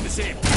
disabled.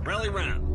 Rally round.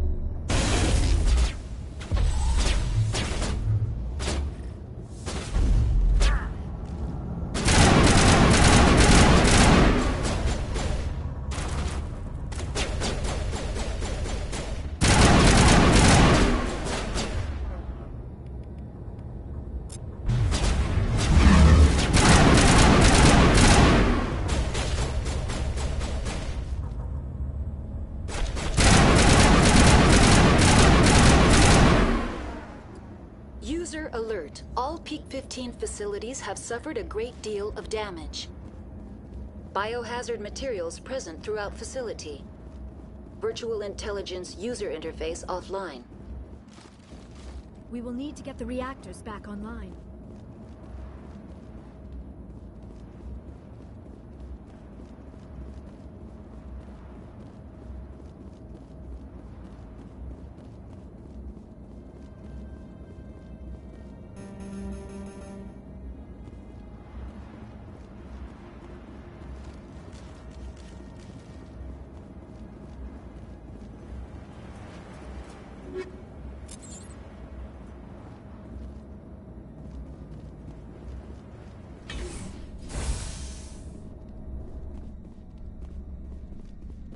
User alert. All Peak 15 facilities have suffered a great deal of damage. Biohazard materials present throughout facility. Virtual intelligence user interface offline. We will need to get the reactors back online.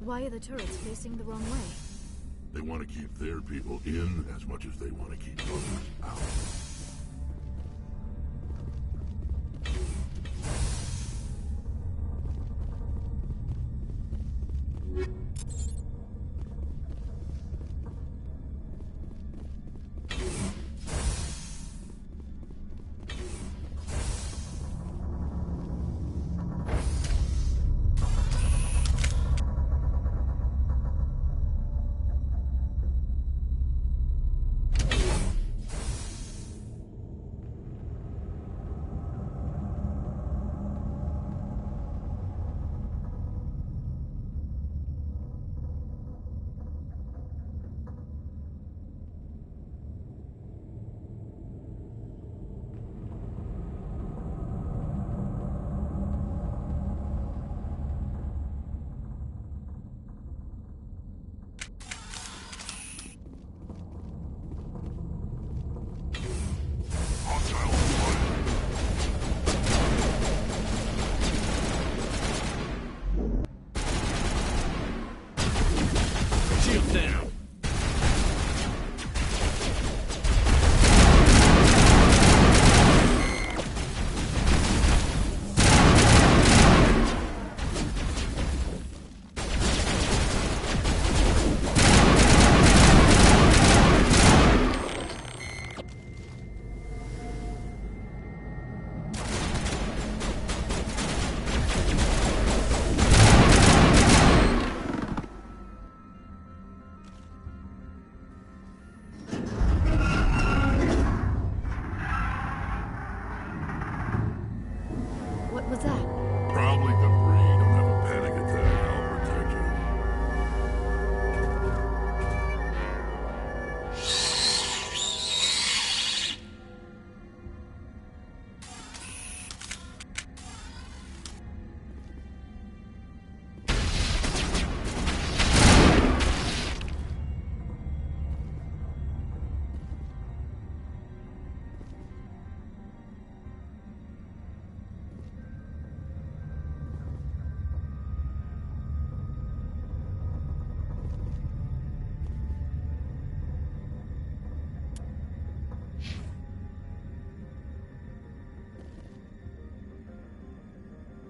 Why are the turrets facing the wrong way? They want to keep their people in as much as they want to keep others out.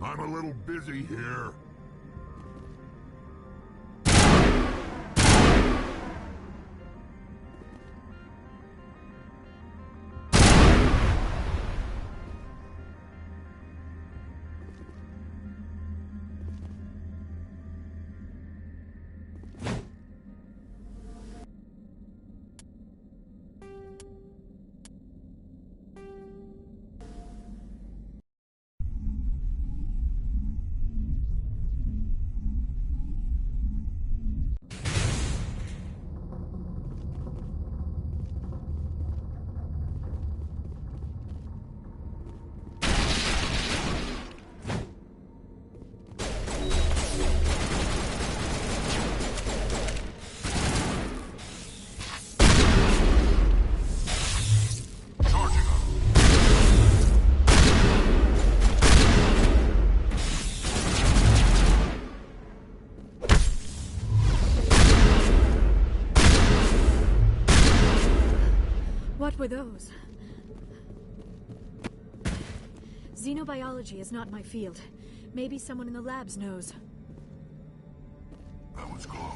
I'm a little busy here. What were those? Xenobiology is not my field. Maybe someone in the labs knows. That was close.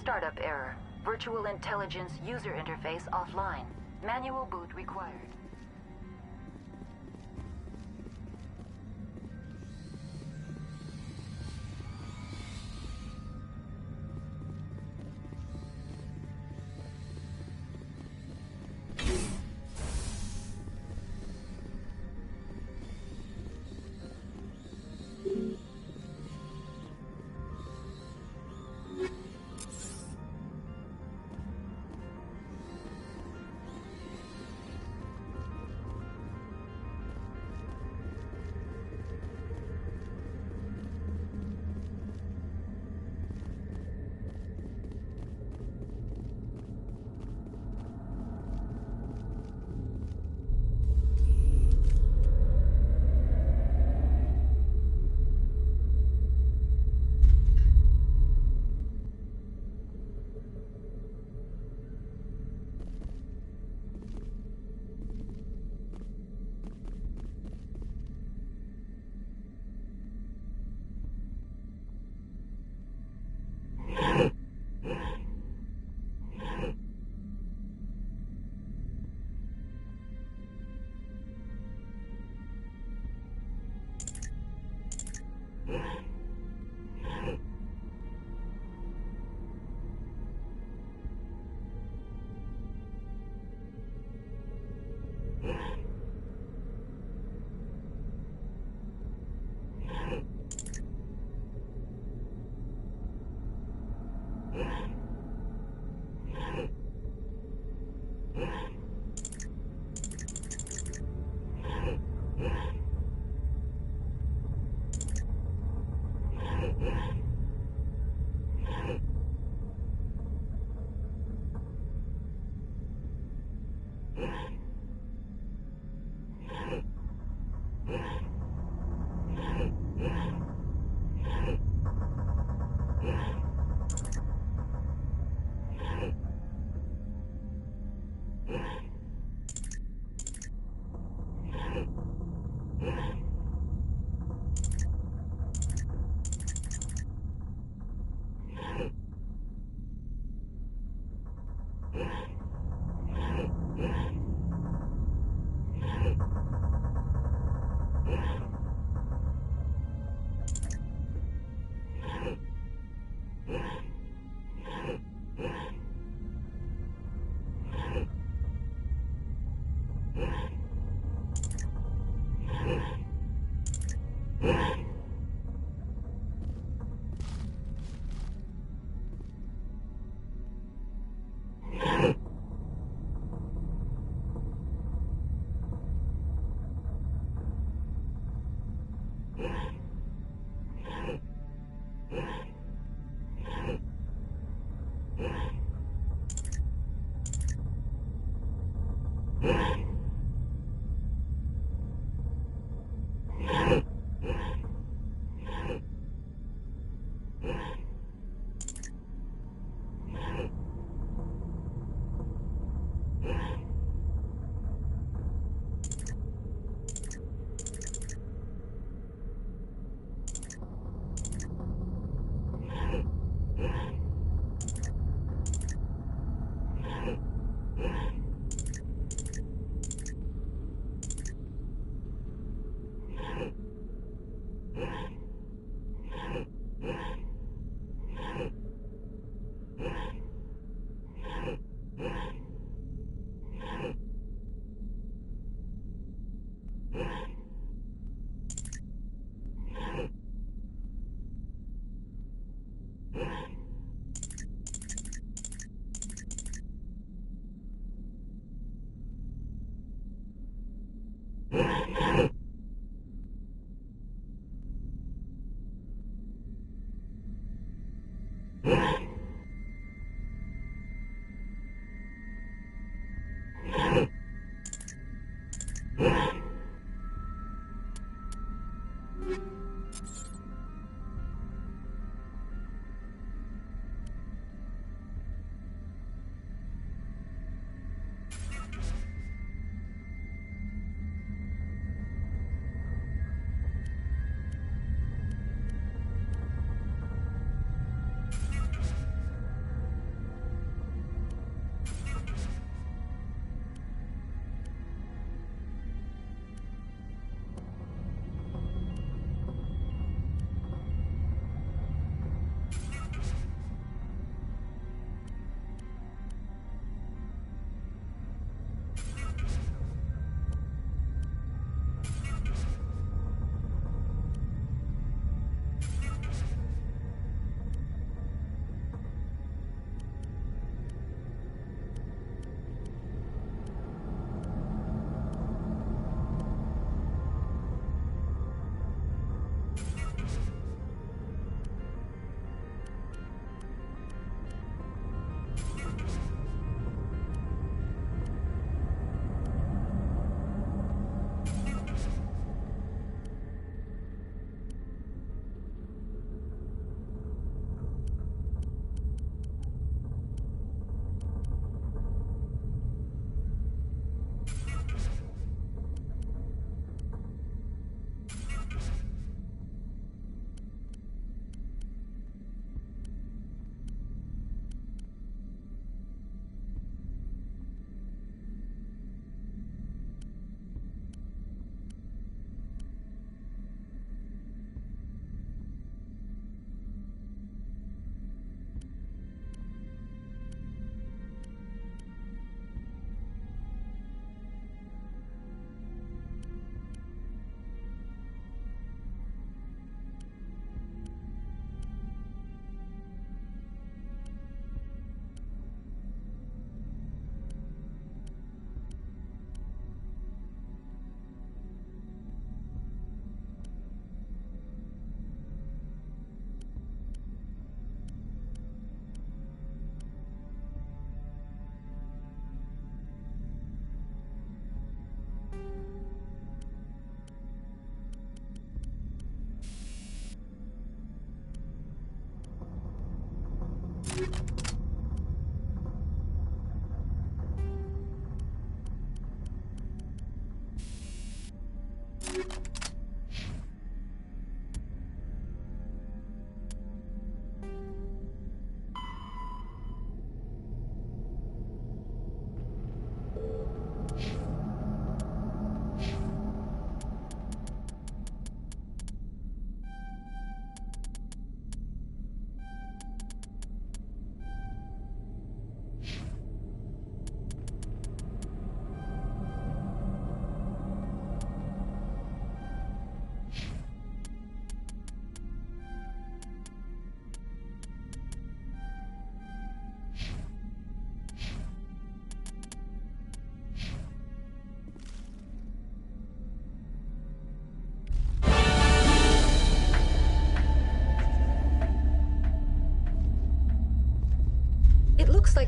Startup error. Virtual intelligence user interface offline. Manual boot required.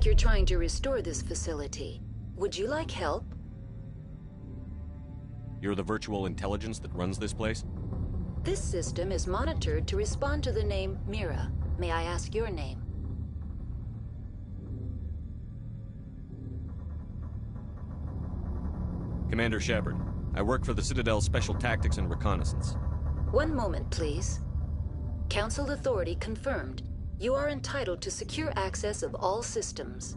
like you're trying to restore this facility. Would you like help? You're the virtual intelligence that runs this place? This system is monitored to respond to the name Mira. May I ask your name? Commander Shepard. I work for the Citadel Special Tactics and Reconnaissance. One moment, please. Council authority confirmed. You are entitled to secure access of all systems.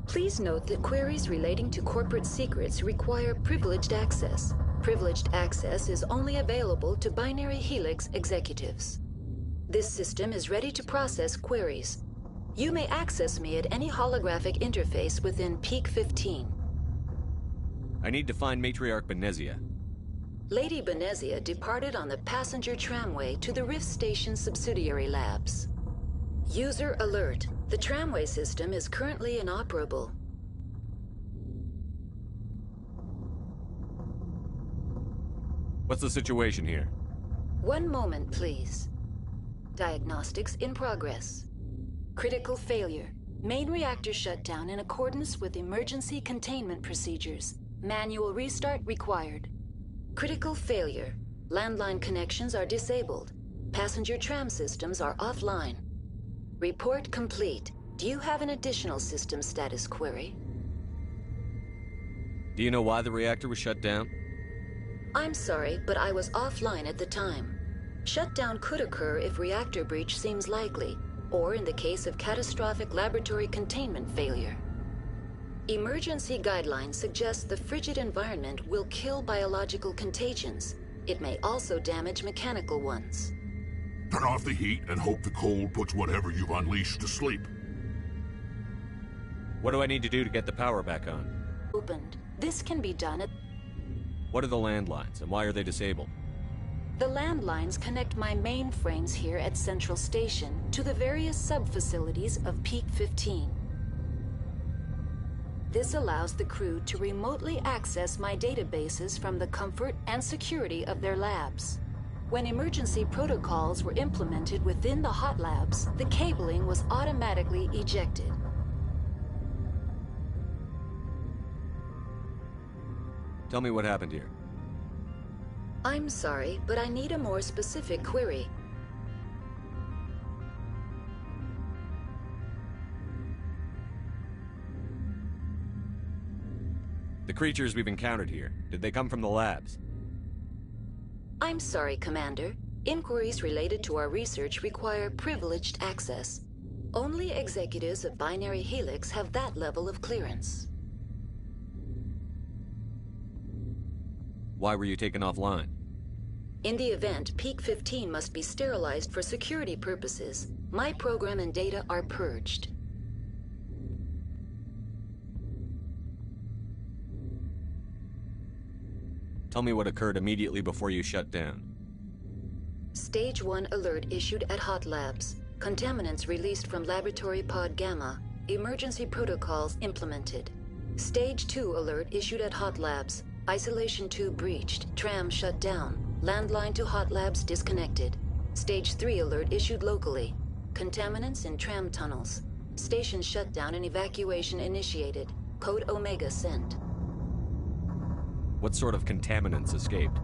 Please note that queries relating to corporate secrets require privileged access. Privileged access is only available to Binary Helix executives. This system is ready to process queries. You may access me at any holographic interface within Peak 15. I need to find Matriarch Benezia. Lady Benezia departed on the passenger tramway to the Rift Station subsidiary labs. User alert. The tramway system is currently inoperable. What's the situation here? One moment, please. Diagnostics in progress. Critical failure. Main reactor shut down in accordance with emergency containment procedures. Manual restart required. Critical failure. Landline connections are disabled. Passenger tram systems are offline. Report complete. Do you have an additional system status query? Do you know why the reactor was shut down? I'm sorry, but I was offline at the time. Shutdown could occur if reactor breach seems likely, or in the case of catastrophic laboratory containment failure. Emergency guidelines suggest the frigid environment will kill biological contagions. It may also damage mechanical ones. Turn off the heat and hope the cold puts whatever you've unleashed to sleep. What do I need to do to get the power back on? Opened. This can be done at... What are the landlines, and why are they disabled? The landlines connect my mainframes here at Central Station to the various sub-facilities of Peak 15. This allows the crew to remotely access my databases from the comfort and security of their labs. When emergency protocols were implemented within the hot labs, the cabling was automatically ejected. Tell me what happened here. I'm sorry, but I need a more specific query. The creatures we've encountered here, did they come from the labs? I'm sorry, Commander. Inquiries related to our research require privileged access. Only executives of Binary Helix have that level of clearance. Why were you taken offline? In the event, Peak 15 must be sterilized for security purposes. My program and data are purged. Tell me what occurred immediately before you shut down. Stage 1 alert issued at Hot Labs. Contaminants released from Laboratory Pod Gamma. Emergency protocols implemented. Stage 2 alert issued at Hot Labs. Isolation tube breached. Tram shut down. Landline to Hot Labs disconnected. Stage 3 alert issued locally. Contaminants in tram tunnels. Station shutdown and evacuation initiated. Code Omega sent. What sort of contaminants escaped?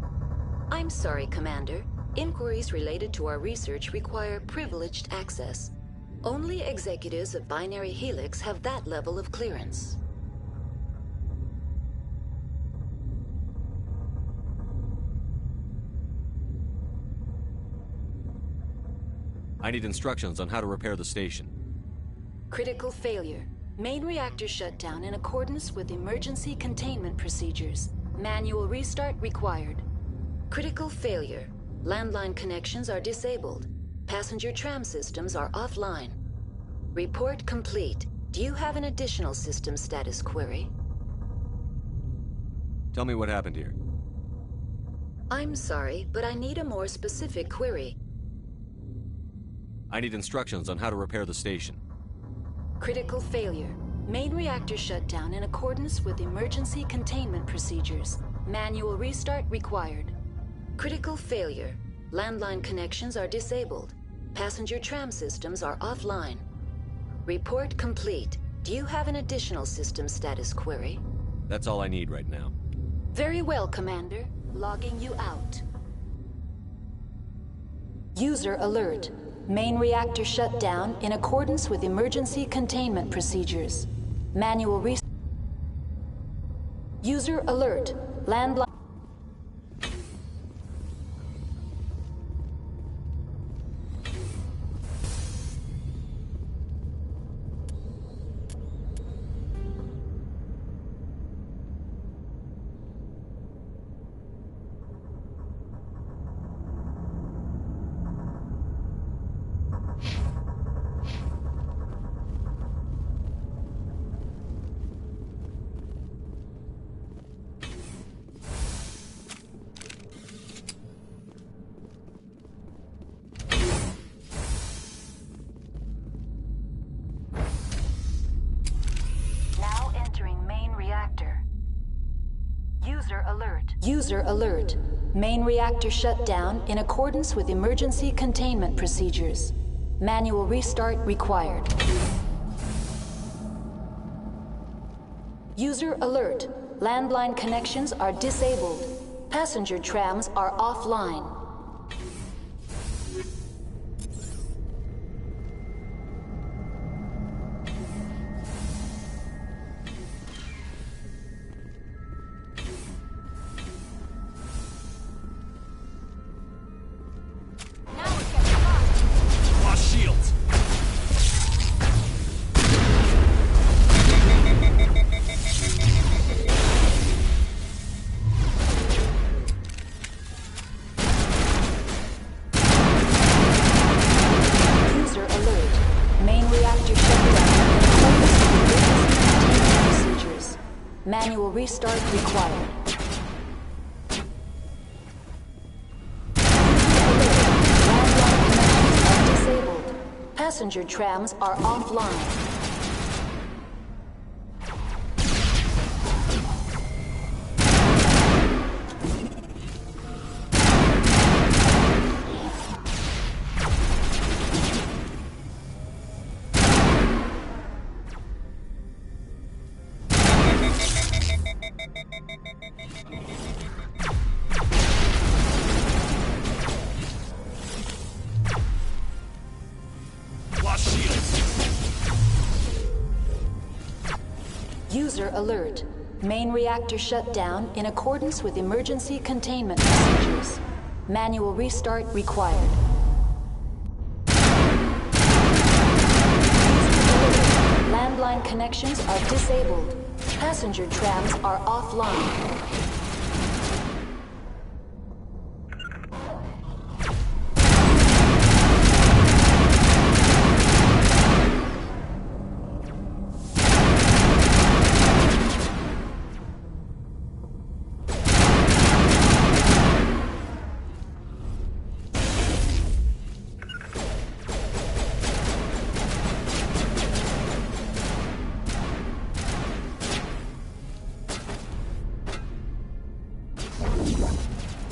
I'm sorry, Commander. Inquiries related to our research require privileged access. Only executives of Binary Helix have that level of clearance. I need instructions on how to repair the station. Critical failure. Main reactor shut down in accordance with emergency containment procedures. Manual restart required. Critical failure. Landline connections are disabled. Passenger tram systems are offline. Report complete. Do you have an additional system status query? Tell me what happened here. I'm sorry, but I need a more specific query. I need instructions on how to repair the station. Critical failure. Main reactor shut down in accordance with emergency containment procedures. Manual restart required. Critical failure. Landline connections are disabled. Passenger tram systems are offline. Report complete. Do you have an additional system status query? That's all I need right now. Very well, Commander. Logging you out. User alert. Main reactor shut down in accordance with emergency containment procedures. Manual restart. User alert. Landline. User alert. Main reactor shut down in accordance with emergency containment procedures. Manual restart required. User alert. Landline connections are disabled. Passenger trams are offline. Manual restart required. Landline connections are disabled. Passenger trams are offline. User alert. Main reactor shut down in accordance with emergency containment procedures. Manual restart required. Landline connections are disabled. Passenger trams are offline.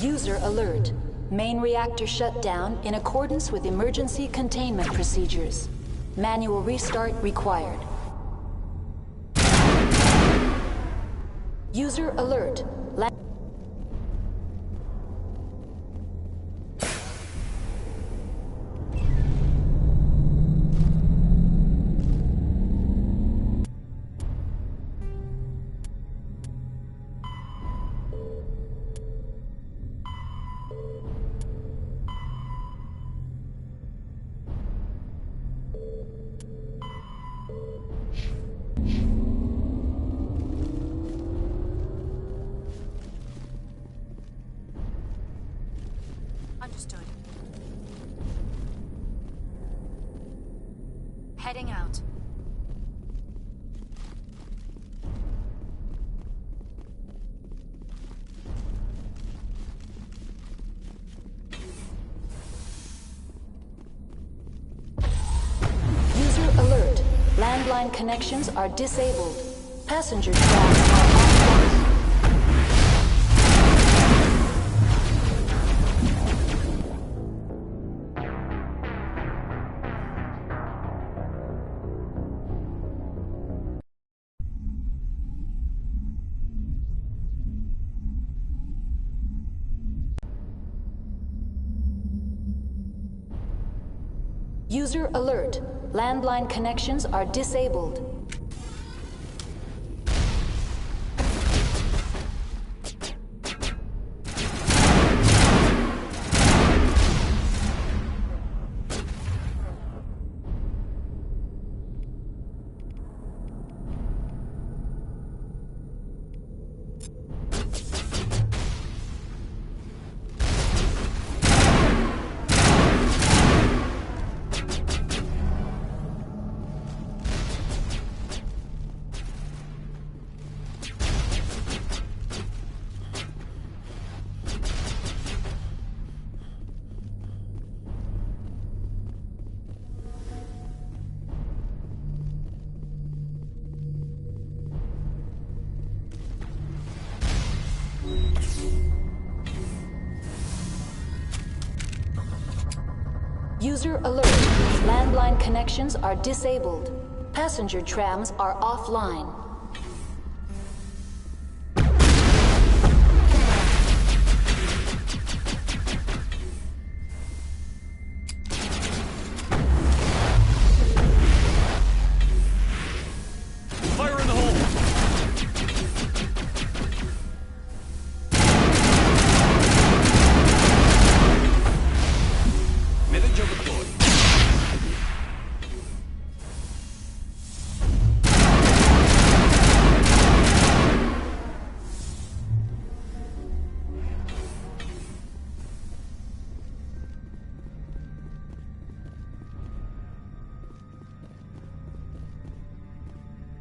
User alert. Main reactor shut down in accordance with emergency containment procedures. Manual restart required. User alert. Understood. Heading out. User alert. Landline connections are disabled. Passenger trams are offline. User alert. Landline connections are disabled. User alert. Landline connections are disabled. Passenger trams are offline. Fire in the hole! Manager deployed.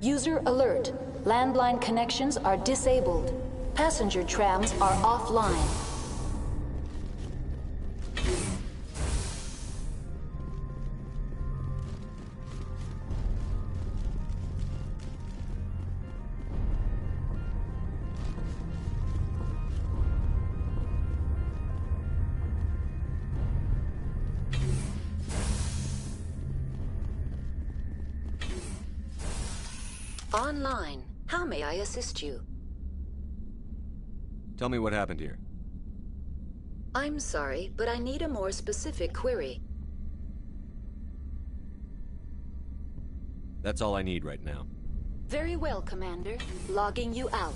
User alert. Landline connections are disabled. Passenger trams are offline. Online. How may I assist you? Tell me what happened here. I'm sorry, but I need a more specific query. That's all I need right now. Very well, Commander. Logging you out.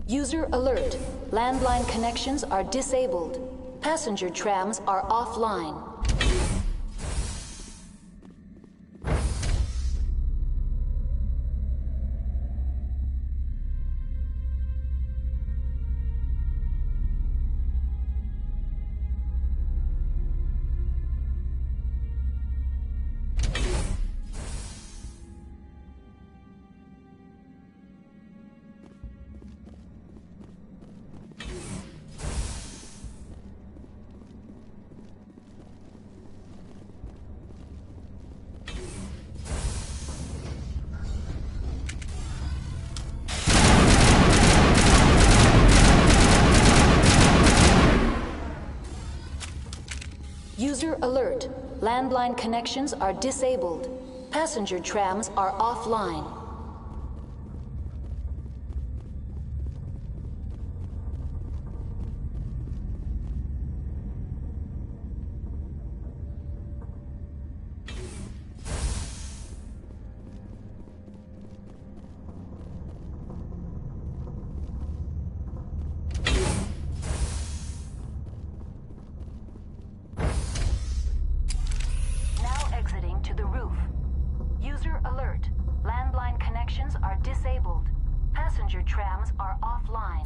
User alert. Landline connections are disabled. Passenger trams are offline. User alert. Landline connections are disabled. Passenger trams are offline. Passenger trams are offline.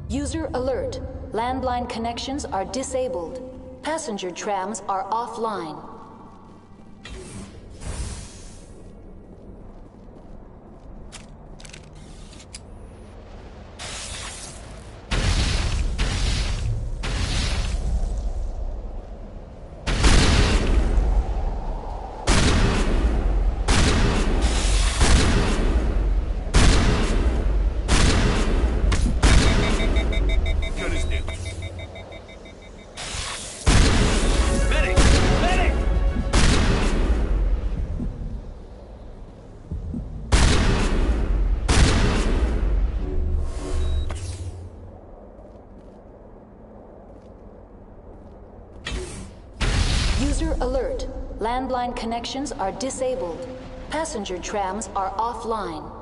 User alert. Landline connections are disabled. Passenger trams are offline. Medic! Medic! User alert. Landline connections are disabled. Passenger trams are offline.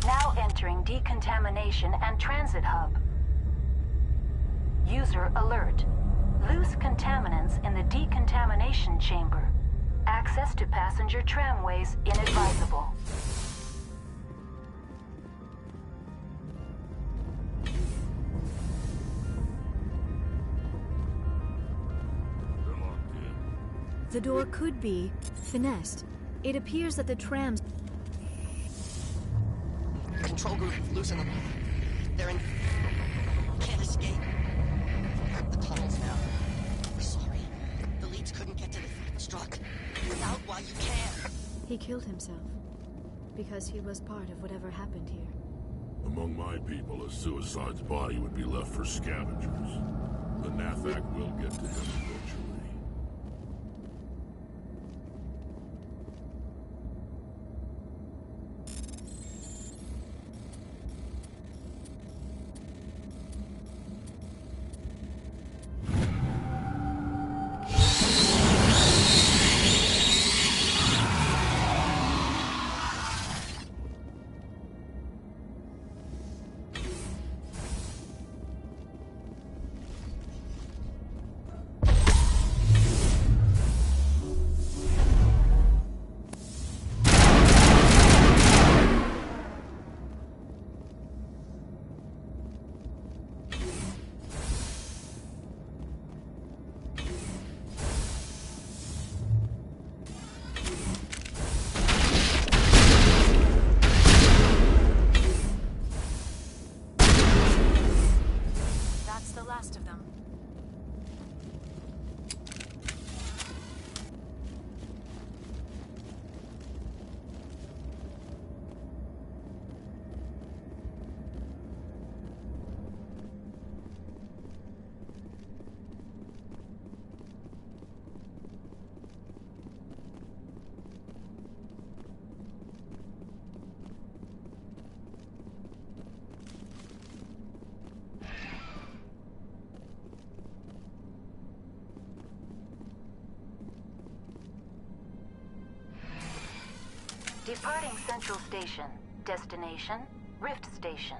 Now entering decontamination and transit hub. User alert. Loose contaminants in the decontamination chamber. Access to passenger tramways inadvisable. They're locked in. The door could be finessed. It appears that the trams... Control group, loosen them. They're in... Can't escape. The tunnels now. We're sorry. The leads couldn't get to the strut. Without why you can. He killed himself. Because he was part of whatever happened here. Among my people, a suicide's body would be left for scavengers. The Nathak will get to him eventually. Last of them. Departing Central Station. Destination, Rift Station.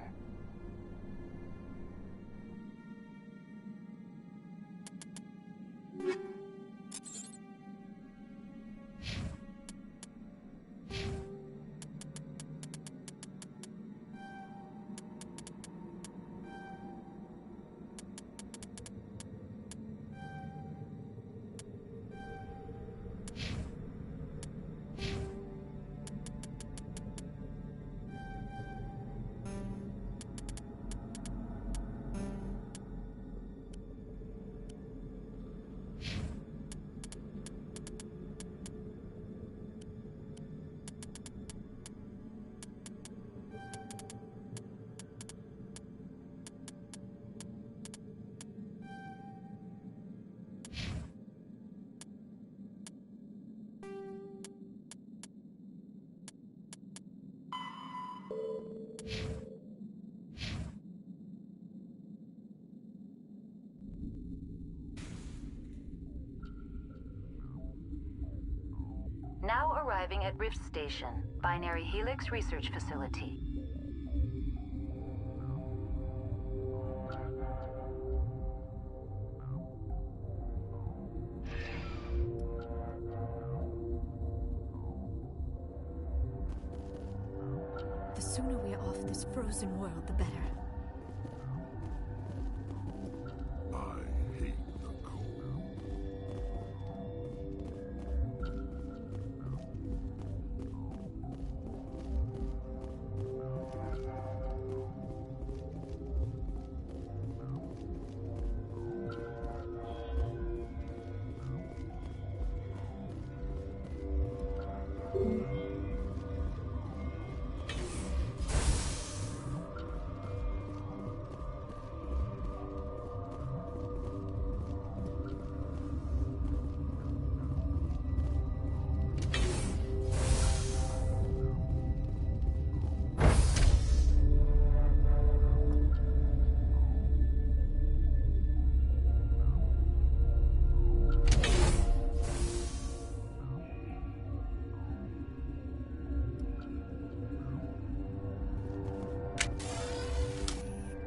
arriving at Rift Station, Binary Helix Research Facility. The sooner we're off this frozen world, the better. I hate the cold.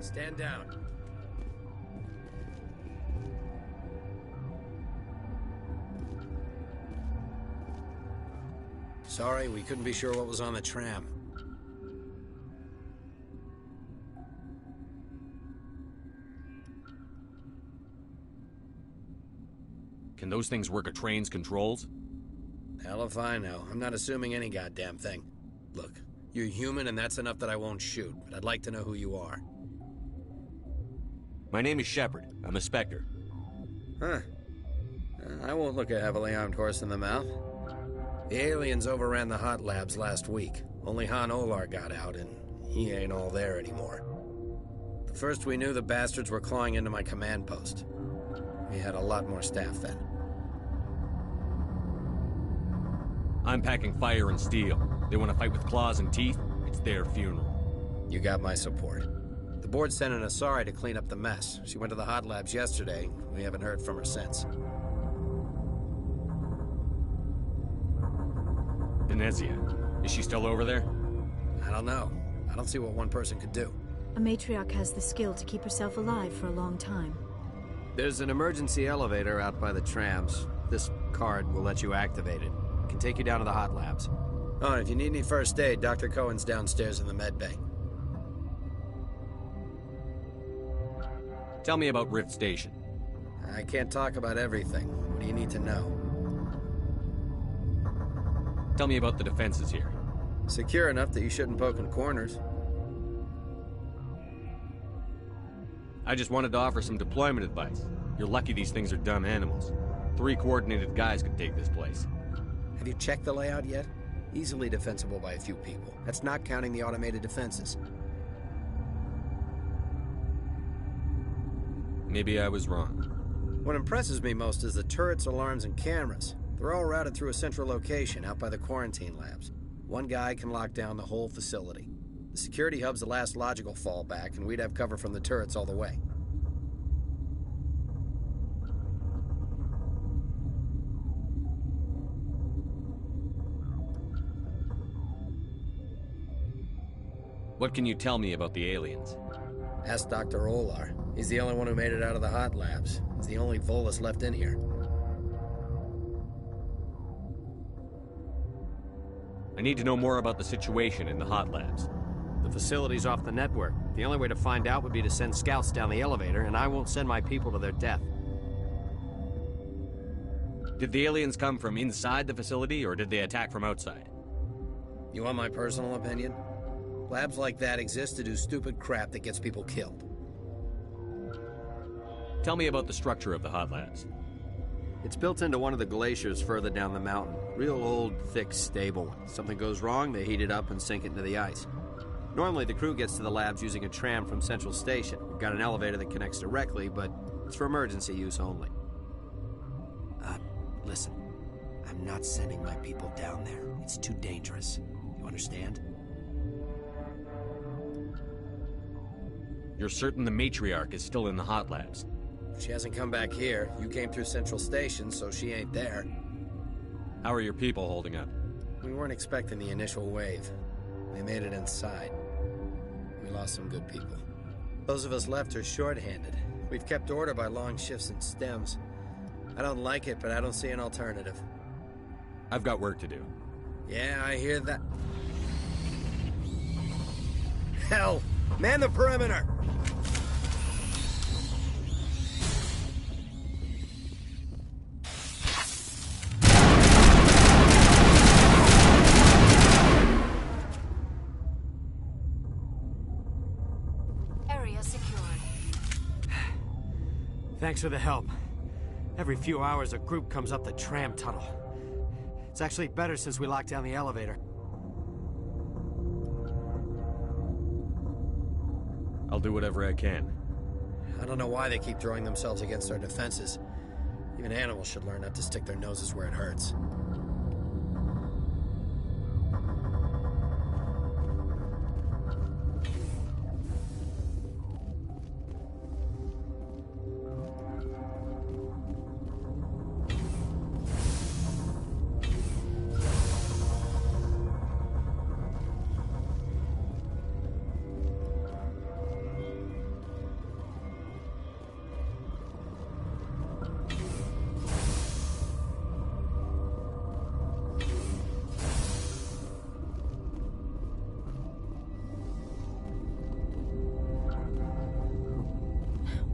Stand down. Sorry, we couldn't be sure what was on the tram. Can those things work a train's controls? Hell if I know. I'm not assuming any goddamn thing. Look, you're human and that's enough that I won't shoot, but I'd like to know who you are. My name is Shepard. I'm a Spectre. Huh. I won't look a heavily armed horse in the mouth. The aliens overran the hot labs last week. Only Han Olar got out, and he ain't all there anymore. The first we knew, the bastards were clawing into my command post. We had a lot more staff then. I'm packing fire and steel. They want to fight with claws and teeth? It's their funeral. You got my support. The board sent an Asari to clean up the mess. She went to the hot labs yesterday. We haven't heard from her since. Venezia. Is she still over there? I don't know. I don't see what one person could do. A matriarch has the skill to keep herself alive for a long time. There's an emergency elevator out by the trams. This card will let you activate it. It can take you down to the hot labs. Oh, and if you need any first aid, Dr. Cohen's downstairs in the med bay. Tell me about Rift Station. I can't talk about everything. What do you need to know? Tell me about the defenses here. Secure enough that you shouldn't poke in corners. I just wanted to offer some deployment advice. You're lucky these things are dumb animals. 3 coordinated guys could take this place. Have you checked the layout yet? Easily defensible by a few people. That's not counting the automated defenses. Maybe I was wrong. What impresses me most is the turrets, alarms, and cameras. They're all routed through a central location out by the quarantine labs. One guy can lock down the whole facility. The security hub's the last logical fallback, and we'd have cover from the turrets all the way. What can you tell me about the aliens? Ask Dr. Olar. He's the only one who made it out of the hot labs. He's the only Volus left in here. I need to know more about the situation in the hot labs. The facility's off the network. The only way to find out would be to send scouts down the elevator, and I won't send my people to their death. Did the aliens come from inside the facility, or did they attack from outside? You want my personal opinion? Labs like that exist to do stupid crap that gets people killed. Tell me about the structure of the hot labs. It's built into one of the glaciers further down the mountain. Real old, thick, stable. If something goes wrong, they heat it up and sink it into the ice. Normally, the crew gets to the labs using a tram from Central Station. We've got an elevator that connects directly, but it's for emergency use only. Listen. I'm not sending my people down there. It's too dangerous. You understand? You're certain the matriarch is still in the hot labs? She hasn't come back here. You came through Central Station, so she ain't there. How are your people holding up? We weren't expecting the initial wave. They made it inside. We lost some good people. Those of us left are short-handed. We've kept order by long shifts and stems. I don't like it, but I don't see an alternative. I've got work to do. Yeah, I hear that. Hell! Man the perimeter! Area secured. Thanks for the help. Every few hours, a group comes up the tram tunnel. It's actually better since we locked down the elevator. I'll do whatever I can. I don't know why they keep throwing themselves against our defenses. Even animals should learn not to stick their noses where it hurts.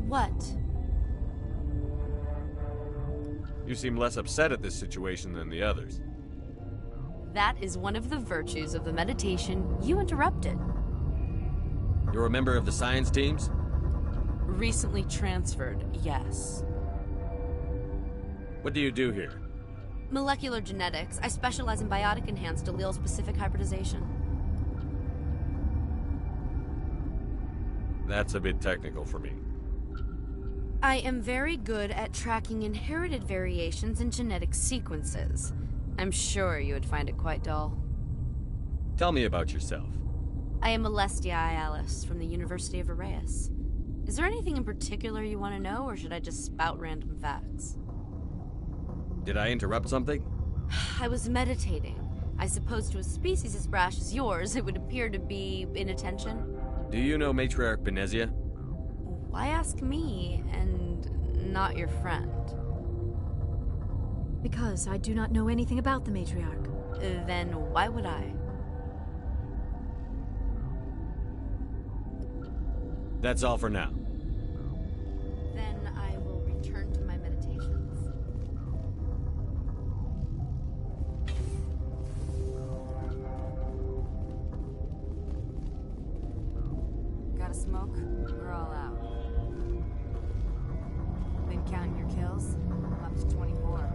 What? You seem less upset at this situation than the others. That is one of the virtues of the meditation you interrupted. You're a member of the science teams? Recently transferred, yes. What do you do here? Molecular genetics. I specialize in biotic-enhanced allele-specific hybridization. That's a bit technical for me. I am very good at tracking inherited variations in genetic sequences. I'm sure you would find it quite dull. Tell me about yourself. I am Alestia Ialis from the University of Arraeus. Is there anything in particular you want to know, or should I just spout random facts? Did I interrupt something? I was meditating. I suppose to a species as brash as yours, it would appear to be inattention. Do you know Matriarch Benezia? Why ask me, and not your friend? Because I do not know anything about the Matriarch. Then why would I? That's all for now. Then I will return to my meditations. Got a smoke? We're all out. Been counting your kills? I'm up to 24.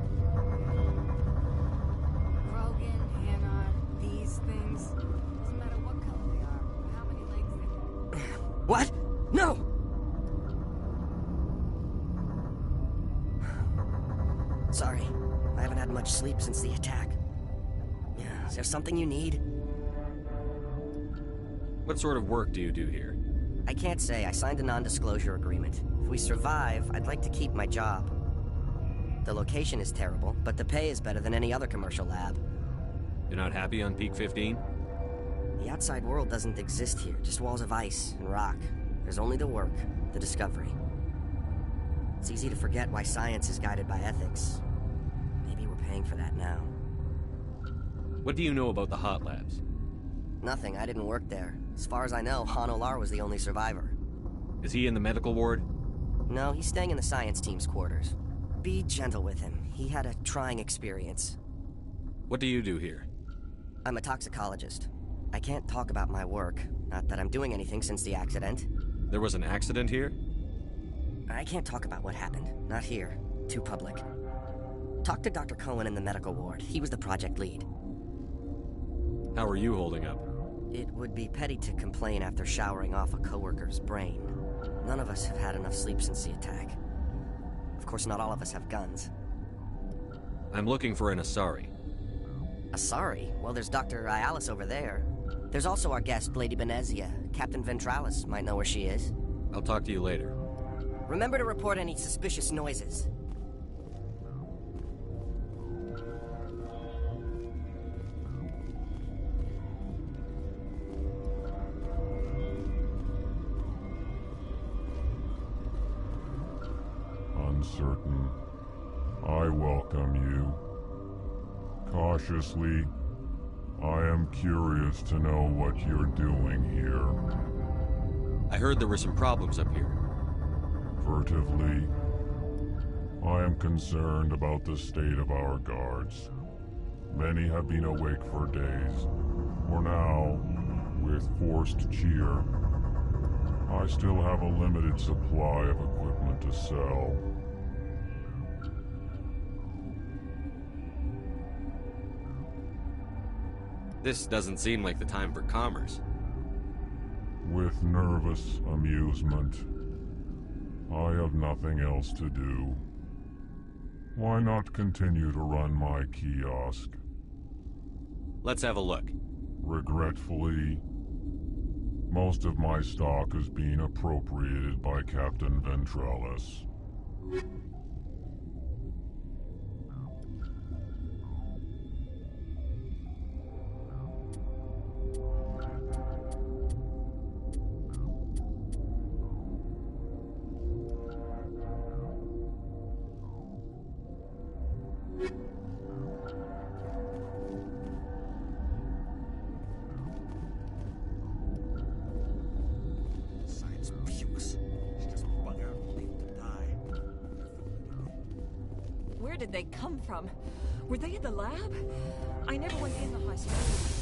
Krogan, Hanar, these things. Doesn't matter what color they are, or how many legs they have. What? No! Sorry. I haven't had much sleep since the attack. Yeah, is there something you need? What sort of work do you do here? I can't say. I signed a non-disclosure agreement. If we survive, I'd like to keep my job. The location is terrible, but the pay is better than any other commercial lab. You're not happy on Peak 15? The outside world doesn't exist here, just walls of ice and rock. There's only the work, the discovery. It's easy to forget why science is guided by ethics. Maybe we're paying for that now. What do you know about the hot labs? Nothing, I didn't work there. As far as I know, Han Olar was the only survivor. Is he in the medical ward? No, he's staying in the science team's quarters. Be gentle with him. He had a trying experience. What do you do here? I'm a toxicologist. I can't talk about my work. Not that I'm doing anything since the accident. There was an accident here? I can't talk about what happened. Not here. Too public. Talk to Dr. Cohen in the medical ward. He was the project lead. How are you holding up? It would be petty to complain after showering off a coworker's brain. None of us have had enough sleep since the attack. Of course, not all of us have guns. I'm looking for an Asari. Asari? Well, there's Dr. Ialis over there. There's also our guest, Lady Benezia. Captain Ventralis might know where she is. I'll talk to you later. Remember to report any suspicious noises. uncertain, I welcome you. Cautiously, I am curious to know what you're doing here. I heard there were some problems up here. Furtively, I am concerned about the state of our guards. Many have been awake for days, for now, with forced cheer. I still have a limited supply of equipment to sell. This doesn't seem like the time for commerce. With nervous amusement. I have nothing else to do. Why not continue to run my kiosk? Let's have a look. Regretfully, most of my stock is being appropriated by Captain Ventralis. Where did they come from? Were they at the lab? I never went in the hospital.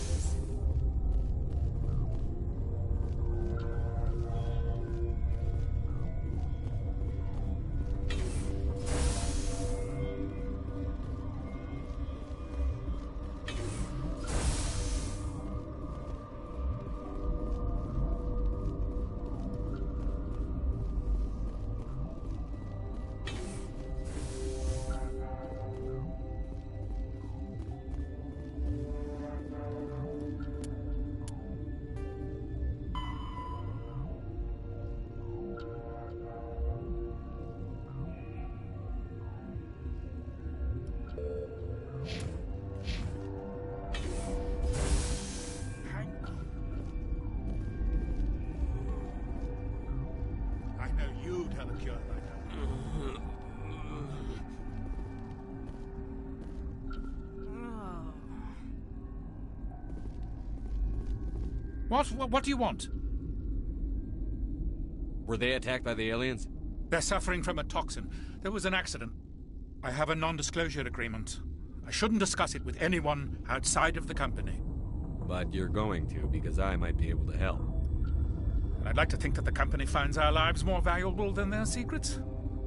What do you want? Were they attacked by the aliens? They're suffering from a toxin. There was an accident. I have a non-disclosure agreement. I shouldn't discuss it with anyone outside of the company. But you're going to, because I might be able to help. And I'd like to think that the company finds our lives more valuable than their secrets.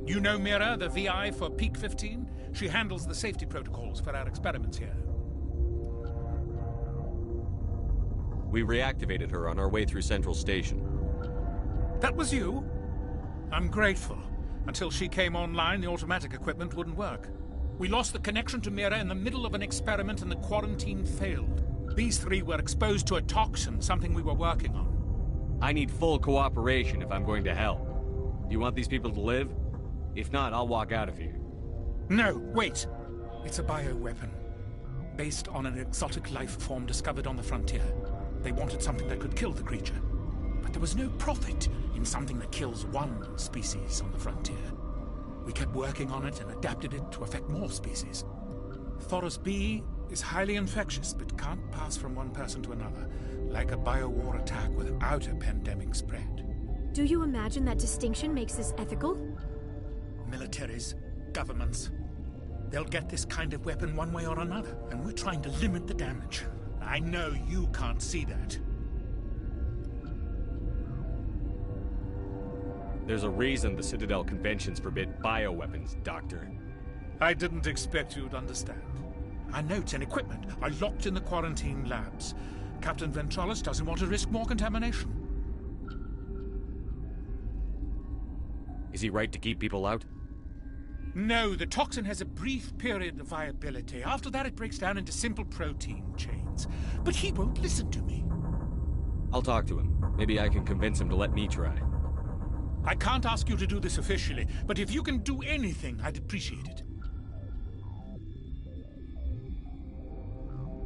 You know Mira, the VI for Peak 15? She handles the safety protocols for our experiments here. We reactivated her on our way through Central Station. That was you? I'm grateful. Until she came online, the automatic equipment wouldn't work. We lost the connection to Mira in the middle of an experiment and the quarantine failed. These three were exposed to a toxin, something we were working on. I need full cooperation if I'm going to help. Do you want these people to live? If not, I'll walk out of here. No, wait. It's a bioweapon. Based on an exotic life form discovered on the frontier. They wanted something that could kill the creature. But there was no profit in something that kills one species on the frontier. We kept working on it and adapted it to affect more species. Thoros B is highly infectious, but can't pass from one person to another, like a biowar attack without a pandemic spread. Do you imagine that distinction makes this ethical? Militaries, governments, they'll get this kind of weapon one way or another, and we're trying to limit the damage. I know you can't see that. There's a reason the Citadel conventions forbid bioweapons, Doctor. I didn't expect you'd understand. Our notes and equipment are locked in the quarantine labs. Captain Ventralis doesn't want to risk more contamination. Is he right to keep people out? No, the toxin has a brief period of viability. After that, it breaks down into simple protein chains. But he won't listen to me. I'll talk to him. Maybe I can convince him to let me try. I can't ask you to do this officially, but if you can do anything, I'd appreciate it.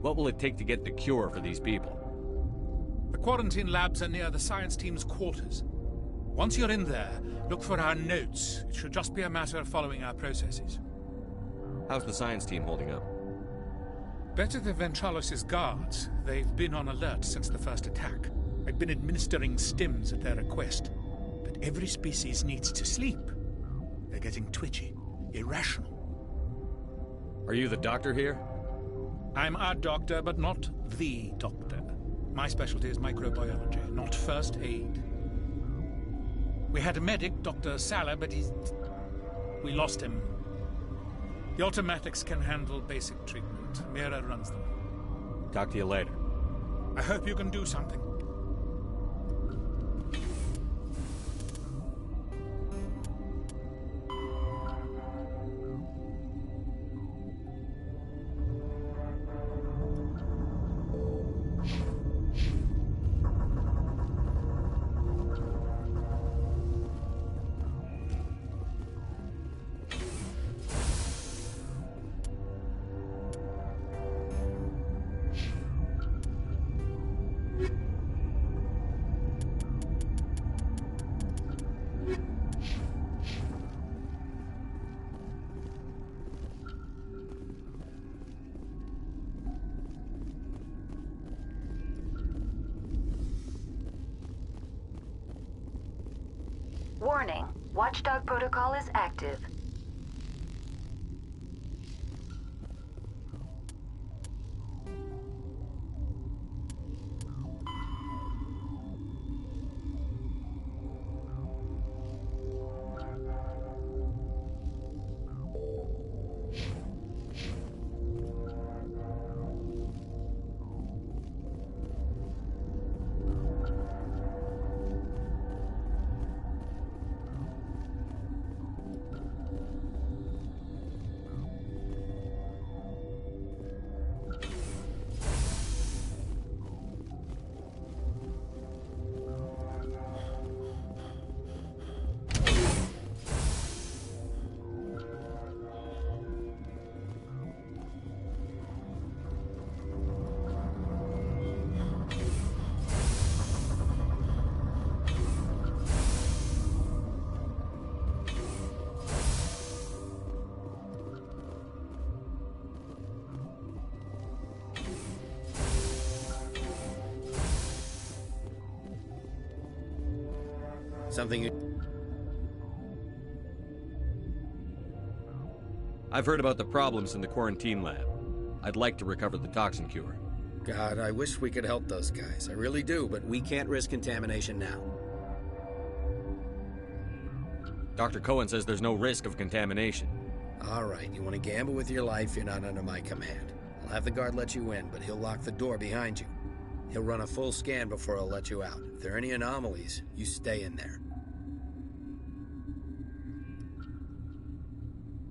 What will it take to get the cure for these people? The quarantine labs are near the science team's quarters. Once you're in there, Look for our notes. It should just be a matter of following our processes. How's the science team holding up? Better than Ventralos' guards. They've been on alert since the first attack. I've been administering stims at their request. But every species needs to sleep. They're getting twitchy, irrational. Are you the doctor here? I'm a doctor, but not the doctor. My specialty is microbiology, not first aid. We had a medic, Dr. Salah, but we lost him. The automatics can handle basic treatment. Mira runs them. Talk to you later. I hope you can do something. Warning, Watchdog protocol is active. Something I've heard about the problems in the quarantine lab. I'd like to recover the toxin cure. God, I wish we could help those guys. I really do, but we can't risk contamination now. Dr. Cohen says there's no risk of contamination. All right, you want to gamble with your life, you're not under my command. I'll have the guard let you in, but he'll lock the door behind you. He'll run a full scan before he'll let you out. If there are any anomalies, you stay in there.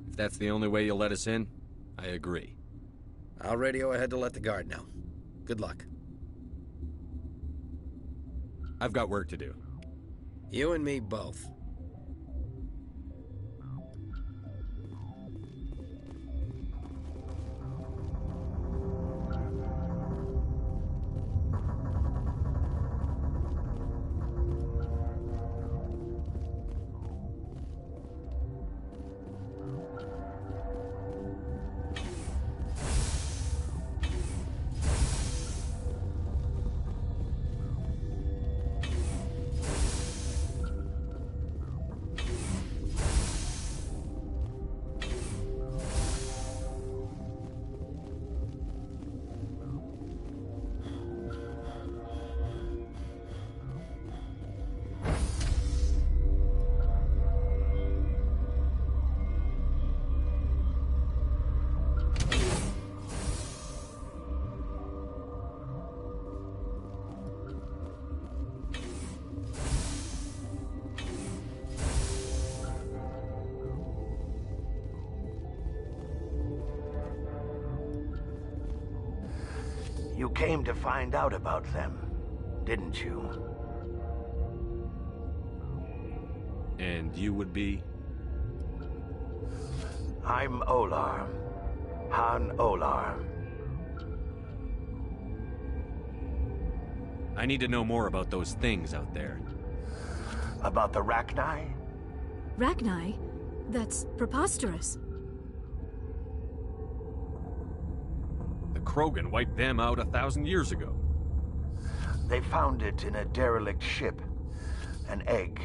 If that's the only way you'll let us in, I agree. I'll radio ahead to let the guard know. Good luck. I've got work to do. You and me both. You came to find out about them, didn't you? And you would be? I'm Olar. Han Olar. I need to know more about those things out there. About the Rachni? Rachni? That's preposterous. The Krogan wiped them out 1,000 years ago. They found it in a derelict ship. An egg.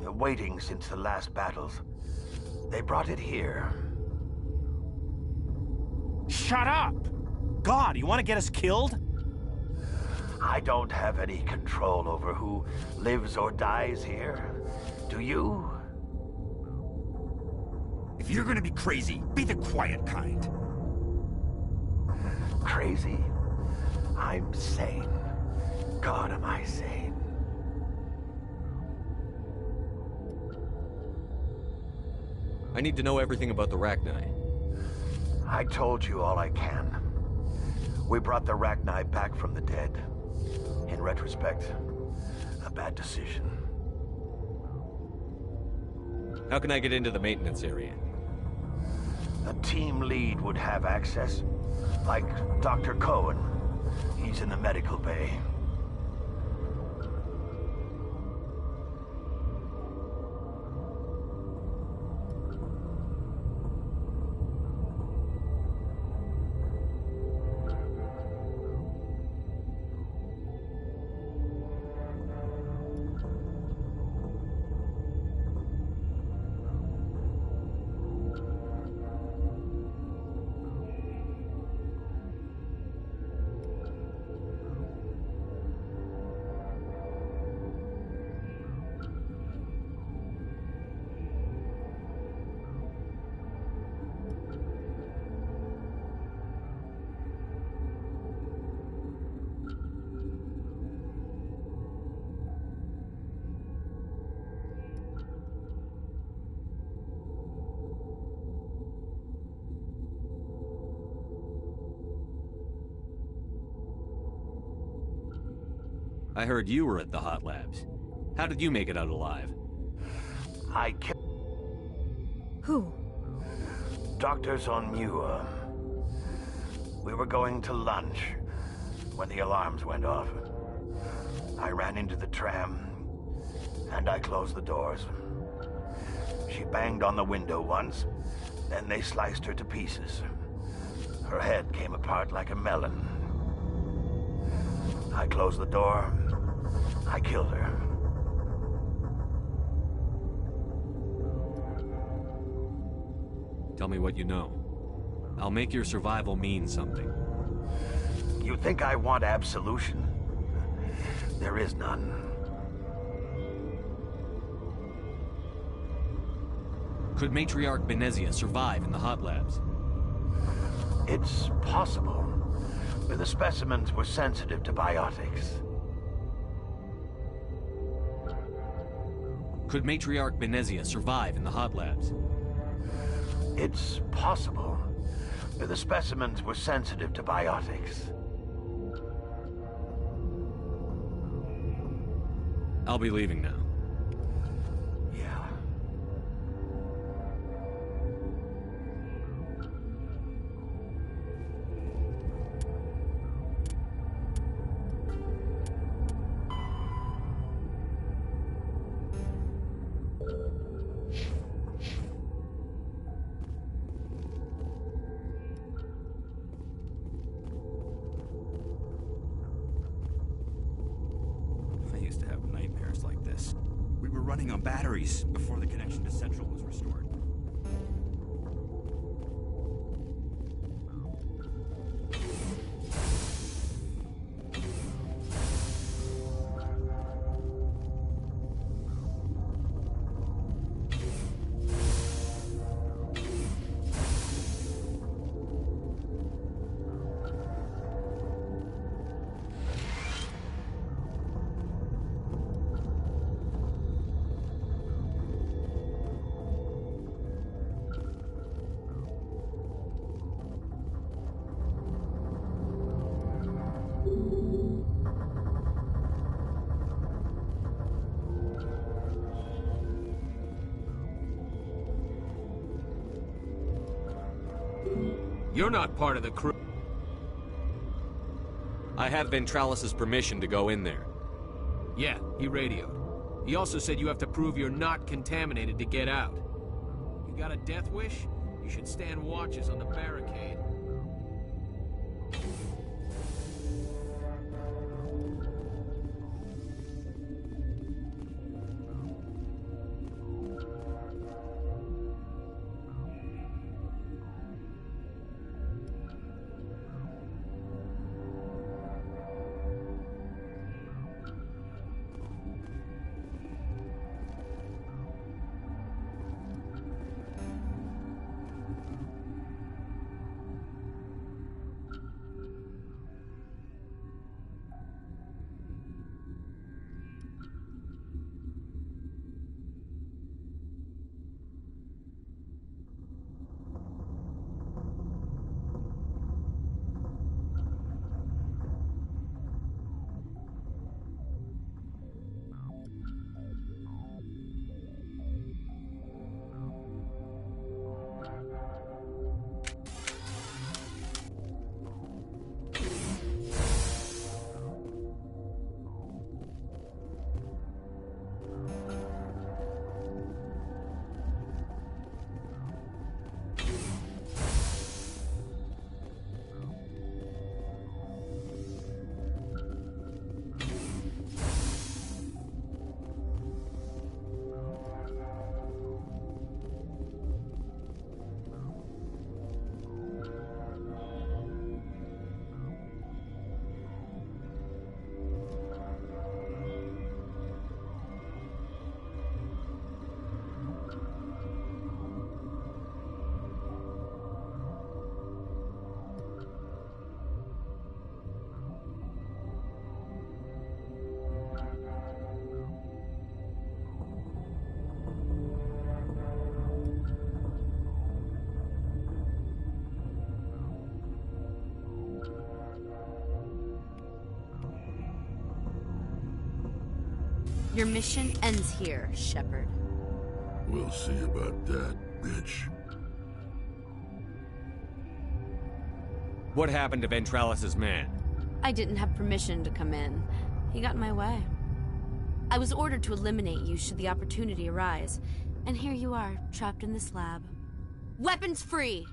Waiting since the last battles. They brought it here. Shut up! God, you want to get us killed? I don't have any control over who lives or dies here. Do you? If you're gonna be crazy, be the quiet kind. Crazy? I'm sane. God, am I sane. I need to know everything about the Rachni. I told you all I can. We brought the Rachni back from the dead. In retrospect, a bad decision. How can I get into the maintenance area? A team lead would have access. Like Dr. Cohen. He's in the medical bay. I heard you were at the Hot Labs. How did you make it out alive? I Who? Doctors on Muir. We were going to lunch when the alarms went off. I ran into the tram, and I closed the doors. She banged on the window once, then they sliced her to pieces. Her head came apart like a melon. I closed the door. I killed her. Tell me what you know. I'll make your survival mean something. You think I want absolution? There is none. Could Matriarch Benezia survive in the Hot Labs? It's possible. The specimens were sensitive to biotics. Could Matriarch Benezia survive in the Hot Labs? It's possible. The specimens were sensitive to biotics. I'll be leaving now. Yeah. Running on batteries before the connection to Central was restored. You're not part of the crew. I have Ventralis's permission to go in there. Yeah, he radioed. He also said you have to prove you're not contaminated to get out. You got a death wish? You should stand watches on the barricade. Your mission ends here, Shepard. We'll see about that, bitch. What happened to Ventralis' man? I didn't have permission to come in. He got in my way. I was ordered to eliminate you should the opportunity arise. And here you are, trapped in this lab. Weapons free!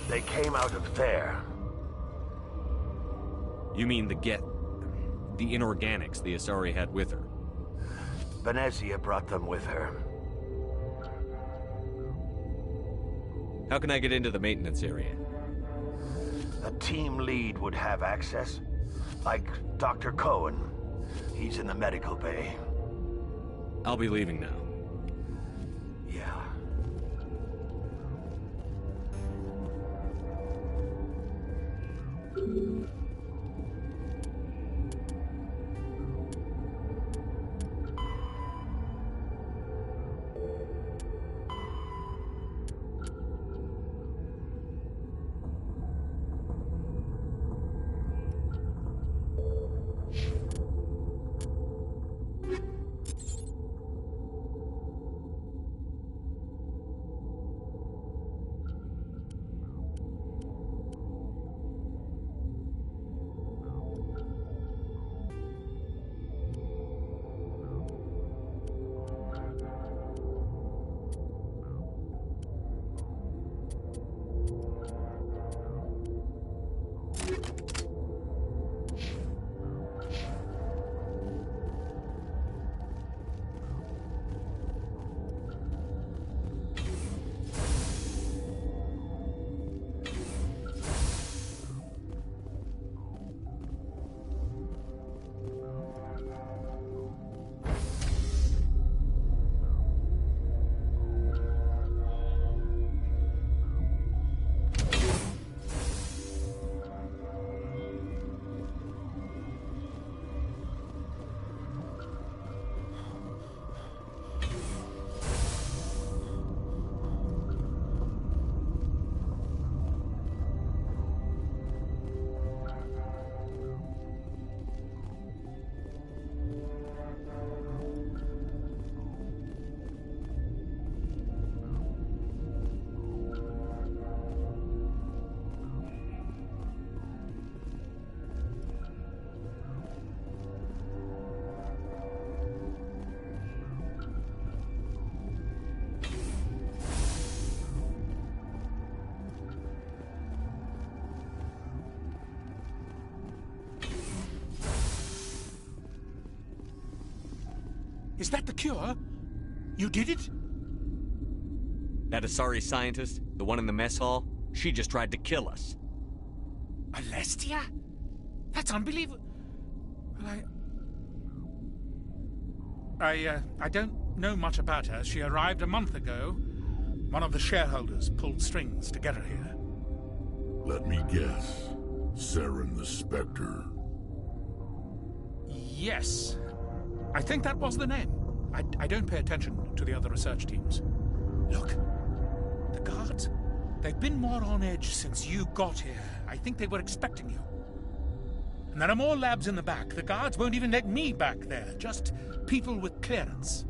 They came out of there. You mean the inorganics the Asari had with her? Venezia brought them with her. How can I get into the maintenance area? A team lead would have access. Like Dr. Cohen. He's in the medical bay. I'll be leaving now. Yeah. Is that the cure? You did it? That Asari scientist, the one in the mess hall, she just tried to kill us. Alestia? That's unbelievable. Well, I don't know much about her. She arrived a month ago. One of the shareholders pulled strings to get her here. Let me guess. Saren the Spectre. Yes. I think that was the name. I don't pay attention to the other research teams. Look, the guards, they've been more on edge since you got here. I think they were expecting you. And there are more labs in the back. The guards won't even let me back there. Just people with clearance.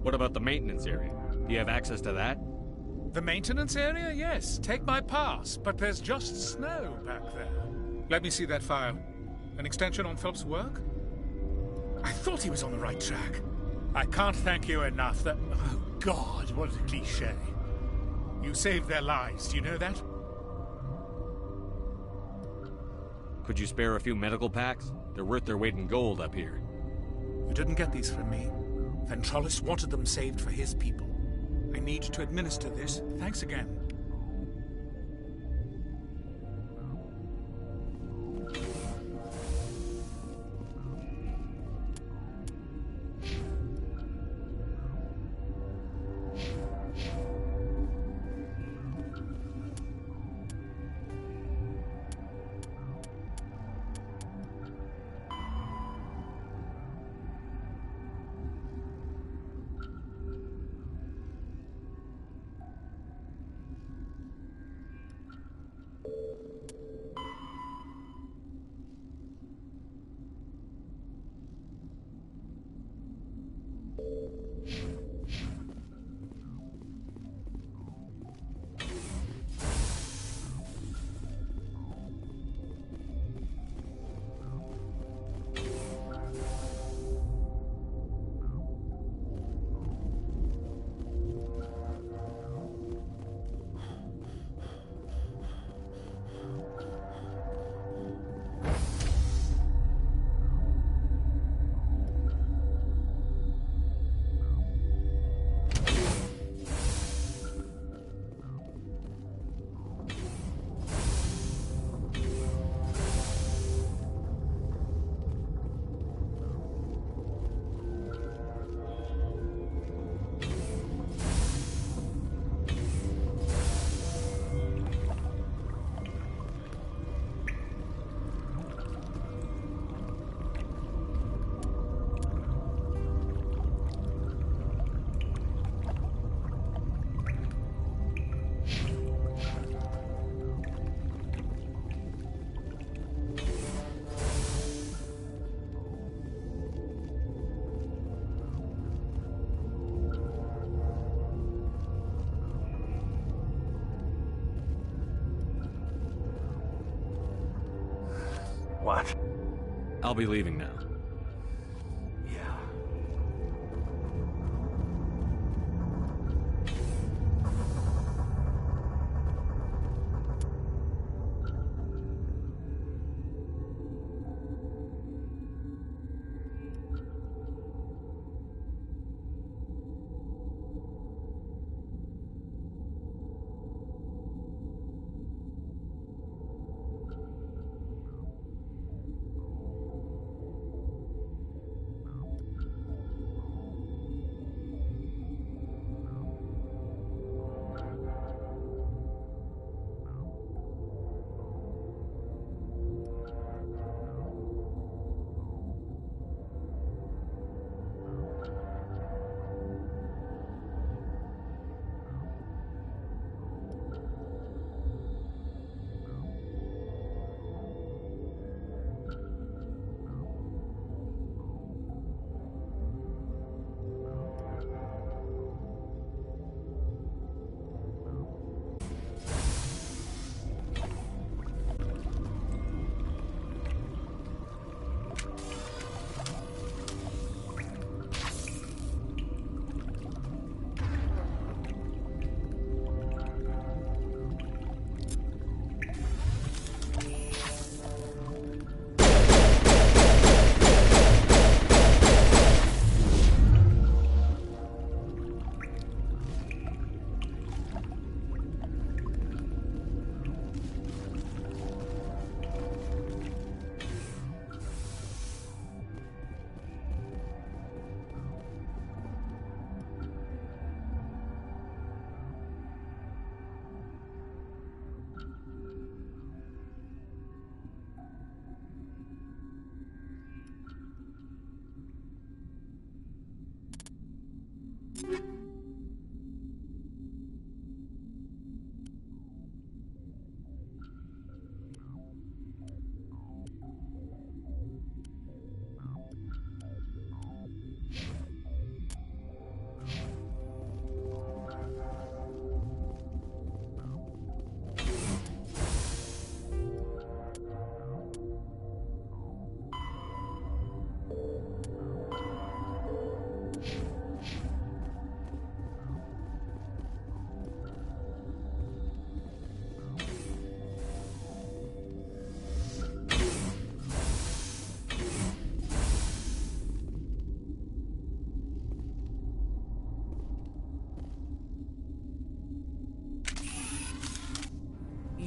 What about the maintenance area? Do you have access to that? The maintenance area? Yes. Take my pass. But there's just snow back there. Let me see that file. An extension on Philip's work? I thought he was on the right track. I can't thank you enough that... Oh, God, what a cliché. You saved their lives, do you know that? Could you spare a few medical packs? They're worth their weight in gold up here. You didn't get these from me. Ventrolis wanted them saved for his people. I need to administer this. Thanks again. What? I'll be leaving now. Yeah.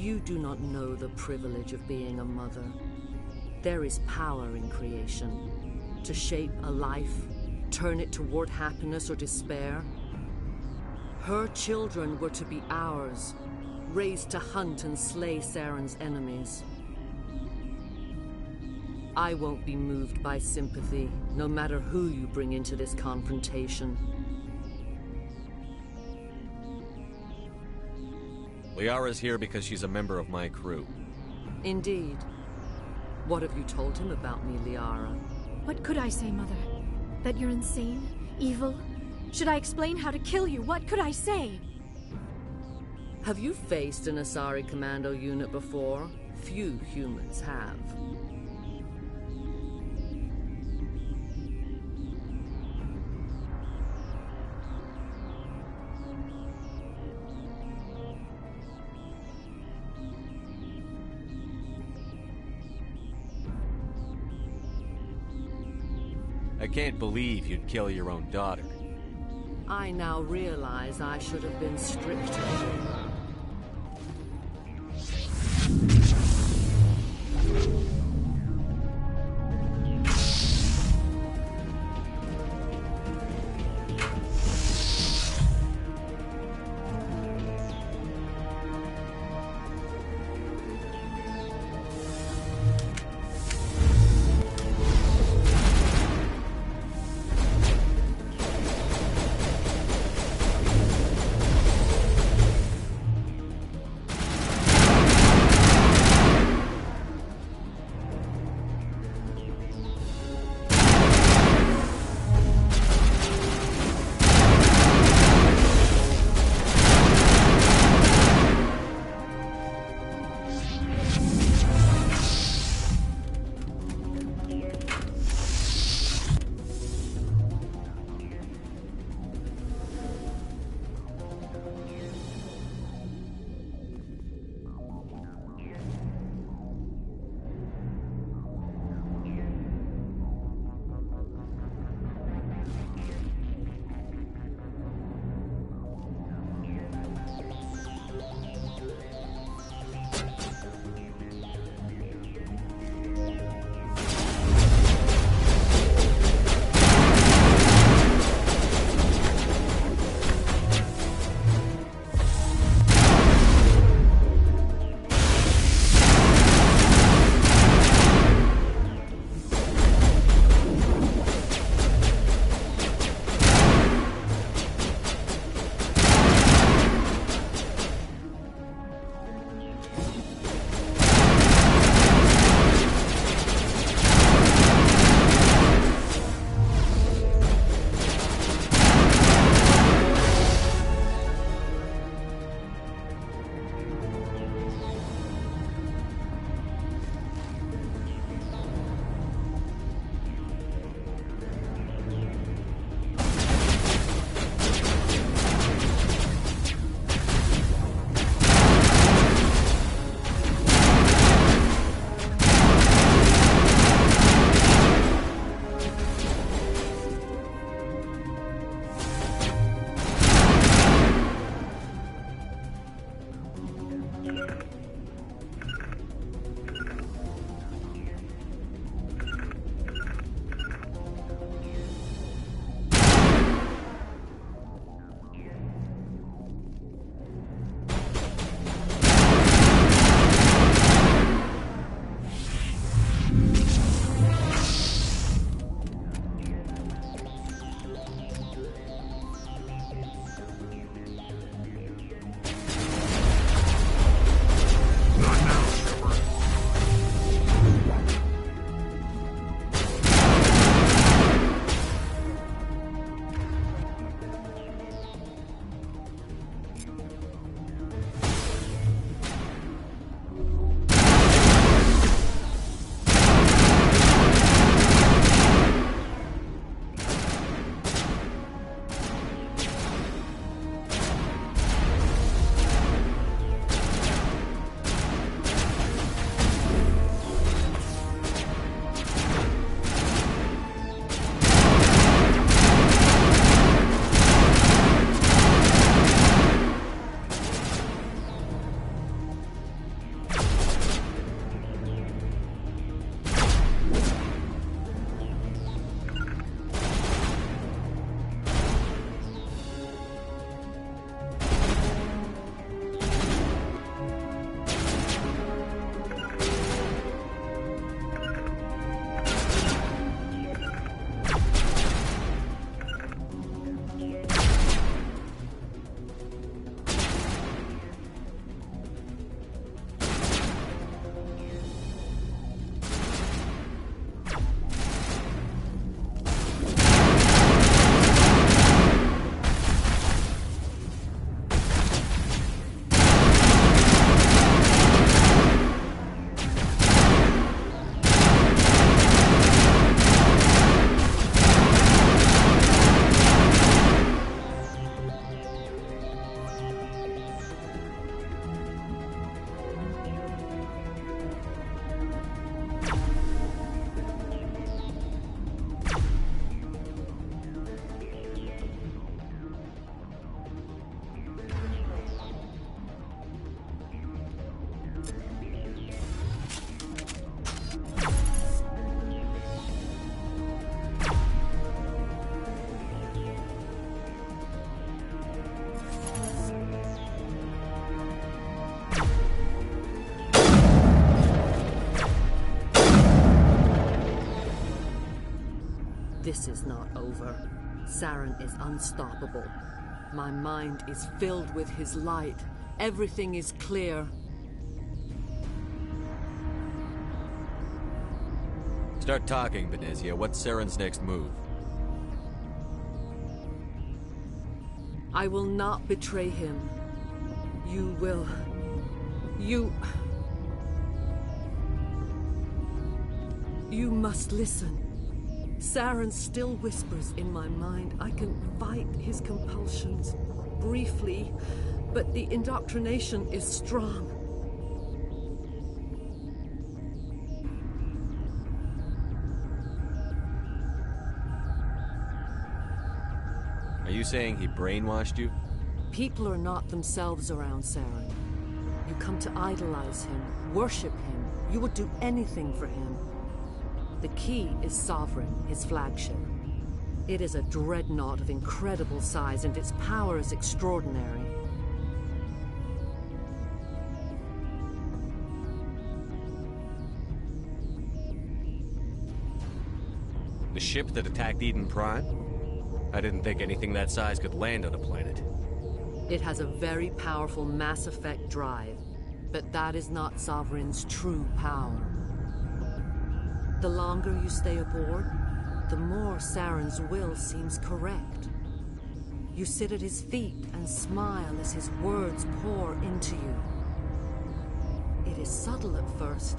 You do not know the privilege of being a mother. There is power in creation. To shape a life, turn it toward happiness or despair. Her children were to be ours, raised to hunt and slay Saren's enemies. I won't be moved by sympathy, no matter who you bring into this confrontation. Liara's here because she's a member of my crew. Indeed. What have you told him about me, Liara? What could I say, Mother? That you're insane? Evil? Should I explain how to kill you? What could I say? Have you faced an Asari commando unit before? Few humans have. I can't believe you'd kill your own daughter. I now realize I should have been stricter. this is not over. Saren is unstoppable. My mind is filled with his light. Everything is clear. Start talking, Benezia. What's Saren's next move? I will not betray him. You will. You must listen. Saren still whispers in my mind. I can fight his compulsions briefly, but the indoctrination is strong. Are you saying he brainwashed you? People are not themselves around Saren. You come to idolize him, worship him. You would do anything for him. The key is Sovereign, his flagship. It is a dreadnought of incredible size, and its power is extraordinary. The ship that attacked Eden Prime? I didn't think anything that size could land on a planet. It has a very powerful Mass Effect drive, but that is not Sovereign's true power. The longer you stay aboard, the more Saren's will seems correct. You sit at his feet and smile as his words pour into you. It is subtle at first.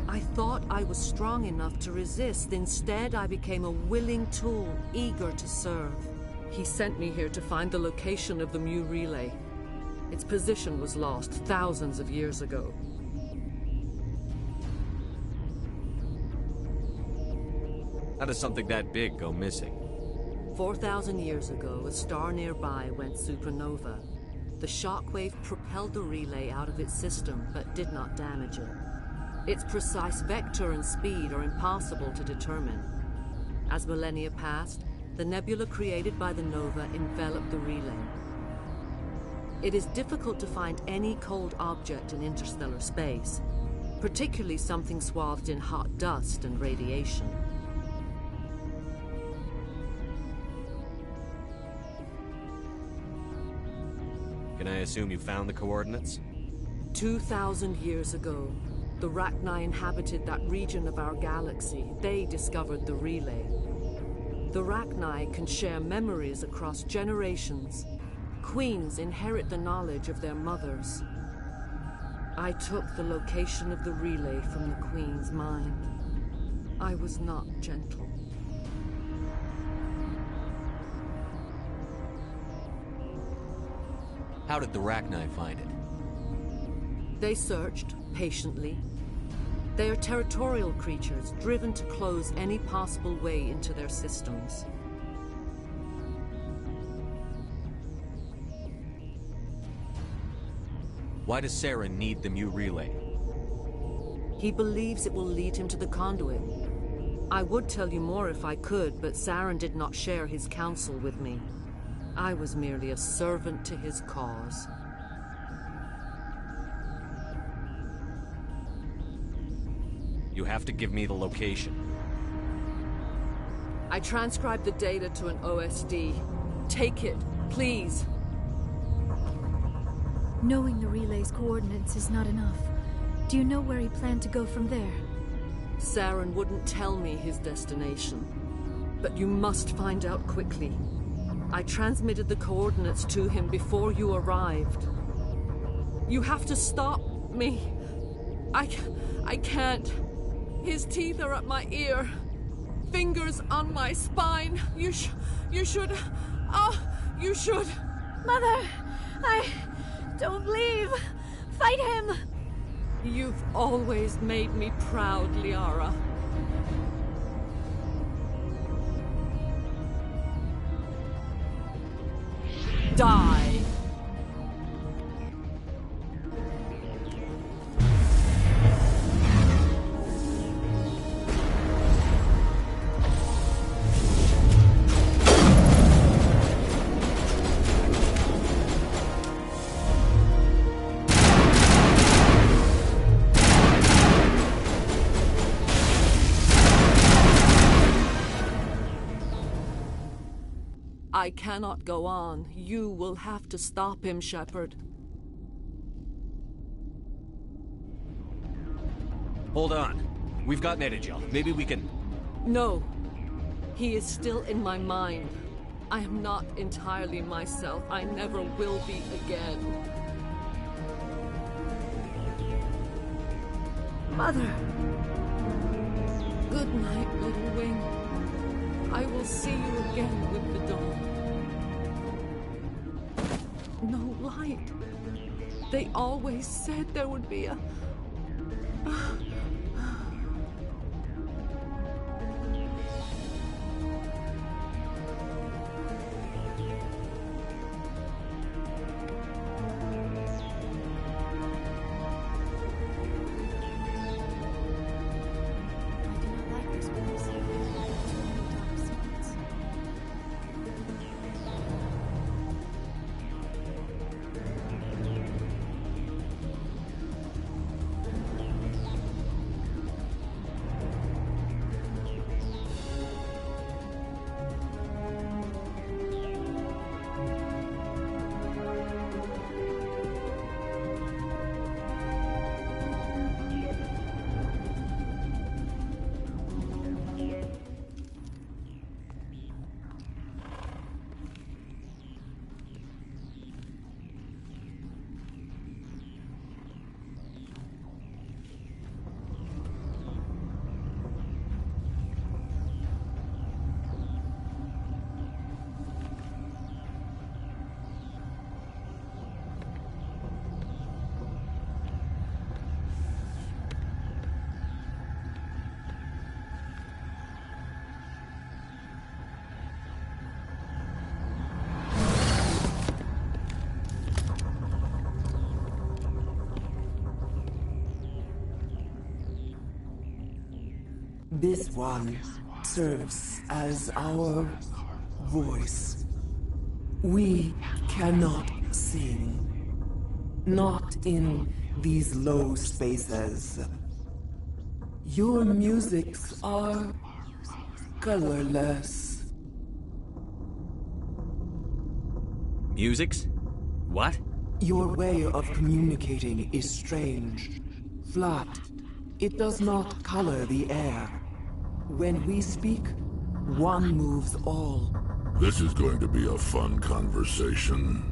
I thought I was strong enough to resist. Instead, I became a willing tool, eager to serve. He sent me here to find the location of the Mu relay. Its position was lost thousands of years ago. How does something that big go missing? 4,000 years ago, a star nearby went supernova. The shockwave propelled the relay out of its system, but did not damage it. Its precise vector and speed are impossible to determine. As millennia passed, the nebula created by the nova enveloped the relay. It is difficult to find any cold object in interstellar space, particularly something swathed in hot dust and radiation. Can I assume you found the coordinates? 2,000 years ago, the Rachni inhabited that region of our galaxy. They discovered the relay. The Rachni can share memories across generations. Queens inherit the knowledge of their mothers. I took the location of the relay from the Queen's mind. I was not gentle. How did the Rachni find it? They searched, patiently. They are territorial creatures, driven to close any possible way into their systems. Why does Saren need the Mu relay? He believes it will lead him to the conduit. I would tell you more if I could, but Saren did not share his counsel with me. I was merely a servant to his cause. You have to give me the location. I transcribed the data to an OSD. Take it, please. Knowing the relay's coordinates is not enough. Do you know where he planned to go from there? Saren wouldn't tell me his destination. But you must find out quickly. I transmitted the coordinates to him before you arrived. You have to stop me. I can't. His teeth are at my ear. Fingers on my spine. You should. You should. Mother, don't leave. Fight him. You've always made me proud, Liara. Die. I cannot go on. You will have to stop him, Shepard. Hold on. We've got Netagel. Maybe we can... No. He is still in my mind. I am not entirely myself. I never will be again. Mother! Good night, little wing. I will see you again with the dawn. No light. They always said there would be a... This one serves as our voice. We cannot sing. Not in these low spaces. Your musics are colorless. Musics? What? Your way of communicating is strange. Flat. It does not color the air. When we speak, one moves all. This is going to be a fun conversation.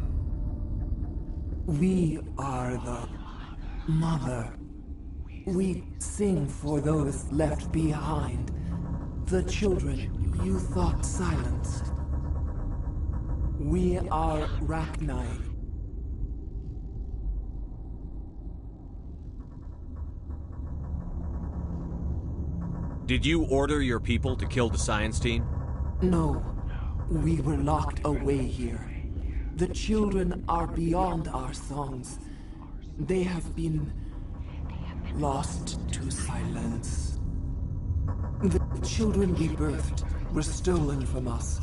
We are the mother. We sing for those left behind. The children you thought silenced. We are Rachni. Did you order your people to kill the science team? No. We were locked away here. The children are beyond our songs. They have been lost to silence. The children we birthed were stolen from us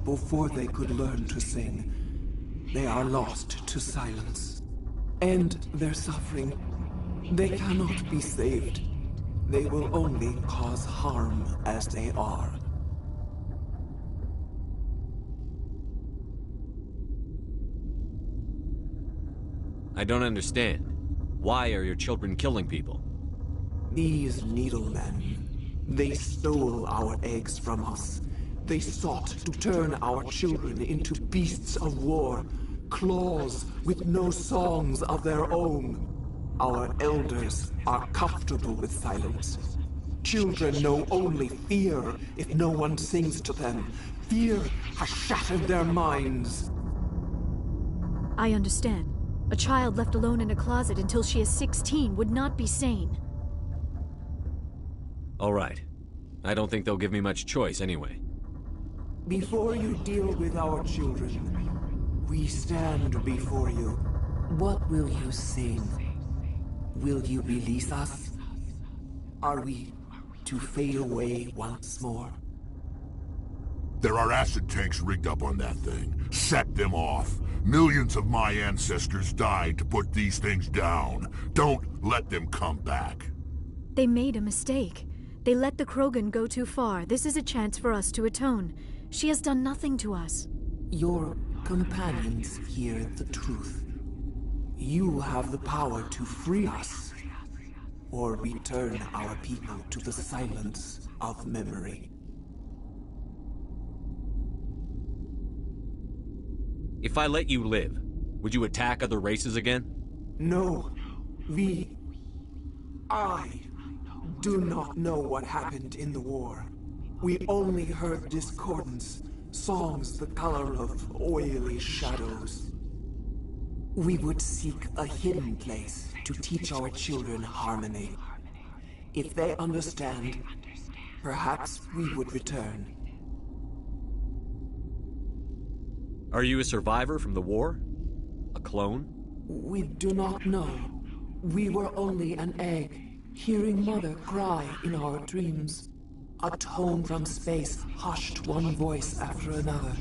before they could learn to sing. They are lost to silence. And their suffering, they cannot be saved. They will only cause harm as they are. I don't understand. Why are your children killing people? These needlemen, they stole our eggs from us. They sought to turn our children into beasts of war, claws with no songs of their own. Our elders are comfortable with silence. Children know only fear if no one sings to them. Fear has shattered their minds. I understand. A child left alone in a closet until she is 16 would not be sane. All right. I don't think they'll give me much choice anyway. Before you deal with our children, we stand before you. What will you sing? Will you release us? Are we to fade away once more? There are acid tanks rigged up on that thing. Set them off. Millions of my ancestors died to put these things down. Don't let them come back. They made a mistake. They let the Krogan go too far. This is a chance for us to atone. She has done nothing to us. Your companions hear the truth. You have the power to free us, or return our people to the silence of memory. If I let you live, would you attack other races again? No. I do not know what happened in the war. We only heard discordance, songs the color of oily shadows. We would seek a hidden place to teach our children harmony. If they understand, perhaps we would return. Are you a survivor from the war? A clone? We do not know. We were only an egg, hearing Mother cry in our dreams. A tone from space hushed one voice after another.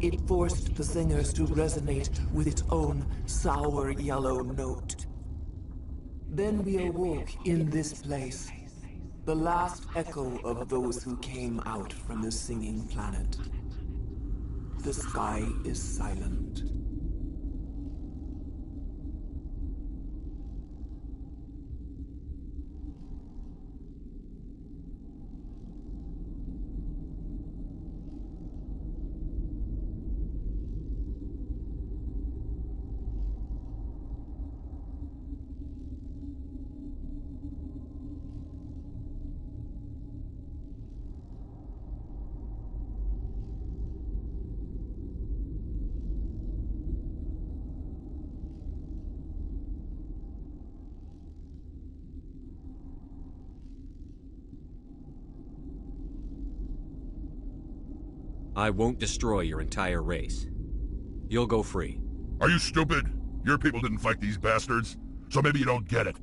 It forced the singers to resonate with its own sour yellow note. Then we awoke in this place, the last echo of those who came out from the singing planet. The sky is silent. I won't destroy your entire race. You'll go free. Are you stupid? Your people didn't fight these bastards, so maybe you don't get it.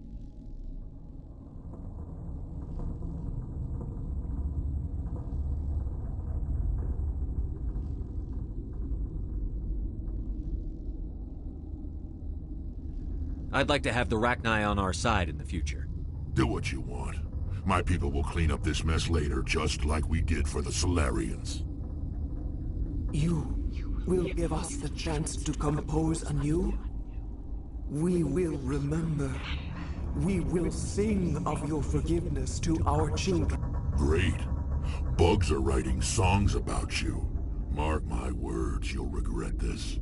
I'd like to have the Rachni on our side in the future. Do what you want. My people will clean up this mess later, just like we did for the Solarians. You will give us the chance to compose anew? We will remember. We will sing of your forgiveness to our children. Great. Bugs are writing songs about you. Mark my words, you'll regret this.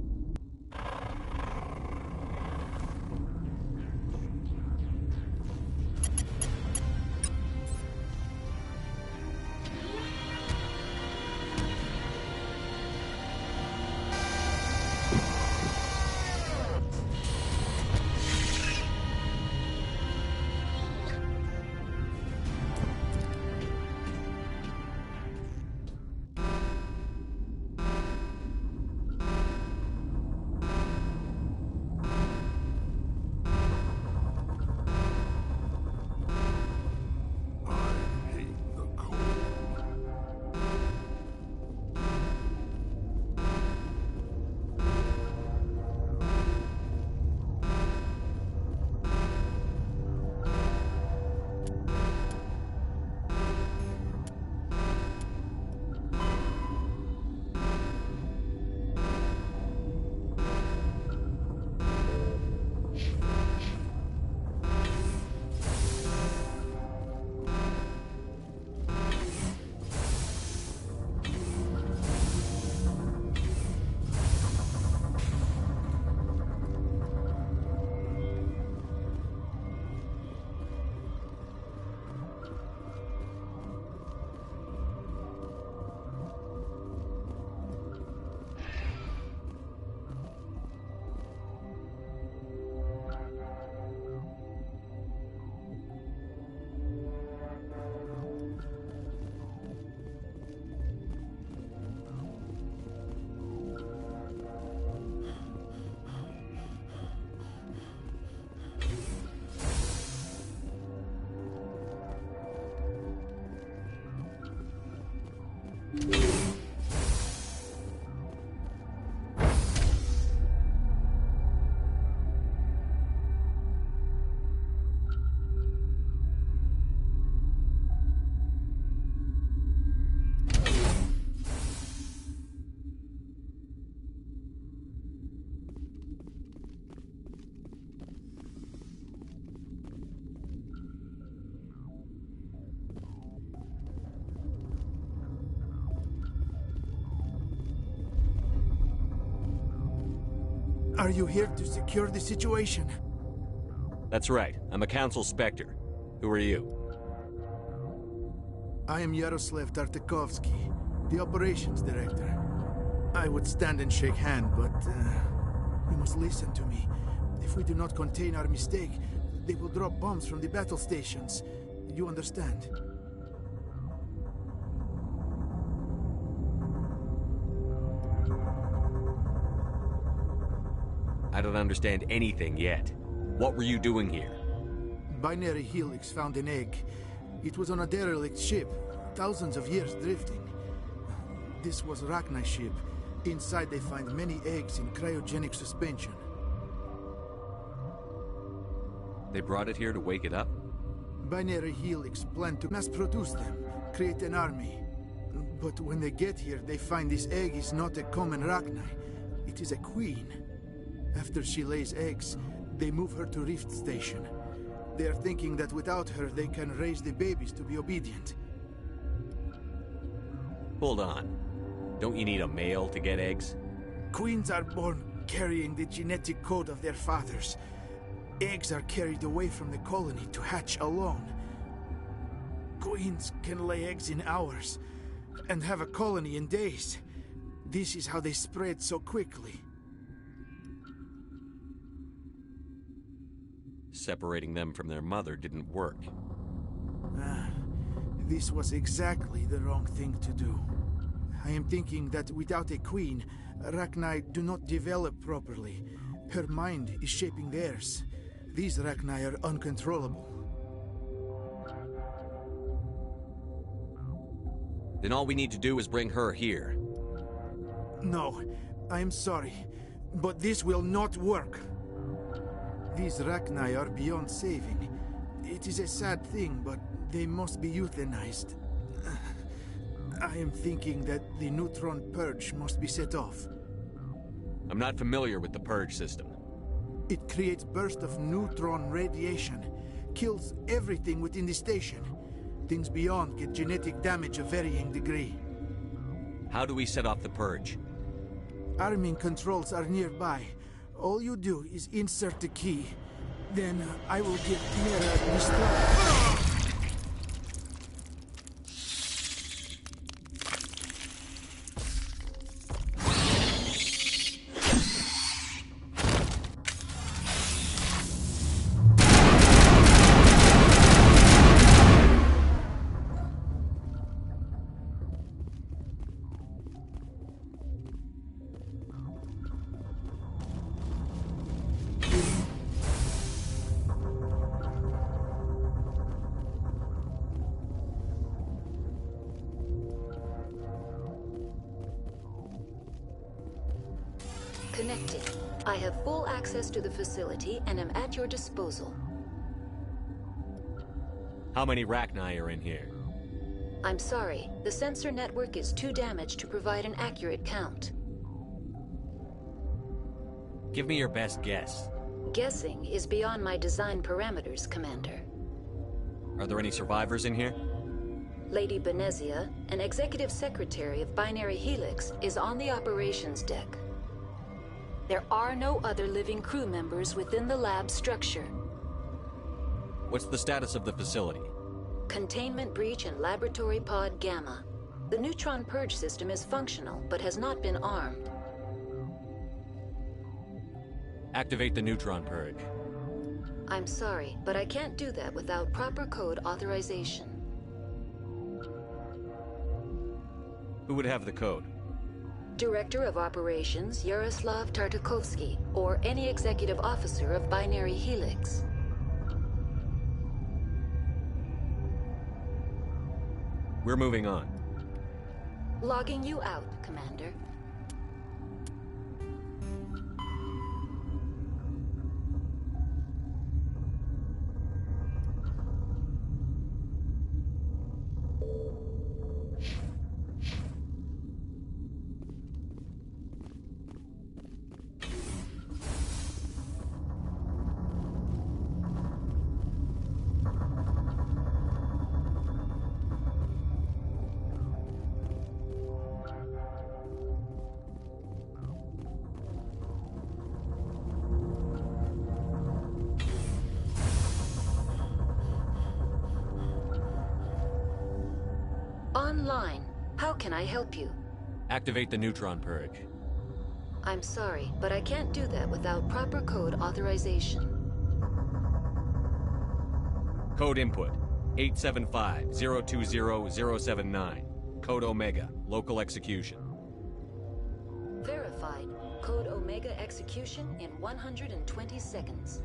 Are you here to secure the situation? That's right. I'm a Council Spectre. Who are you? I am Yaroslav Tartakovsky, the Operations Director. I would stand and shake hand, but you must listen to me. If we do not contain our mistake, they will drop bombs from the battle stations. You understand? I don't understand anything yet. What were you doing here? Binary Helix found an egg. It was on a derelict ship, thousands of years drifting. This was Rachni's ship. Inside they find many eggs in cryogenic suspension. They brought it here to wake it up? Binary Helix planned to mass-produce them, create an army. But when they get here, they find this egg is not a common Rachni. It is a queen. After she lays eggs, they move her to Rift Station. They are thinking that without her, they can raise the babies to be obedient. Hold on. Don't you need a male to get eggs? Queens are born carrying the genetic code of their fathers. Eggs are carried away from the colony to hatch alone. Queens can lay eggs in hours and have a colony in days. This is how they spread so quickly. Separating them from their mother didn't work. This was exactly the wrong thing to do. I am thinking that without a queen, Rachni do not develop properly. Her mind is shaping theirs. These Rachni are uncontrollable. Then all we need to do is bring her here. No, I am sorry, but this will not work. These Rachni are beyond saving. It is a sad thing, but they must be euthanized. I am thinking that the neutron purge must be set off. I'm not familiar with the purge system. It creates bursts of neutron radiation, kills everything within the station. Things beyond get genetic damage of varying degree. How do we set off the purge? Arming controls are nearby. All you do is insert the key. Then I will get Mira destroyed. Connected. I have full access to the facility and am at your disposal. How many Rachni are in here? I'm sorry, the sensor network is too damaged to provide an accurate count. Give me your best guess. Guessing is beyond my design parameters, Commander. Are there any survivors in here? Lady Benezia, an executive secretary of Binary Helix, is on the operations deck. There are no other living crew members within the lab structure. What's the status of the facility? Containment breach in Laboratory Pod Gamma. The neutron purge system is functional, but has not been armed. Activate the neutron purge. I'm sorry, but I can't do that without proper code authorization. Who would have the code? Director of Operations Yaroslav Tartakovsky, or any executive officer of Binary Helix. We're moving on. Logging you out, Commander. online. How can I help you? Activate the neutron purge. I'm sorry, but I can't do that without proper code authorization. Code input 875-020-079. Code Omega. Local execution. Verified. Code Omega execution in 120 seconds.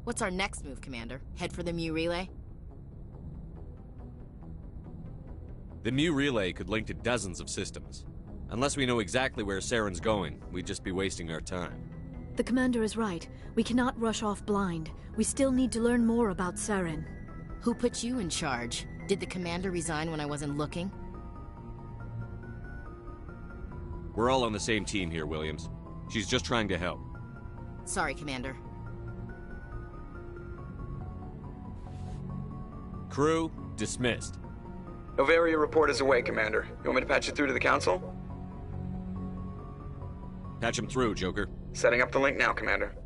What's our next move, Commander? Head for the Mu Relay? The Mu Relay could link to dozens of systems. Unless we know exactly where Saren's going, we'd just be wasting our time. The Commander is right. We cannot rush off blind. We still need to learn more about Saren. Who put you in charge? Did the Commander resign when I wasn't looking? We're all on the same team here, Williams. She's just trying to help. Sorry, Commander. Crew, dismissed. Novaria report is away, Commander. You want me to patch it through to the Council? Patch him through, Joker. Setting up the link now, Commander.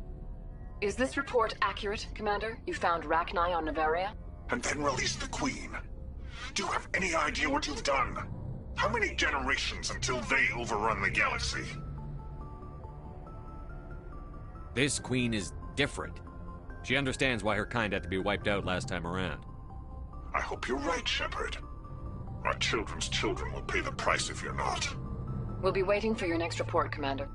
Is this report accurate, Commander? You found Rachni on Novaria? And then released the Queen. Do you have any idea what you've done? How many generations until they overrun the galaxy? This Queen is different. She understands why her kind had to be wiped out last time around. I hope you're right, Shepard. Our children's children will pay the price if you're not. We'll be waiting for your next report, Commander.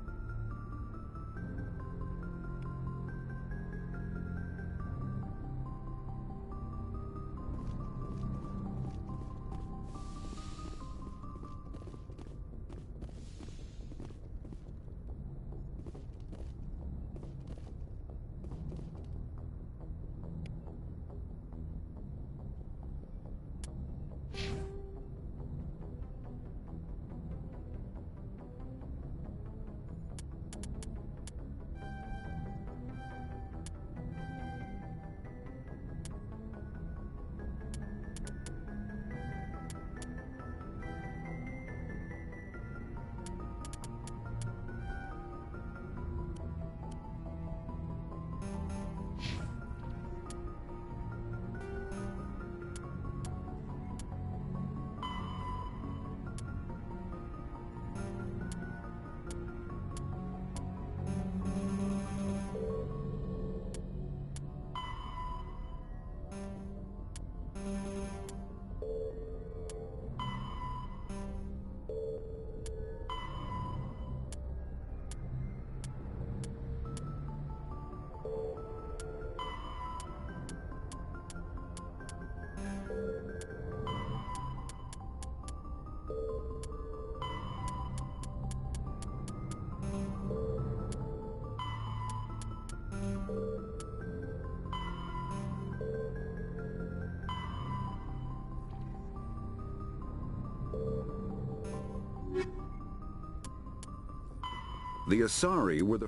The Asari were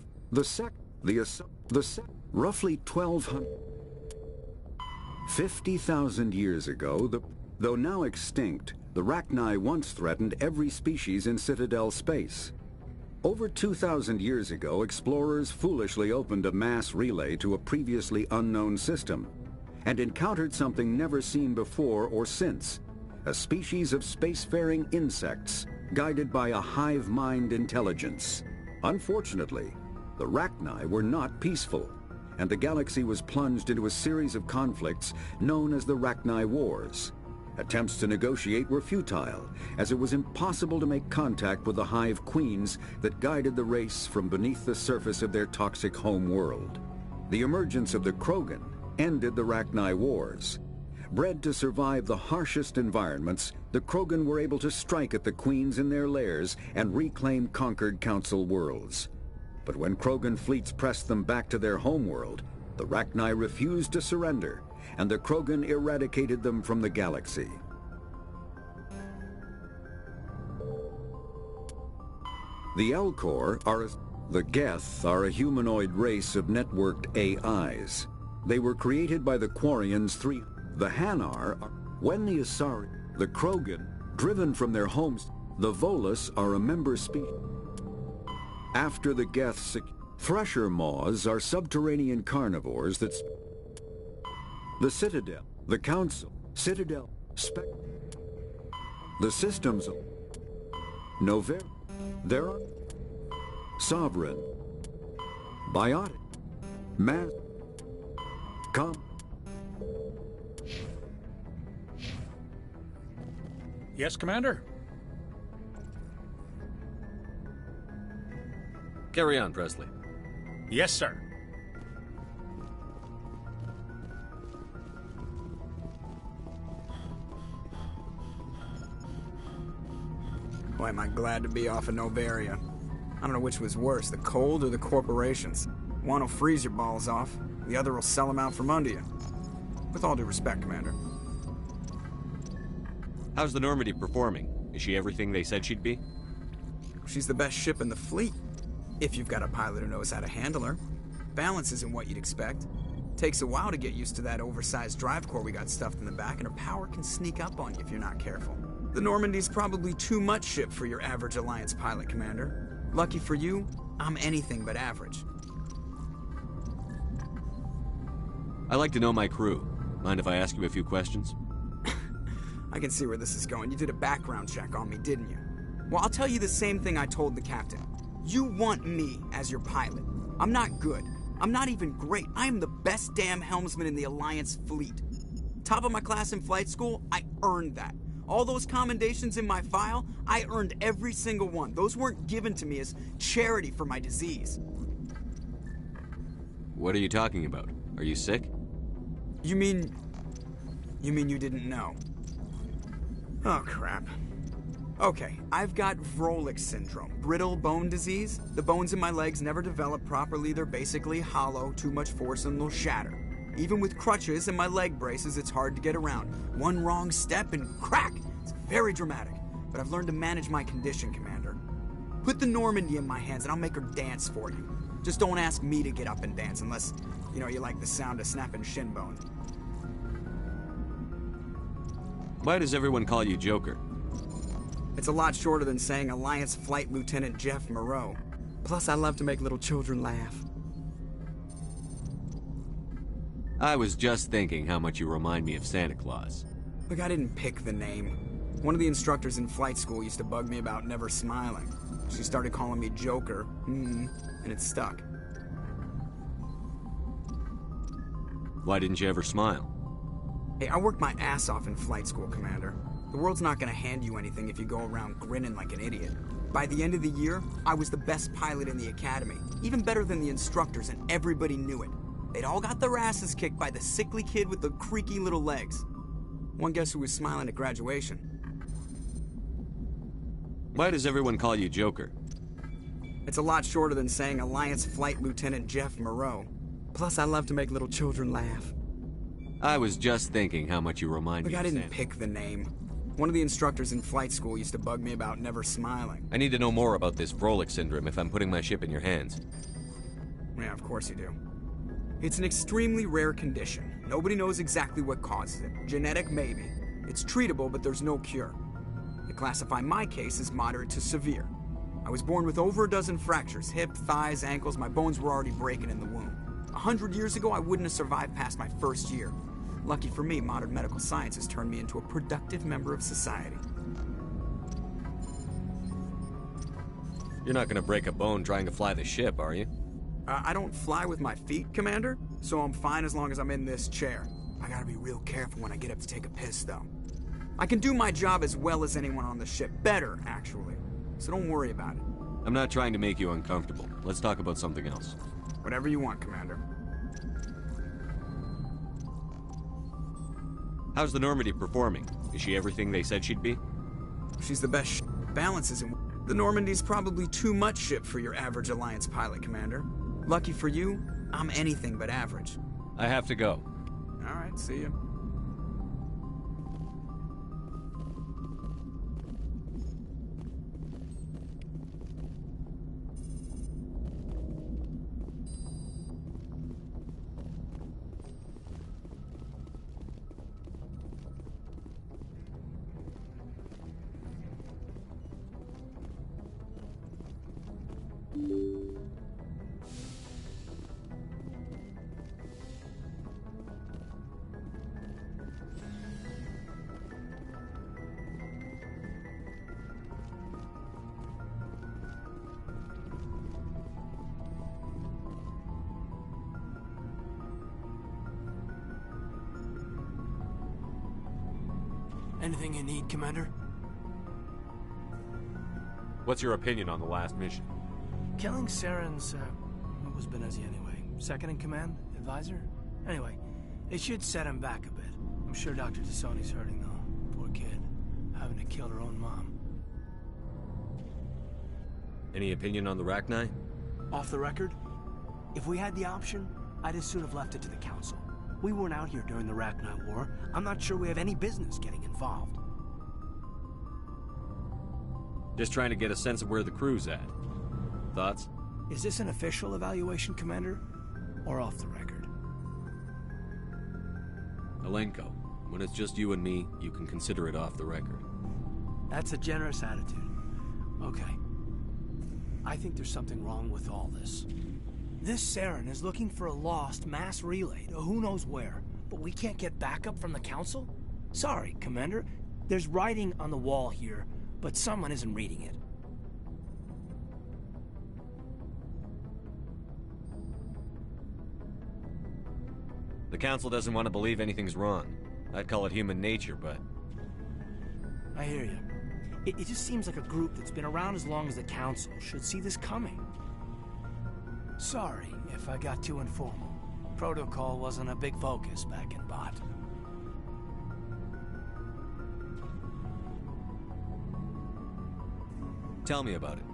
roughly 1,200... 50,000 years ago, though now extinct, the Rachni once threatened every species in Citadel space. Over 2,000 years ago, explorers foolishly opened a mass relay to a previously unknown system, and encountered something never seen before or since, a species of spacefaring insects, guided by a hive mind intelligence. Unfortunately, the Rachni were not peaceful, and the galaxy was plunged into a series of conflicts known as the Rachni Wars. Attempts to negotiate were futile, as it was impossible to make contact with the Hive Queens that guided the race from beneath the surface of their toxic home world. The emergence of the Krogan ended the Rachni Wars. Bred to survive the harshest environments, the Krogan were able to strike at the Queens in their lairs and reclaim conquered Council worlds. But when Krogan fleets pressed them back to their homeworld, the Rachni refused to surrender, and the Krogan eradicated them from the galaxy. The Elcor the Geth are a humanoid race of networked AIs. They were created by the Quarians The Hanar, when the Asari, the Krogan, driven from their homes, the Volus are a member species. After the Geths, Thresher Maws are subterranean carnivores that... The Citadel, the Council, Citadel, the systems of... Novaria, there are... Sovereign, Biotic, Mass... Yes, Commander? Carry on, Presley. Yes, sir. Boy, am I glad to be off of Novaria. I don't know which was worse, the cold or the corporations. One will freeze your balls off, the other will sell them out from under you. With all due respect, Commander. How's the Normandy performing? Is she everything they said she'd be? She's the best ship in the fleet, if you've got a pilot who knows how to handle her. Balance isn't what you'd expect. Takes a while to get used to that oversized drive core we got stuffed in the back, and her power can sneak up on you if you're not careful. The Normandy's probably too much ship for your average Alliance pilot, Commander. Lucky for you, I'm anything but average. I like to know my crew. Mind if I ask you a few questions? I can see where this is going. You did a background check on me, didn't you? Well, I'll tell you the same thing I told the captain. You want me as your pilot. I'm not good. I'm not even great. I am the best damn helmsman in the Alliance fleet. Top of my class in flight school, I earned that. All those commendations in my file, I earned every single one. Those weren't given to me as charity for my disease. What are you talking about? Are you sick? You mean you didn't know? Oh, crap. Okay, I've got Vrolik syndrome, brittle bone disease. The bones in my legs never develop properly. They're basically hollow, too much force and they'll shatter. Even with crutches and my leg braces, it's hard to get around. One wrong step and crack! It's very dramatic, but I've learned to manage my condition, Commander. Put the Normandy in my hands and I'll make her dance for you. Just don't ask me to get up and dance unless, you like the sound of snapping shin bones. Why does everyone call you Joker? It's a lot shorter than saying Alliance Flight Lieutenant Jeff Moreau. Plus, I love to make little children laugh. I was just thinking how much you remind me of Santa Claus. Look, I didn't pick the name. One of the instructors in flight school used to bug me about never smiling. She started calling me Joker, and it stuck. Why didn't you ever smile? Hey, I worked my ass off in flight school, Commander. The world's not gonna hand you anything if you go around grinning like an idiot. By the end of the year, I was the best pilot in the academy, even better than the instructors, and everybody knew it. They'd all got their asses kicked by the sickly kid with the creaky little legs. One guess who was smiling at graduation? Why does everyone call you Joker? It's a lot shorter than saying Alliance Flight Lieutenant Jeff Moreau. Plus, I love to make little children laugh. I was just thinking how much you remind me Look, of I didn't Santa. pick the name. One of the instructors in flight school used to bug me about never smiling. I need to know more about this Vrolik syndrome if I'm putting my ship in your hands. Yeah, of course you do. It's an extremely rare condition. Nobody knows exactly what causes it. Genetic, maybe. It's treatable, but there's no cure. They classify my case as moderate to severe. I was born with over a dozen fractures, hip, thighs, ankles. My bones were already breaking in the womb. 100 years ago, I wouldn't have survived past my first year. Lucky for me, modern medical science has turned me into a productive member of society. You're not gonna break a bone trying to fly the ship, are you? I don't fly with my feet, Commander, so I'm fine as long as I'm in this chair. I gotta be real careful when I get up to take a piss, though. I can do my job as well as anyone on the ship. Better, actually. So don't worry about it. I'm not trying to make you uncomfortable. Let's talk about something else. Whatever you want, Commander. How's the Normandy performing? Is she everything they said she'd be? She's the best Balance isn't... The Normandy's probably too much ship for your average Alliance pilot, Commander. Lucky for you, I'm anything but average. I have to go. All right, see you. Anything you need, Commander? What's your opinion on the last mission? Killing Saren's, what was Benezi anyway? Second in command? Advisor? Anyway, it should set him back a bit. I'm sure Dr. Tassoni's hurting, though. Poor kid. Having to kill her own mom. Any opinion on the Rachni? Off the record? If we had the option, I'd as soon have left it to the Council. We weren't out here during the Rachni War. I'm not sure we have any business getting involved. Just trying to get a sense of where the crew's at. Thoughts? Is this an official evaluation, Commander? Or off the record? Alenko, when it's just you and me, you can consider it off the record. That's a generous attitude. Okay. I think there's something wrong with all this. This Saren is looking for a lost mass relay to who knows where, but we can't get backup from the Council? Sorry, Commander. There's writing on the wall here, but someone isn't reading it. The Council doesn't want to believe anything's wrong. I'd call it human nature, but... I hear you. It just seems like a group that's been around as long as the Council should see this coming. Sorry if I got too informal. Protocol wasn't a big focus back in Bot. Tell me about it.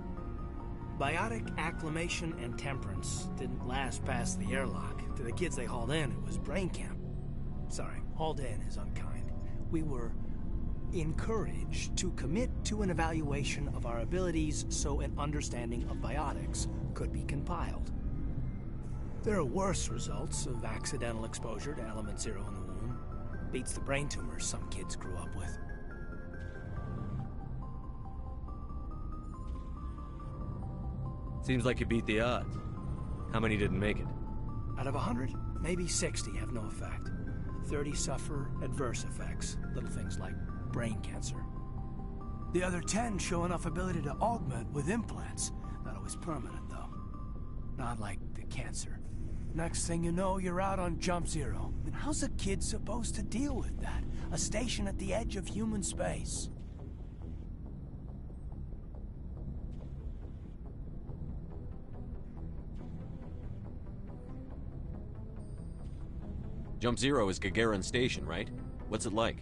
Biotic acclimation and temperance didn't last past the airlock. To the kids they hauled in, it was brain camp. Sorry, hauled in is unkind. We were encouraged to commit to an evaluation of our abilities so an understanding of biotics could be compiled. There are worse results of accidental exposure to Element Zero in the womb. Beats the brain tumors some kids grew up with. Seems like you beat the odds. How many didn't make it? Out of 100, maybe 60 have no effect. 30 suffer adverse effects, little things like brain cancer. The other 10 show enough ability to augment with implants. Not always permanent, though. Not like the cancer. Next thing you know, you're out on Jump Zero. And how's a kid supposed to deal with that? A station at the edge of human space. Jump Zero is Gagarin Station, right? What's it like?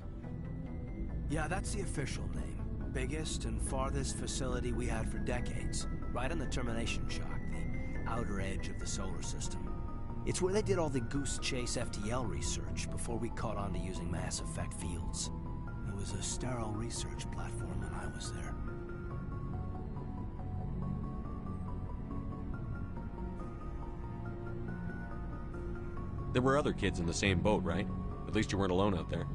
Yeah, that's the official name. Biggest and farthest facility we had for decades. Right on the termination shock, the outer edge of the solar system. It's where they did all the Goose Chase FTL research before we caught on to using mass effect fields. It was a sterile research platform when I was there. There were other kids in the same boat, right? At least you weren't alone out there.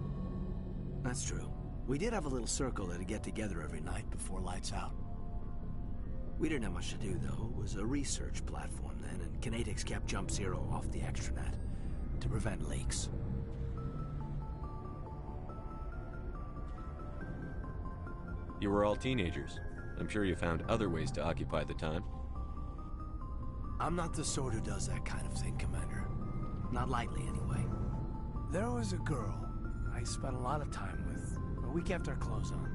That's true. We did have a little circle that'd get together every night before lights out. We didn't have much to do, though. It was a research platform then, and Kinetics kept Jump Zero off the extranet to prevent leaks. You were all teenagers. I'm sure you found other ways to occupy the time. I'm not the sort who does that kind of thing, Commander. Not lightly, anyway. There was a girl I spent a lot of time with a week after our close on.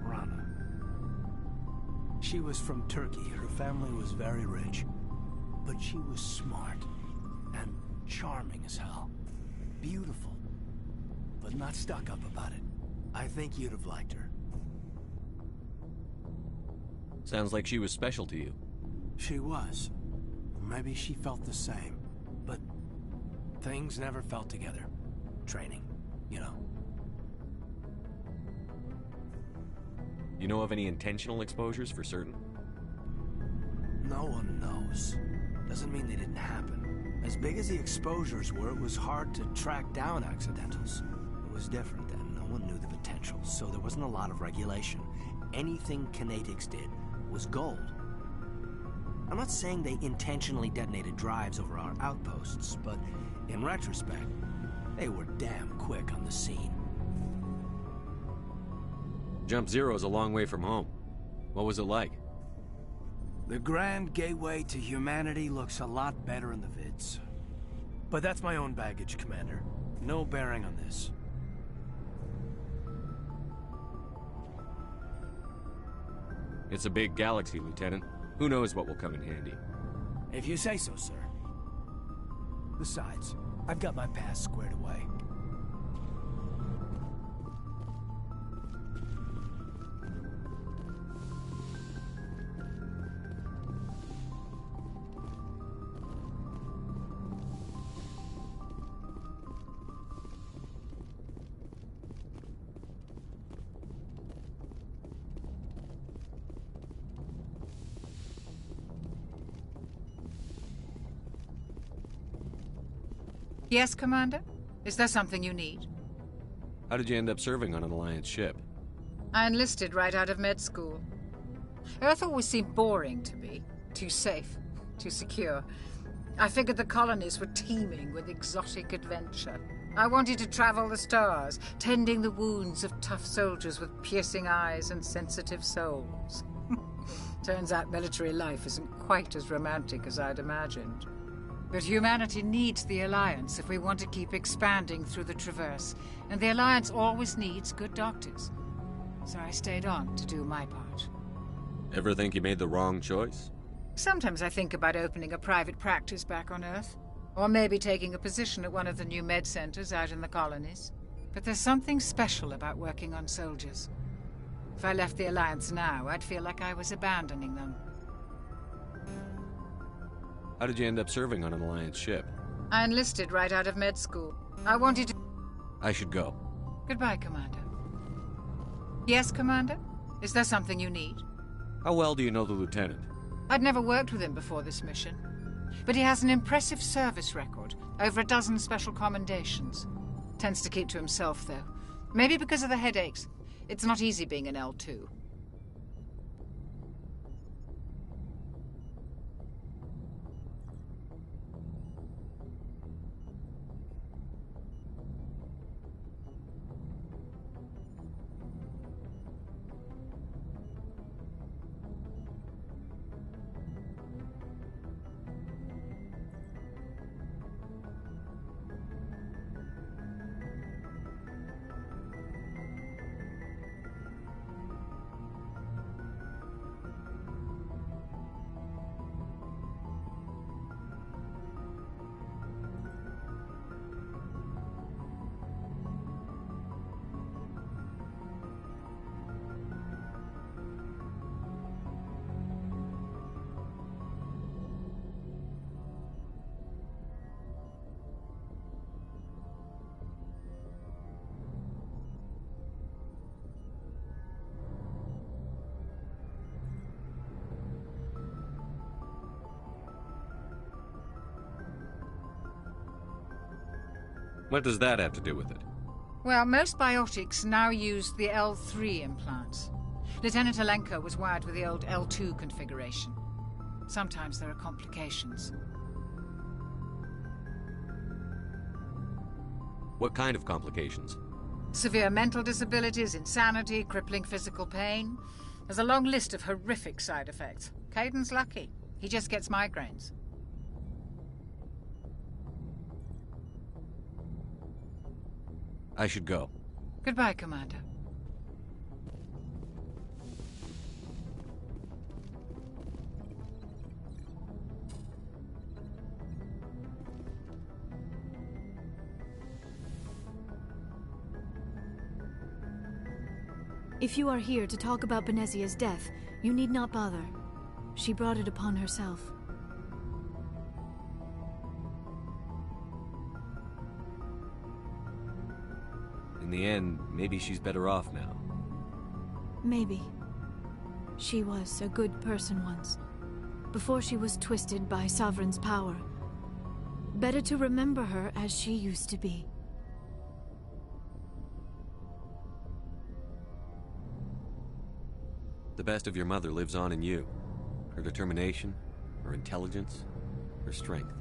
Rana. She was from Turkey. Her family was very rich. But she was smart and charming as hell. Beautiful. But not stuck up about it. I think you'd have liked her. Sounds like she was special to you. She was. Maybe she felt the same. But things never felt together. Training, you know. You know of any intentional exposures for certain? No one knows. Doesn't mean they didn't happen. As big as the exposures were, it was hard to track down accidentals. It was different then. No one knew the potential, so there wasn't a lot of regulation. Anything Kinetics did was gold. I'm not saying they intentionally detonated drives over our outposts, but in retrospect, they were damn quick on the scene. Jump Zero is a long way from home. What was it like? The grand gateway to humanity looks a lot better in the vids. But that's my own baggage, Commander. No bearing on this. It's a big galaxy, Lieutenant. Who knows what will come in handy? If you say so, sir. Besides, I've got my past squared away. Yes, Commander? Is there something you need? How did you end up serving on an Alliance ship? I enlisted right out of med school. Earth always seemed boring to me. Too safe, too secure. I figured the colonies were teeming with exotic adventure. I wanted to travel the stars, tending the wounds of tough soldiers with piercing eyes and sensitive souls. Turns out military life isn't quite as romantic as I'd imagined. But humanity needs the Alliance if we want to keep expanding through the Traverse, and the Alliance always needs good doctors. So I stayed on to do my part. Ever think you made the wrong choice? Sometimes I think about opening a private practice back on Earth. Or maybe taking a position at one of the new med centers out in the colonies. But there's something special about working on soldiers. If I left the Alliance now, I'd feel like I was abandoning them. How did you end up serving on an Alliance ship? I enlisted right out of med school. I wanted to... I should go. Goodbye, Commander. Yes, Commander? Is there something you need? How well do you know the Lieutenant? I'd never worked with him before this mission. But he has an impressive service record, over 12 special commendations. Tends to keep to himself, though. Maybe because of the headaches. It's not easy being an L2. What does that have to do with it? Well, most biotics now use the L3 implants. Lieutenant Alenko was wired with the old L2 configuration. Sometimes there are complications. What kind of complications? Severe mental disabilities, insanity, crippling physical pain. There's a long list of horrific side effects. Kaiden's lucky. He just gets migraines. I should go. Goodbye, Commander. If you are here to talk about Benezia's death, you need not bother. She brought it upon herself. In the end, maybe she's better off now. Maybe. She was a good person once, before she was twisted by Sovereign's power. Better to remember her as she used to be. The best of your mother lives on in you. Her determination, her intelligence, her strength.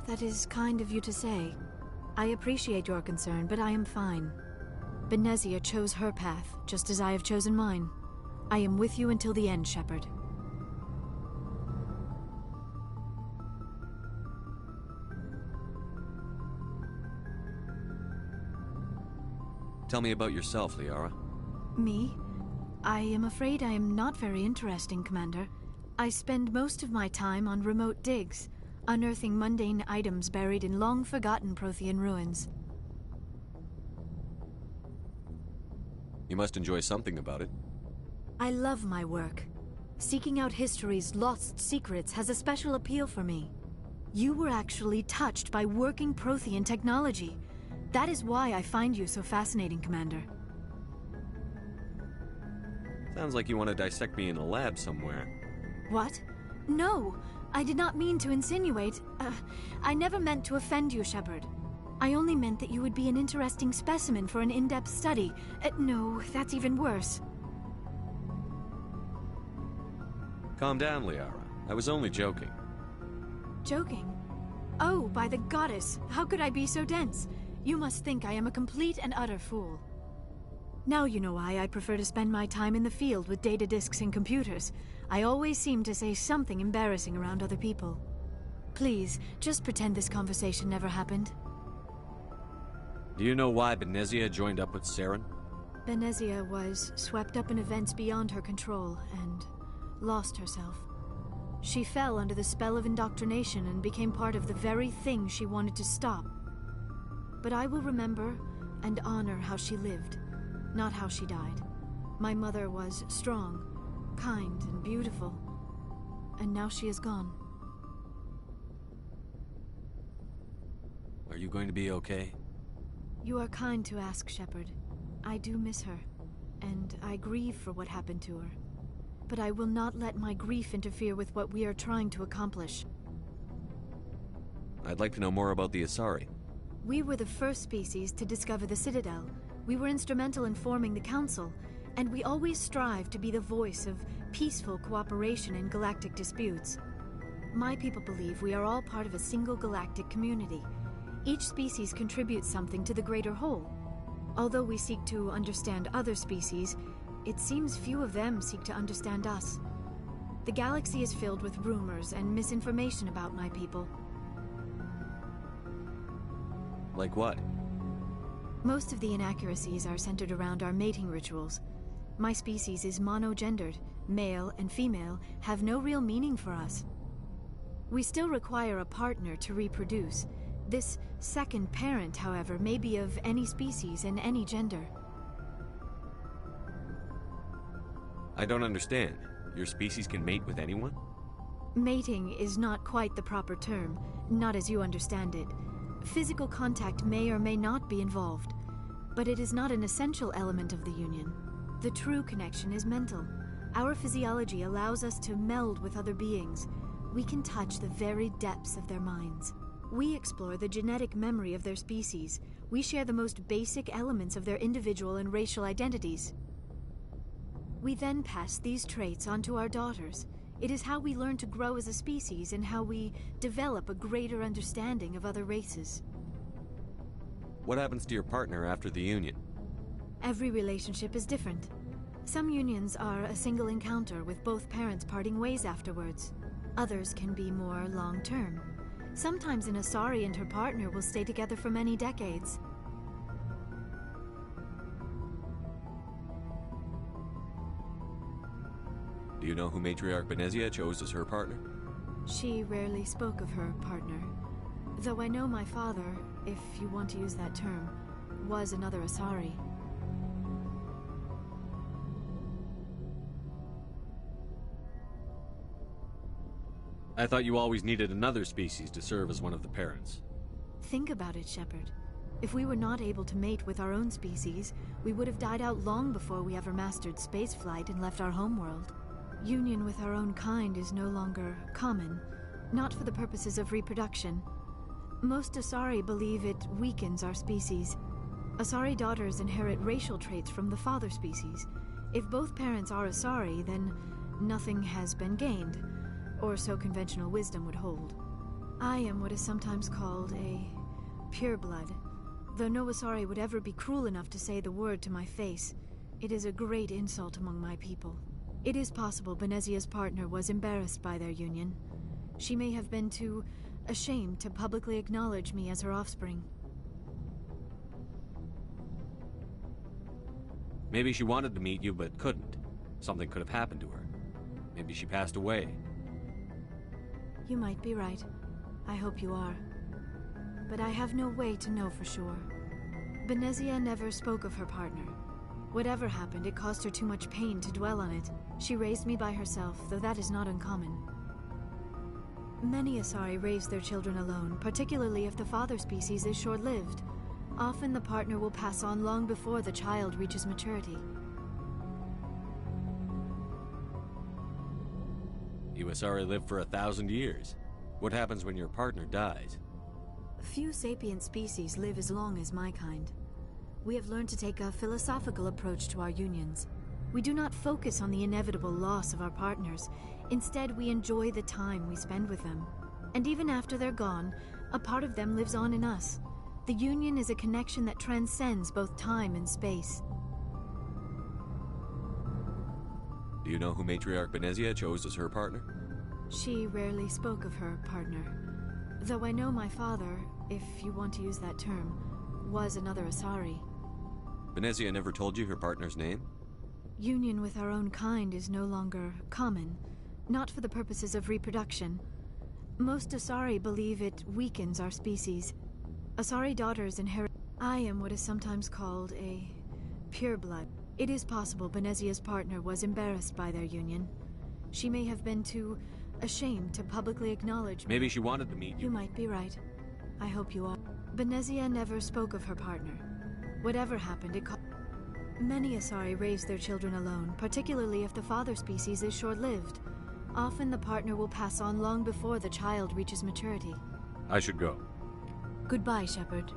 That is kind of you to say. I appreciate your concern, but I am fine. Benezia chose her path, just as I have chosen mine. I am with you until the end, Shepard. Tell me about yourself, Liara. Me? I am afraid I am not very interesting, Commander. I spend most of my time on remote digs, unearthing mundane items buried in long-forgotten Prothean ruins. You must enjoy something about it. I love my work. Seeking out history's lost secrets has a special appeal for me. You were actually touched by working Prothean technology. That is why I find you so fascinating, Commander. Sounds like you want to dissect me in a lab somewhere. What? No! I did not mean to insinuate. I never meant to offend you, Shepard. I only meant that you would be an interesting specimen for an in-depth study. No, that's even worse. Calm down, Liara. I was only joking. Joking? Oh, by the goddess, how could I be so dense? You must think I am a complete and utter fool. Now you know why I prefer to spend my time in the field with data disks and computers. I always seem to say something embarrassing around other people. Please, just pretend this conversation never happened. Do you know why Benezia joined up with Saren? Benezia was swept up in events beyond her control and lost herself. She fell under the spell of indoctrination and became part of the very thing she wanted to stop. But I will remember and honor how she lived, not how she died. My mother was strong, kind, and beautiful, and now she is gone. Are you going to be okay? You are kind to ask, Shepard. I do miss her, and I grieve for what happened to her. But I will not let my grief interfere with what we are trying to accomplish. I'd like to know more about the Asari. We were the first species to discover the Citadel. We were instrumental in forming the Council, and we always strive to be the voice of peaceful cooperation in galactic disputes. My people believe we are all part of a single galactic community. Each species contributes something to the greater whole. Although we seek to understand other species, it seems few of them seek to understand us. The galaxy is filled with rumors and misinformation about my people. Like what? Most of the inaccuracies are centered around our mating rituals. My species is monogendered. Male and female have no real meaning for us. We still require a partner to reproduce. This second parent, however, may be of any species and any gender. I don't understand. Your species can mate with anyone? Mating is not quite the proper term, not as you understand it. Physical contact may or may not be involved, but it is not an essential element of the union. The true connection is mental. Our physiology allows us to meld with other beings. We can touch the very depths of their minds. We explore the genetic memory of their species. We share the most basic elements of their individual and racial identities. We then pass these traits on to our daughters. It is how we learn to grow as a species and how we develop a greater understanding of other races. What happens to your partner after the union? Every relationship is different. Some unions are a single encounter with both parents parting ways afterwards. Others can be more long-term. Sometimes an Asari and her partner will stay together for many decades. Do you know who Matriarch Benezia chose as her partner? She rarely spoke of her partner. Though I know my father, if you want to use that term, was another Asari. I thought you always needed another species to serve as one of the parents. Think about it, Shepard. If we were not able to mate with our own species, we would have died out long before we ever mastered spaceflight and left our homeworld. Union with our own kind is no longer common, not for the purposes of reproduction. Most Asari believe it weakens our species. Asari daughters inherit racial traits from the father species. If both parents are Asari, then nothing has been gained, or so conventional wisdom would hold. I am what is sometimes called a pureblood. Though no Asari would ever be cruel enough to say the word to my face, it is a great insult among my people. It is possible Benezia's partner was embarrassed by their union. She may have been too ashamed to publicly acknowledge me as her offspring. Maybe she wanted to meet you, but couldn't. Something could have happened to her. Maybe she passed away. You might be right. I hope you are. But I have no way to know for sure. Benezia never spoke of her partner. Whatever happened, it caused her too much pain to dwell on it. She raised me by herself, though that is not uncommon. Many Asari raise their children alone, particularly if the father species is short-lived. Often the partner will pass on long before the child reaches maturity. You Asari live for 1,000 years. What happens when your partner dies? Few sapient species live as long as my kind. We have learned to take a philosophical approach to our unions. We do not focus on the inevitable loss of our partners. Instead, we enjoy the time we spend with them. And even after they're gone, a part of them lives on in us. The union is a connection that transcends both time and space. Do you know who Matriarch Benezia chose as her partner? She rarely spoke of her partner. Though I know my father, if you want to use that term, was another Asari. Benezia never told you her partner's name? Union with our own kind is no longer common, not for the purposes of reproduction. Most Asari believe it weakens our species. Asari daughters inherit... I am what is sometimes called a pureblood. It is possible Benezia's partner was embarrassed by their union. She may have been too ashamed to publicly acknowledge... Maybe she wanted to meet you. You might be right. I hope you are. Benezia never spoke of her partner. Whatever happened, it Many Asari raise their children alone, particularly if the father species is short-lived. Often the partner will pass on long before the child reaches maturity. I should go. Goodbye, Shepard.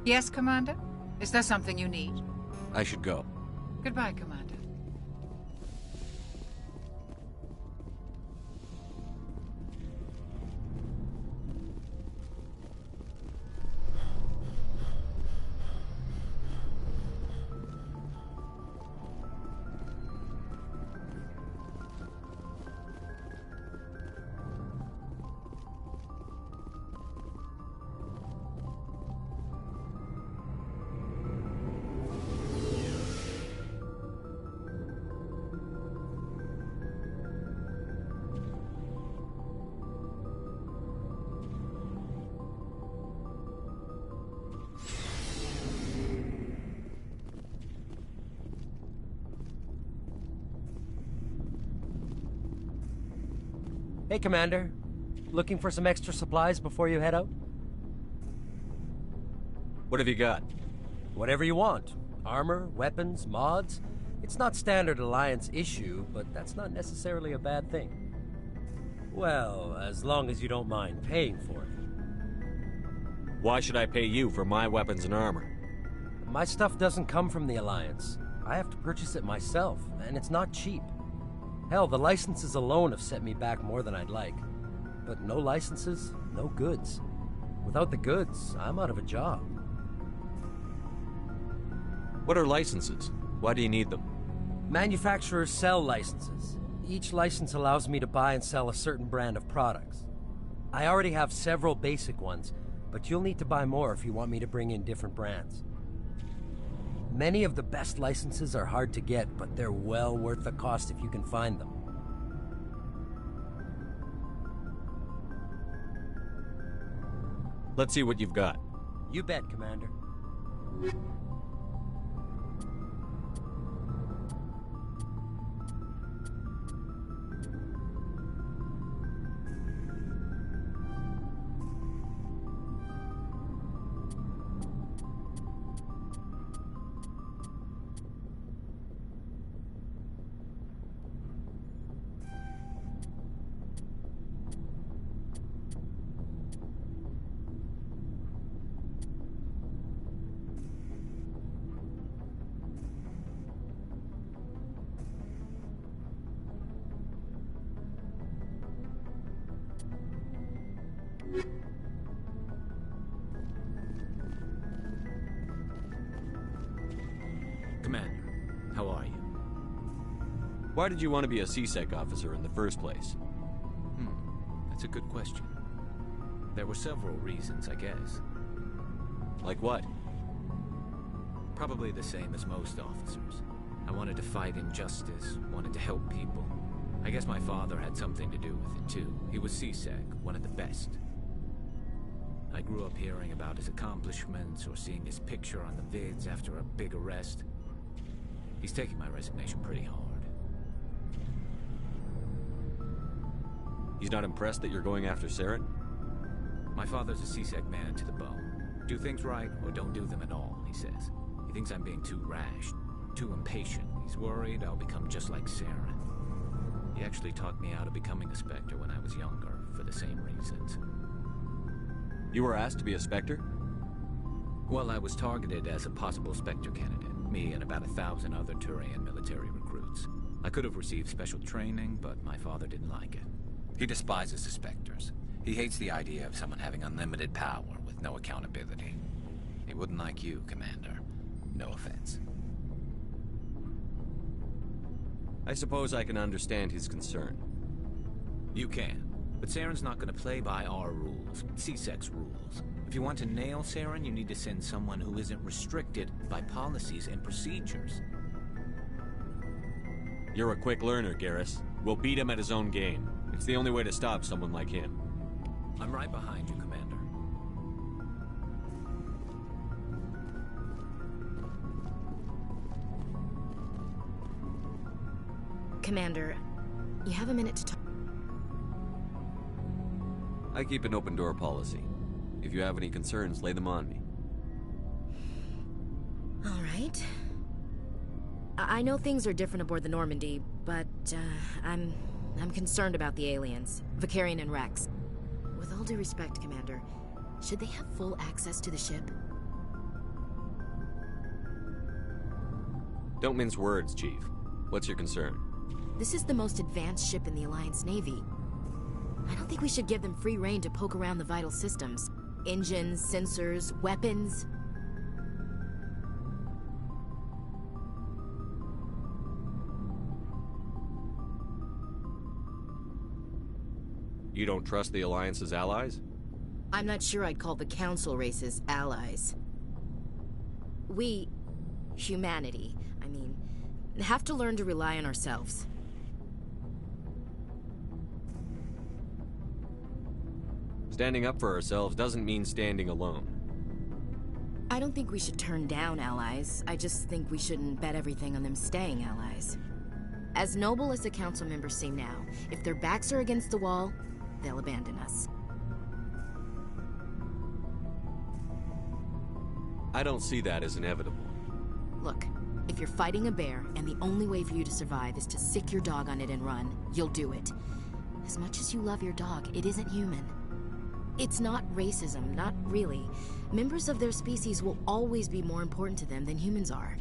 Yes, Commander? Is there something you need? I should go. Goodbye, Commander. Hey, Commander. Looking for some extra supplies before you head out? What have you got? Whatever you want. Armor, weapons, mods. It's not standard Alliance issue, but that's not necessarily a bad thing. Well, as long as you don't mind paying for it. Why should I pay you for my weapons and armor? My stuff doesn't come from the Alliance. I have to purchase it myself, and it's not cheap. Hell, the licenses alone have set me back more than I'd like. But no licenses, no goods. Without the goods, I'm out of a job. What are licenses? Why do you need them? Manufacturers sell licenses. Each license allows me to buy and sell a certain brand of products. I already have several basic ones, but you'll need to buy more if you want me to bring in different brands. Many of the best licenses are hard to get, but they're well worth the cost if you can find them. Let's see what you've got. You bet, Commander. Commander, how are you? Why did you want to be a C-Sec officer in the first place? That's a good question. There were several reasons, I guess. Like what? Probably the same as most officers. I wanted to fight injustice, wanted to help people. I guess my father had something to do with it, too. He was C-Sec, one of the best. I grew up hearing about his accomplishments or seeing his picture on the vids after a big arrest. He's taking my resignation pretty hard. He's not impressed that you're going after Saren? My father's a C-Sec man to the bone. Do things right or don't do them at all, he says. thinks I'm being too rash, too impatient. He's worried I'll become just like Saren. He actually talked me out of becoming a Spectre when I was younger, for the same reasons. You were asked to be a Spectre? Well, I was targeted as a possible Spectre candidate. Me and about 1,000 other Turian military recruits. I could have received special training, but my father didn't like it. He despises the Spectres. He hates the idea of someone having unlimited power with no accountability. He wouldn't like you, Commander. No offense. I suppose I can understand his concern. You can. But Saren's not going to play by our rules, C-Sec's rules. If you want to nail Saren, you need to send someone who isn't restricted by policies and procedures. You're a quick learner, Garrus. We'll beat him at his own game. It's the only way to stop someone like him. I'm right behind you, Commander. Commander, you have a minute to talk. I keep an open door policy. If you have any concerns, lay them on me. All right. I know things are different aboard the Normandy, but I'm concerned about the aliens, Vakarian and Rex. With all due respect, Commander, should they have full access to the ship? Don't mince words, Chief. What's your concern? This is the most advanced ship in the Alliance Navy. I don't think we should give them free rein to poke around the vital systems. Engines, sensors, weapons. You don't trust the Alliance's allies? I'm not sure I'd call the Council races allies. We, humanity, I mean, have to learn to rely on ourselves. Standing up for ourselves doesn't mean standing alone. I don't think we should turn down allies. I just think we shouldn't bet everything on them staying allies. As noble as the Council members seem now, if their backs are against the wall, they'll abandon us. I don't see that as inevitable. Look, if you're fighting a bear and the only way for you to survive is to sick your dog on it and run, you'll do it. As much as you love your dog, it isn't human. It's not racism, not really. Members of their species will always be more important to them than humans are.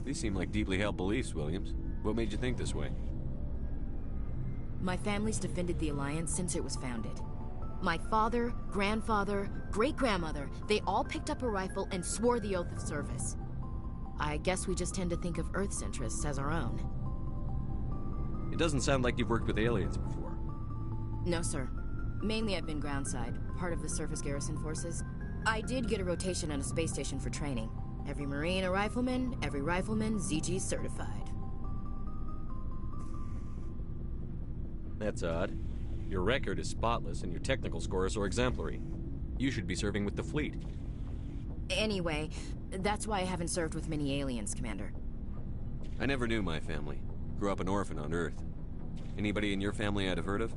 These seem like deeply held beliefs, Williams. What made you think this way? My family's defended the Alliance since it was founded. My father, grandfather, great-grandmother, they all picked up a rifle and swore the oath of service. I guess we just tend to think of Earth's interests as our own. It doesn't sound like you've worked with aliens before. No, sir. Mainly I've been groundside, part of the surface garrison forces. I did get a rotation on a space station for training. Every Marine a rifleman, every rifleman ZG certified. That's odd. Your record is spotless and your technical scores are exemplary. You should be serving with the fleet. Anyway, that's why I haven't served with many aliens, Commander. I never knew my family. Grew up an orphan on Earth. Anybody in your family I'd have heard of?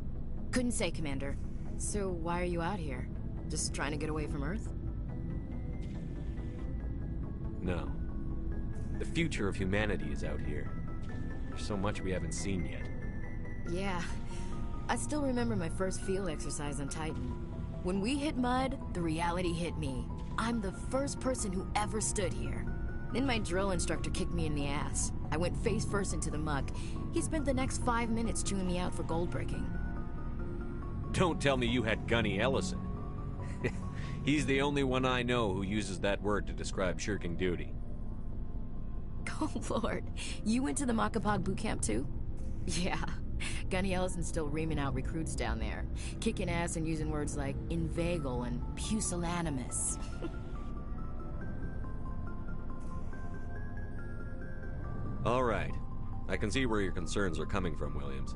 Couldn't say, Commander. So why are you out here? Just trying to get away from Earth? No. The future of humanity is out here. There's so much we haven't seen yet. Yeah. I still remember my first field exercise on Titan. When we hit mud, the reality hit me. I'm the first person who ever stood here. Then my drill instructor kicked me in the ass. I went face first into the muck. He spent the next 5 minutes chewing me out for gold bricking. Don't tell me you had Gunny Ellison. He's the only one I know who uses that word to describe shirking duty. Oh, Lord. You went to the Makapog boot camp, too? Yeah. Gunny Ellison's still reaming out recruits down there. Kicking ass and using words like inveigle and pusillanimous. All right. I can see where your concerns are coming from, Williams.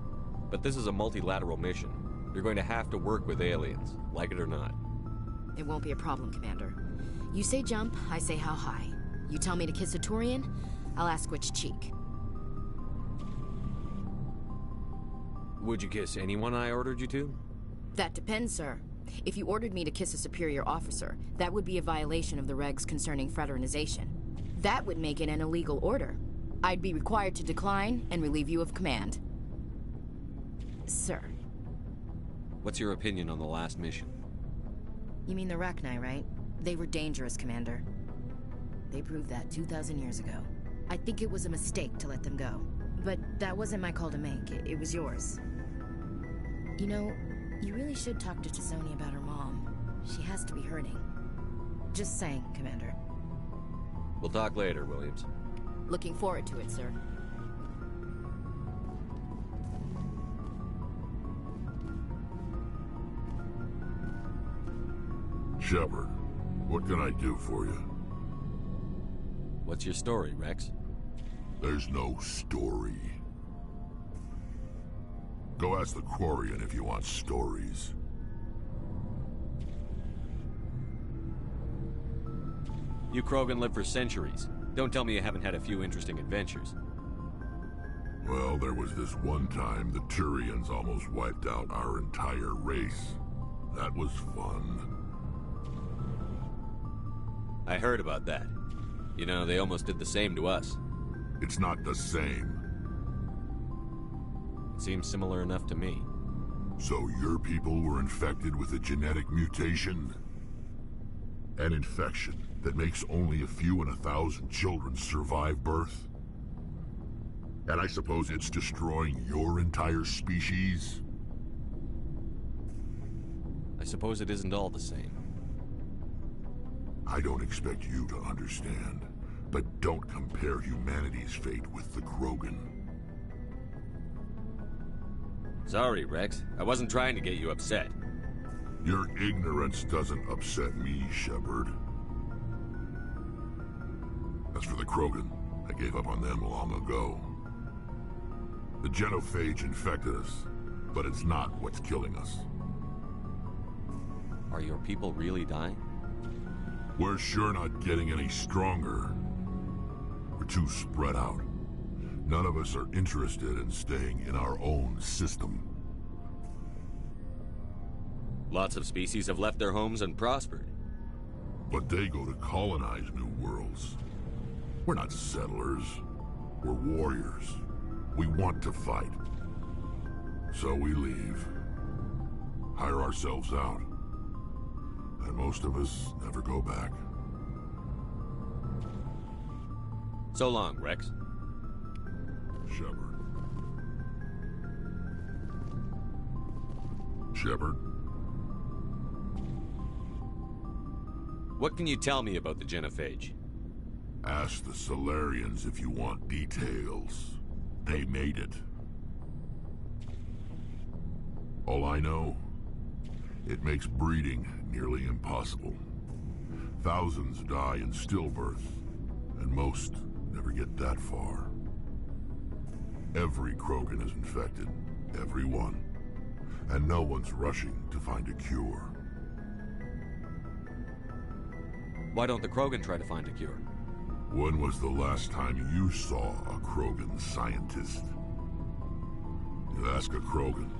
But this is a multilateral mission. You're going to have to work with aliens, like it or not. It won't be a problem, Commander. You say jump, I say how high. You tell me to kiss a Turian, I'll ask which cheek. Would you kiss anyone I ordered you to? That depends, sir. If you ordered me to kiss a superior officer, that would be a violation of the regs concerning fraternization. That would make it an illegal order. I'd be required to decline and relieve you of command. Sir. What's your opinion on the last mission? You mean the Rachni, right? They were dangerous, Commander. They proved that 2,000 years ago. I think it was a mistake to let them go. But that wasn't my call to make. It was yours. You know, you really should talk to T'Soni about her mom. She has to be hurting. Just saying, Commander. We'll talk later, Williams. Looking forward to it, sir. Shepard, what can I do for you? What's your story, Rex? There's no story. Go ask the Quarian if you want stories. You Krogan live for centuries. Don't tell me you haven't had a few interesting adventures. Well, there was this one time the Turians almost wiped out our entire race. That was fun. I heard about that. You know, they almost did the same to us. It's not the same. It seems similar enough to me. So your people were infected with a genetic mutation? An infection that makes only a few in 1,000 children survive birth? And I suppose it's destroying your entire species? I suppose it isn't all the same. I don't expect you to understand, but don't compare humanity's fate with the Krogan. Sorry, Rex. I wasn't trying to get you upset. Your ignorance doesn't upset me, Shepard. As for the Krogan, I gave up on them long ago. The genophage infected us, but it's not what's killing us. Are your people really dying? We're sure not getting any stronger. We're too spread out. None of us are interested in staying in our own system. Lots of species have left their homes and prospered. But they go to colonize new worlds. We're not settlers. We're warriors. We want to fight. So we leave. Hire ourselves out. And most of us never go back. So long, Rex. Shepard. Shepard? What can you tell me about the genophage? Ask the Solarians if you want details. They made it. All I know, it makes breeding nearly impossible. Thousands die in stillbirth, and most never get that far. Every Krogan is infected, every one, and no one's rushing to find a cure. Why don't the Krogan try to find a cure? When was the last time you saw a Krogan scientist? You ask a Krogan,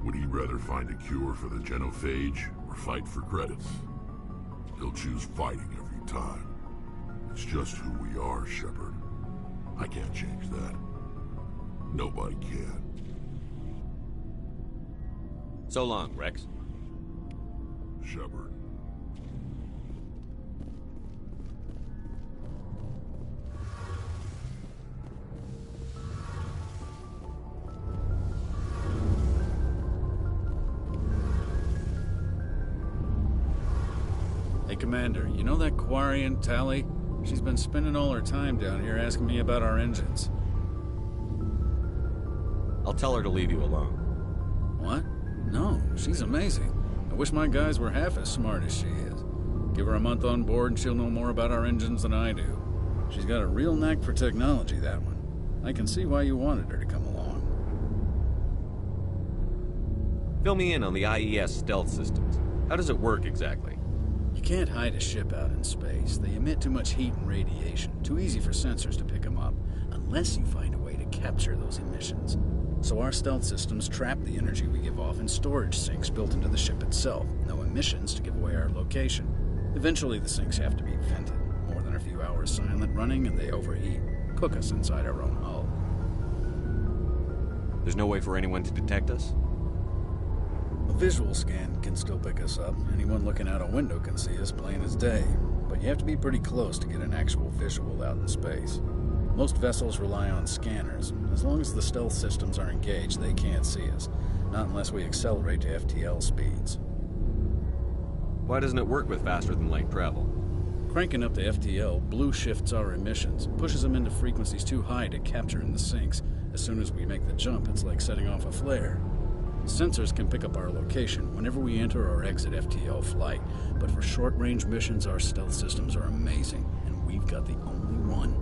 would he rather find a cure for the genophage or fight for credits? He'll choose fighting every time. It's just who we are, Shepard. I can't change that. Nobody can. So long, Rex. Shepard. Hey, Commander, you know that Quarian, Tali? She's been spending all her time down here asking me about our engines. I'll tell her to leave you alone. What? No, she's amazing. I wish my guys were half as smart as she is. Give her a month on board and she'll know more about our engines than I do. She's got a real knack for technology, that one. I can see why you wanted her to come along. Fill me in on the IES stealth systems. How does it work exactly? You can't hide a ship out in space. They emit too much heat and radiation. Too easy for sensors to pick them up, unless you find a way to capture those emissions. So our stealth systems trap the energy we give off in storage sinks built into the ship itself. No emissions to give away our location. Eventually the sinks have to be vented. More than a few hours silent running and they overheat. Cook us inside our own hull. There's no way for anyone to detect us? A visual scan can still pick us up. Anyone looking out a window can see us plain as day. But you have to be pretty close to get an actual visual out in space. Most vessels rely on scanners. As long as the stealth systems are engaged, they can't see us. Not unless we accelerate to FTL speeds. Why doesn't it work with faster-than-light travel? Cranking up the FTL blue shifts our emissions, pushes them into frequencies too high to capture in the sinks. As soon as we make the jump, it's like setting off a flare. Sensors can pick up our location whenever we enter or exit FTL flight, but for short-range missions, our stealth systems are amazing, and we've got the only one.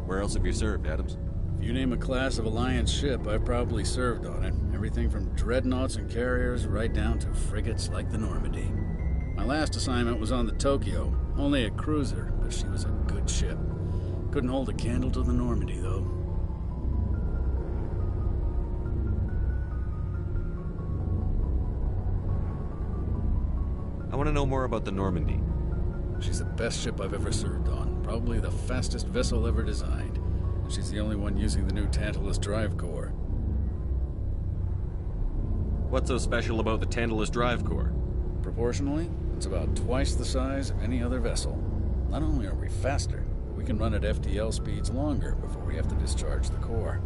Where else have you served, Adams? If you name a class of Alliance ship, I've probably served on it. Everything from dreadnoughts and carriers right down to frigates like the Normandy. My last assignment was on the Tokyo, only a cruiser, but she was a good ship. Couldn't hold a candle to the Normandy, though. I want to know more about the Normandy. She's the best ship I've ever served on. Probably the fastest vessel ever designed. And she's the only one using the new Tantalus drive core. What's so special about the Tantalus drive core? Proportionally, it's about twice the size of any other vessel. Not only are we faster, we can run at FTL speeds longer before we have to discharge the core.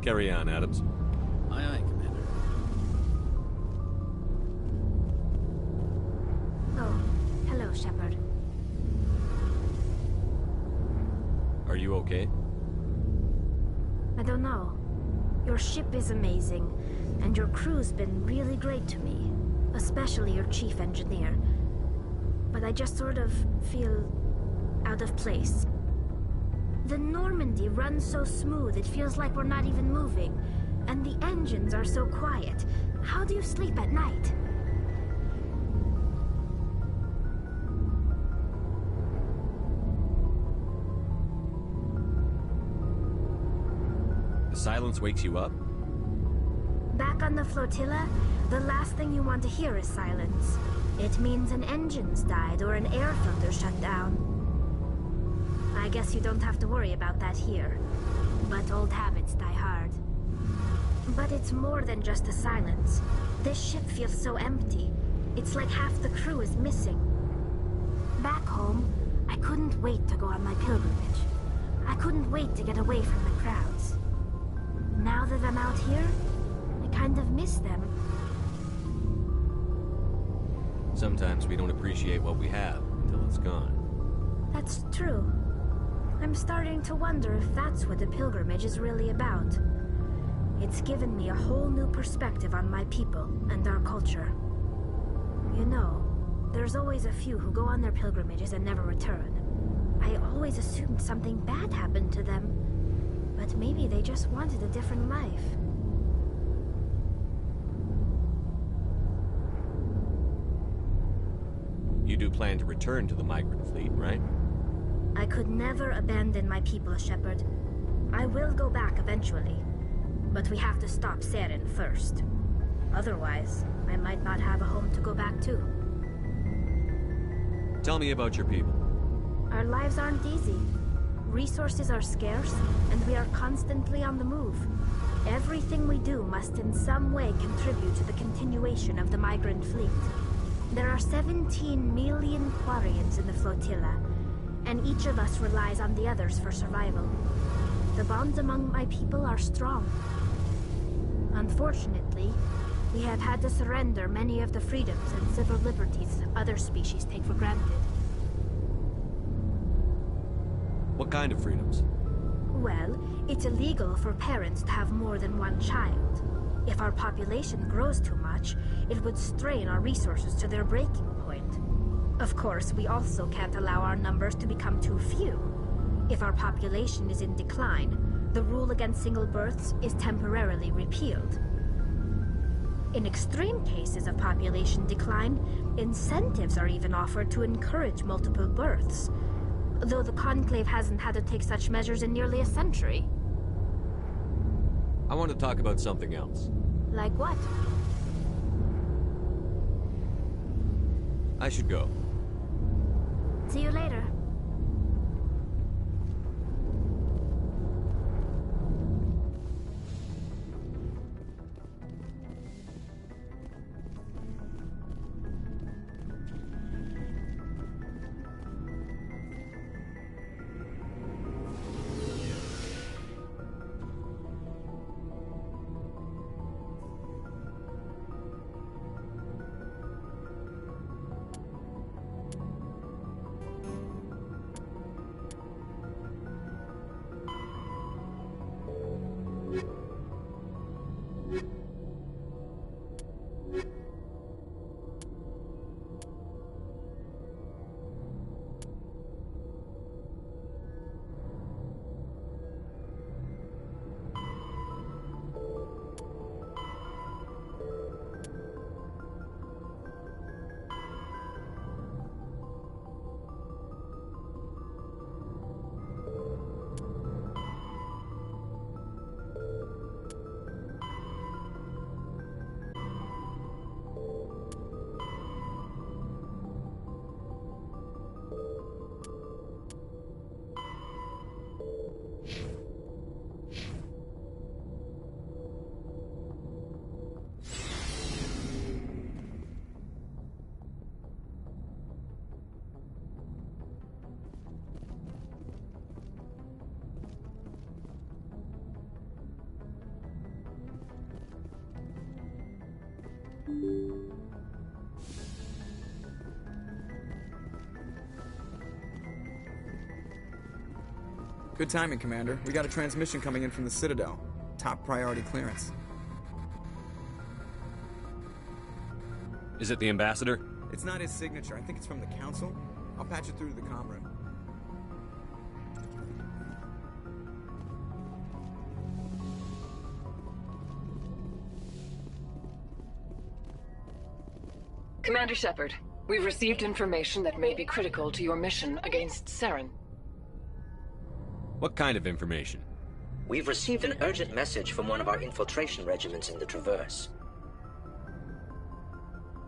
Carry on, Adams. Aye, aye, Commander. Oh, hello, Shepard. Are you okay? I don't know. Your ship is amazing, and your crew's been really great to me, especially your chief engineer. But I just sort of feel out of place. The Normandy runs so smooth it feels like we're not even moving, and the engines are so quiet. How do you sleep at night? The silence wakes you up? Back on the flotilla, the last thing you want to hear is silence. It means an engine's died or an air filter shut down. I guess you don't have to worry about that here. But old habits die hard. But it's more than just the silence. This ship feels so empty. It's like half the crew is missing. Back home, I couldn't wait to go on my pilgrimage. I couldn't wait to get away from the crowds. Now that I'm out here, I kind of miss them. Sometimes we don't appreciate what we have until it's gone. That's true. I'm starting to wonder if that's what the pilgrimage is really about. It's given me a whole new perspective on my people and our culture. You know, there's always a few who go on their pilgrimages and never return. I always assumed something bad happened to them, but maybe they just wanted a different life. You do plan to return to the migrant fleet, right? I could never abandon my people, Shepard. I will go back eventually, but we have to stop Saren first. Otherwise, I might not have a home to go back to. Tell me about your people. Our lives aren't easy. Resources are scarce, and we are constantly on the move. Everything we do must in some way contribute to the continuation of the migrant fleet. There are 17 million Quarians in the flotilla, and each of us relies on the others for survival. The bonds among my people are strong. Unfortunately, we have had to surrender many of the freedoms and civil liberties other species take for granted. What kind of freedoms? Well, it's illegal for parents to have more than one child. If our population grows too much, it would strain our resources to their breaking point. Of course, we also can't allow our numbers to become too few. If our population is in decline, the rule against single births is temporarily repealed. In extreme cases of population decline, incentives are even offered to encourage multiple births, though the Conclave hasn't had to take such measures in nearly a century. I want to talk about something else. Like what? I should go. See you later. Good timing, Commander. We got a transmission coming in from the Citadel. Top priority clearance. Is it the Ambassador? It's not his signature. I think it's from the Council. I'll patch it through to the comm room. Commander Shepard, we've received information that may be critical to your mission against Saren. What kind of information? We've received an urgent message from one of our infiltration regiments in the Traverse.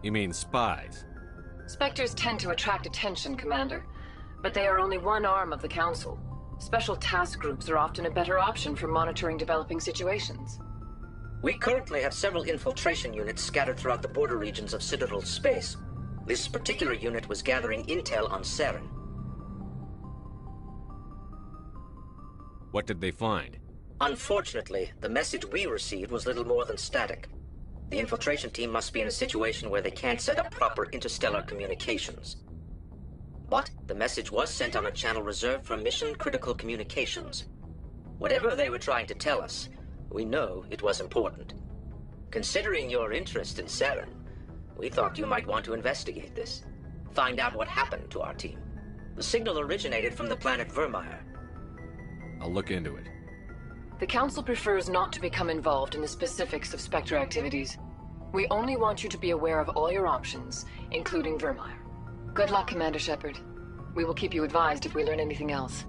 You mean spies? Spectres tend to attract attention, Commander, but they are only one arm of the Council. Special task groups are often a better option for monitoring developing situations. We currently have several infiltration units scattered throughout the border regions of Citadel space. This particular unit was gathering intel on Saren. What did they find? Unfortunately, the message we received was little more than static. The infiltration team must be in a situation where they can't set up proper interstellar communications. But the message was sent on a channel reserved for mission-critical communications. Whatever they were trying to tell us, we know it was important. Considering your interest in Saren, we thought you might want to investigate this. Find out what happened to our team. The signal originated from the planet Vermeer. I'll look into it. The Council prefers not to become involved in the specifics of Spectre activities. We only want you to be aware of all your options, including Vermeer. Good luck, Commander Shepard. We will keep you advised if we learn anything else.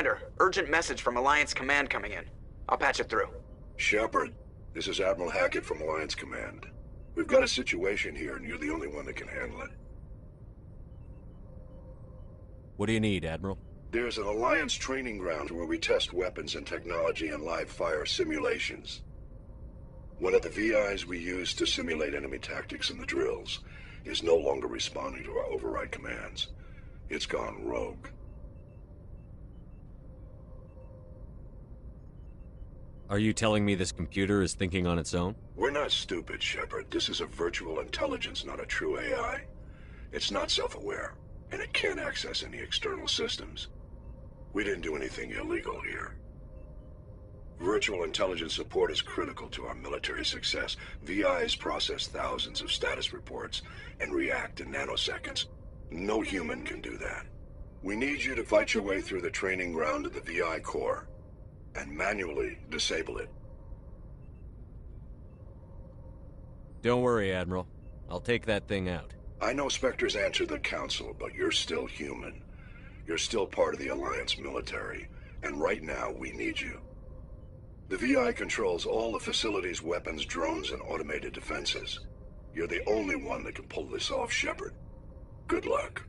Commander, urgent message from Alliance Command coming in. I'll patch it through. Shepard, this is Admiral Hackett from Alliance Command. We've got a situation here, and you're the only one that can handle it. What do you need, Admiral? There's an Alliance training ground where we test weapons and technology in live fire simulations. One of the VIs we use to simulate enemy tactics in the drills is no longer responding to our override commands. It's gone rogue. Are you telling me this computer is thinking on its own? We're not stupid, Shepard. This is a virtual intelligence, not a true AI. It's not self-aware, and it can't access any external systems. We didn't do anything illegal here. Virtual intelligence support is critical to our military success. VIs process thousands of status reports and react in nanoseconds. No human can do that. We need you to fight your way through the training ground of the VI core and manually disable it. Don't worry, Admiral. I'll take that thing out. I know Spectres answer the Council, but you're still human. You're still part of the Alliance military, and right now we need you. The VI controls all the facility's weapons, drones, and automated defenses. You're the only one that can pull this off, Shepard. Good luck.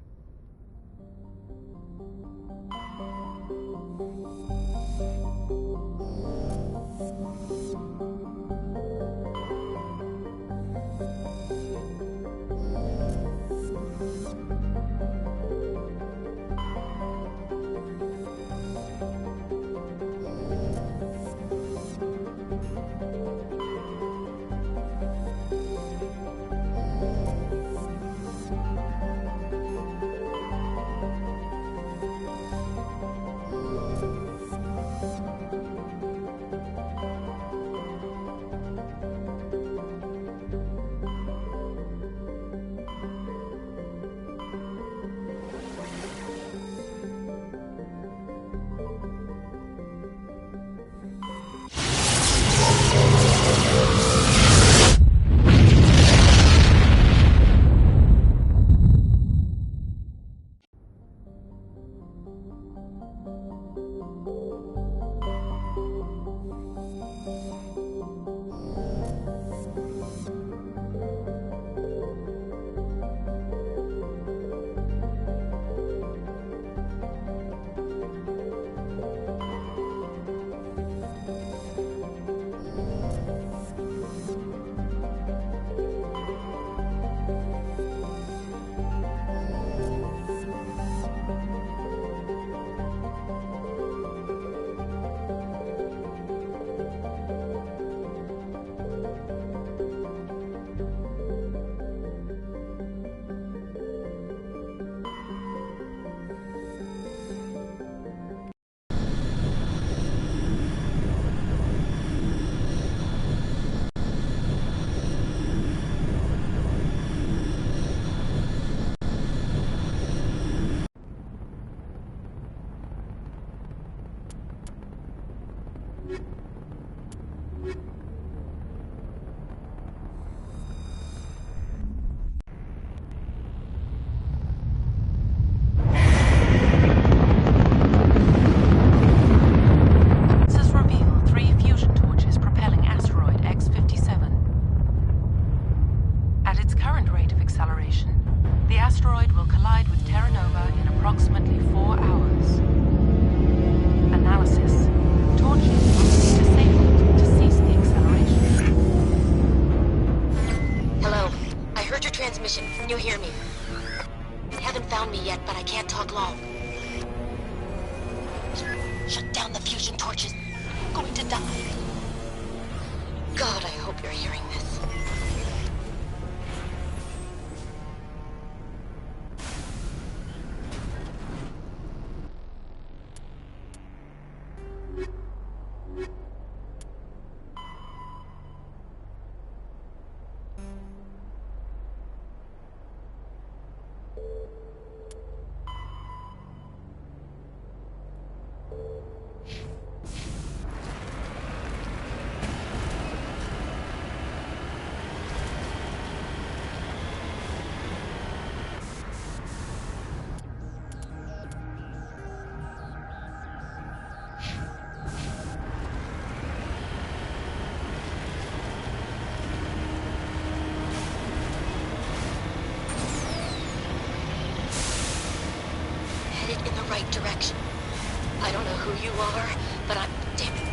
but I'm... Damn it.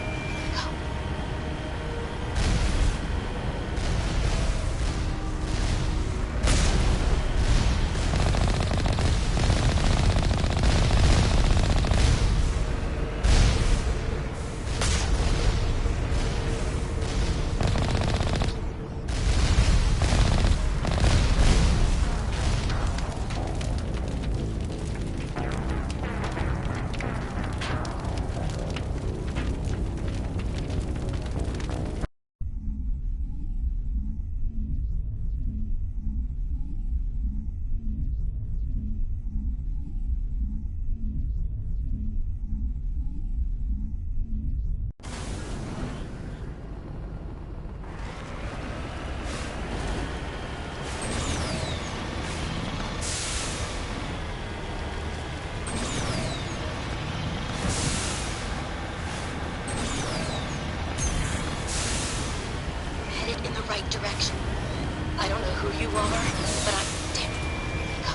Go. In the right direction. I don't know who you are, but I'm... Damn it. Go.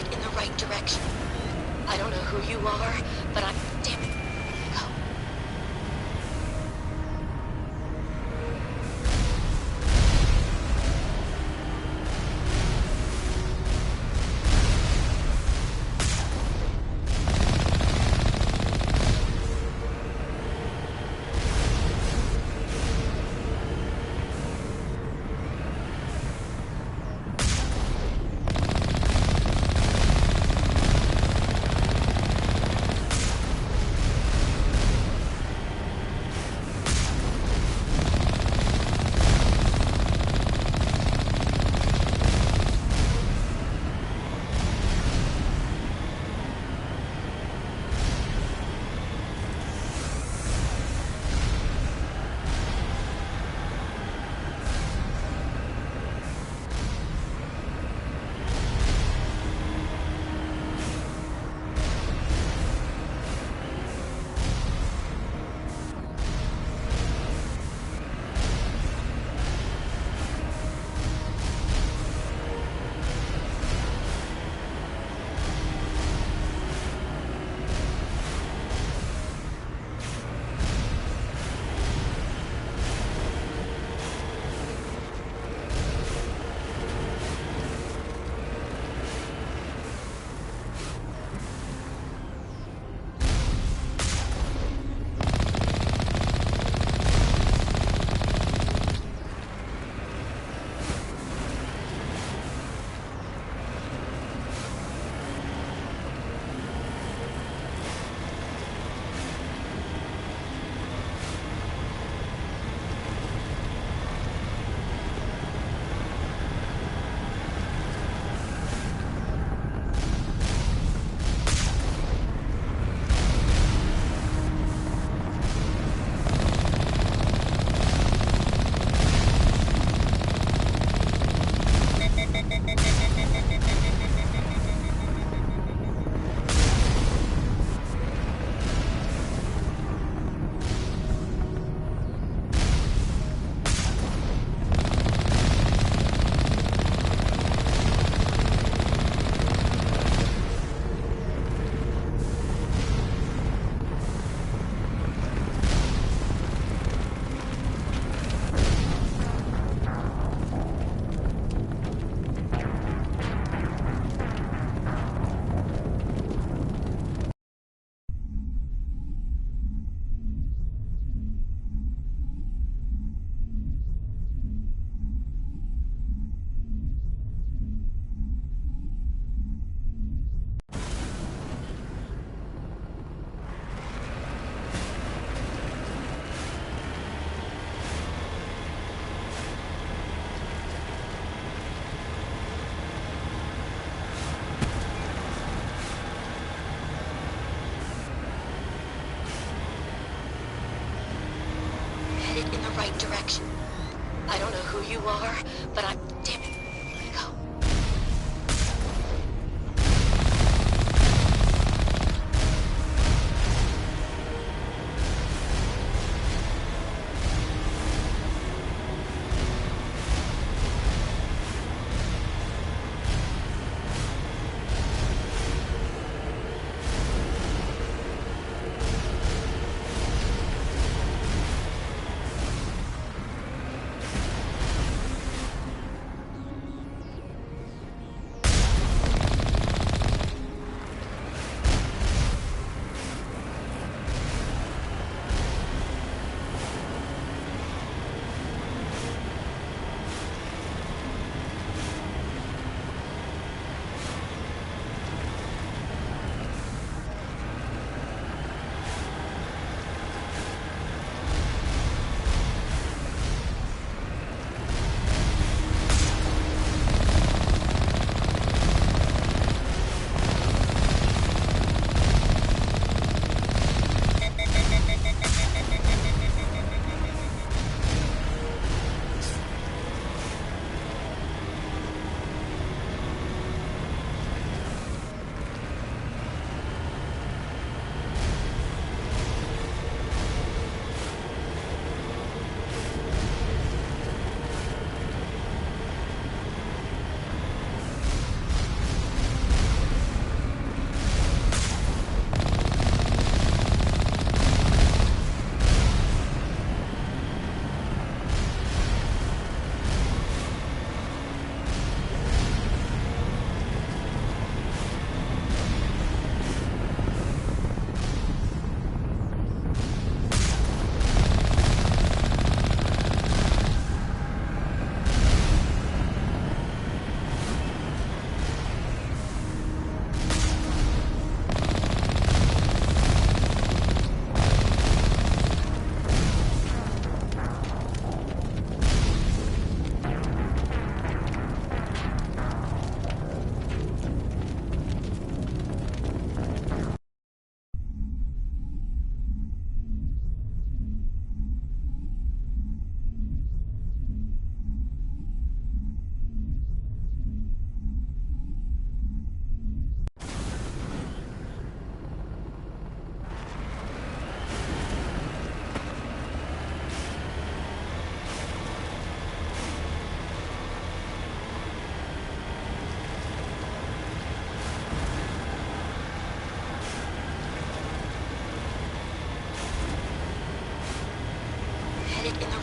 Headed in the right direction. I don't know who you are, but I'm... Damn it. Go. In the right direction. I don't know who you are, but I'm... Damn it. Go.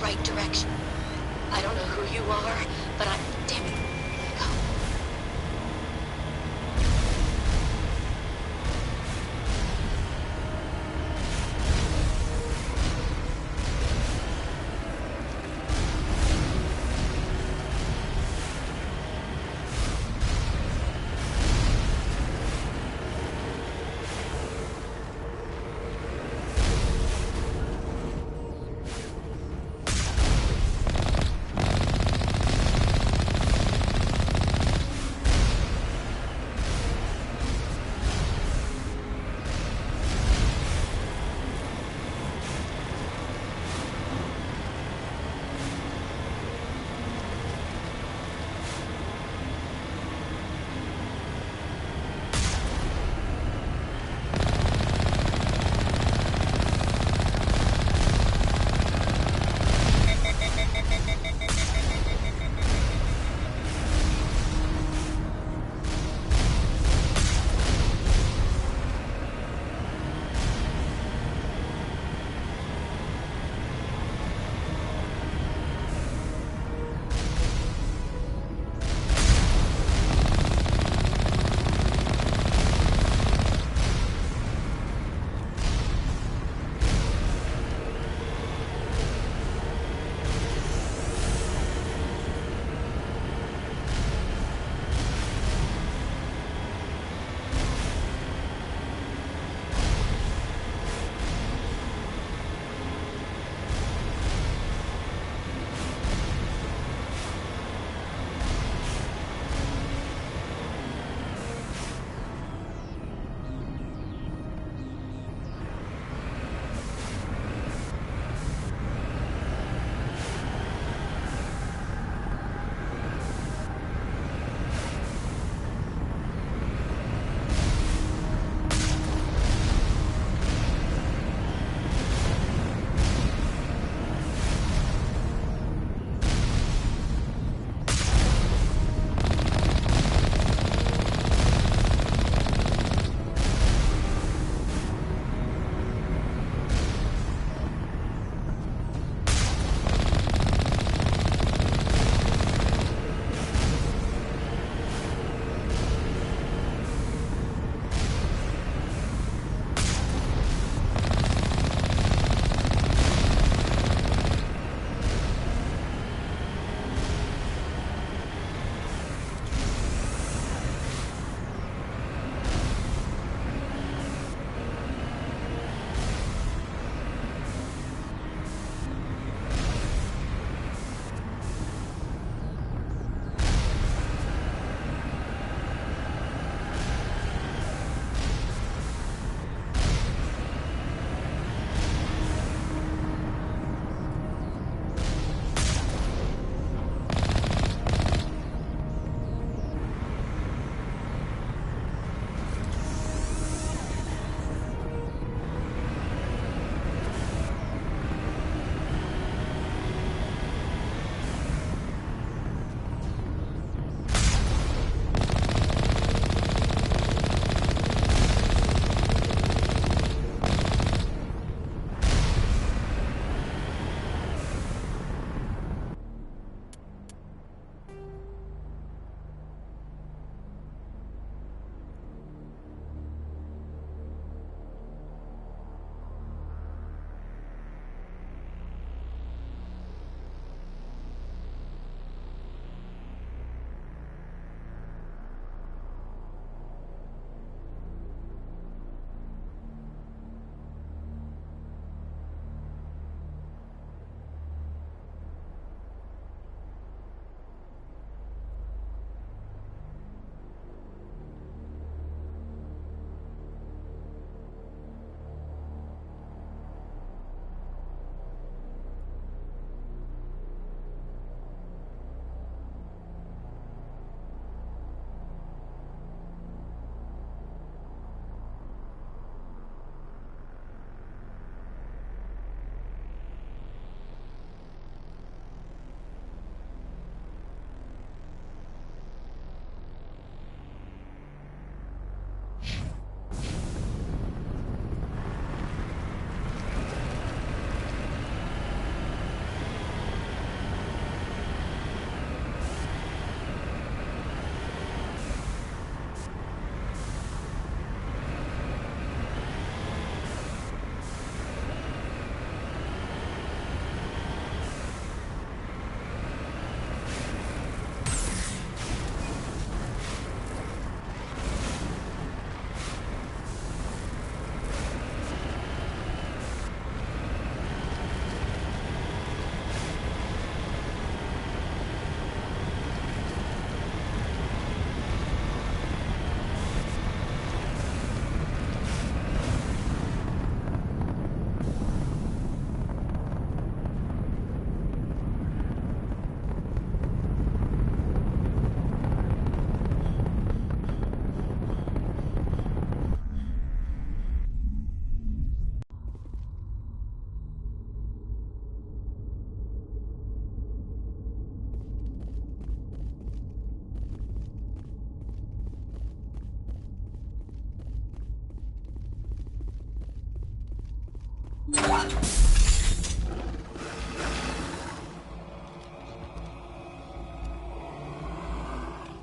right direction. I don't know who you are, but I'm... Damn it. Go.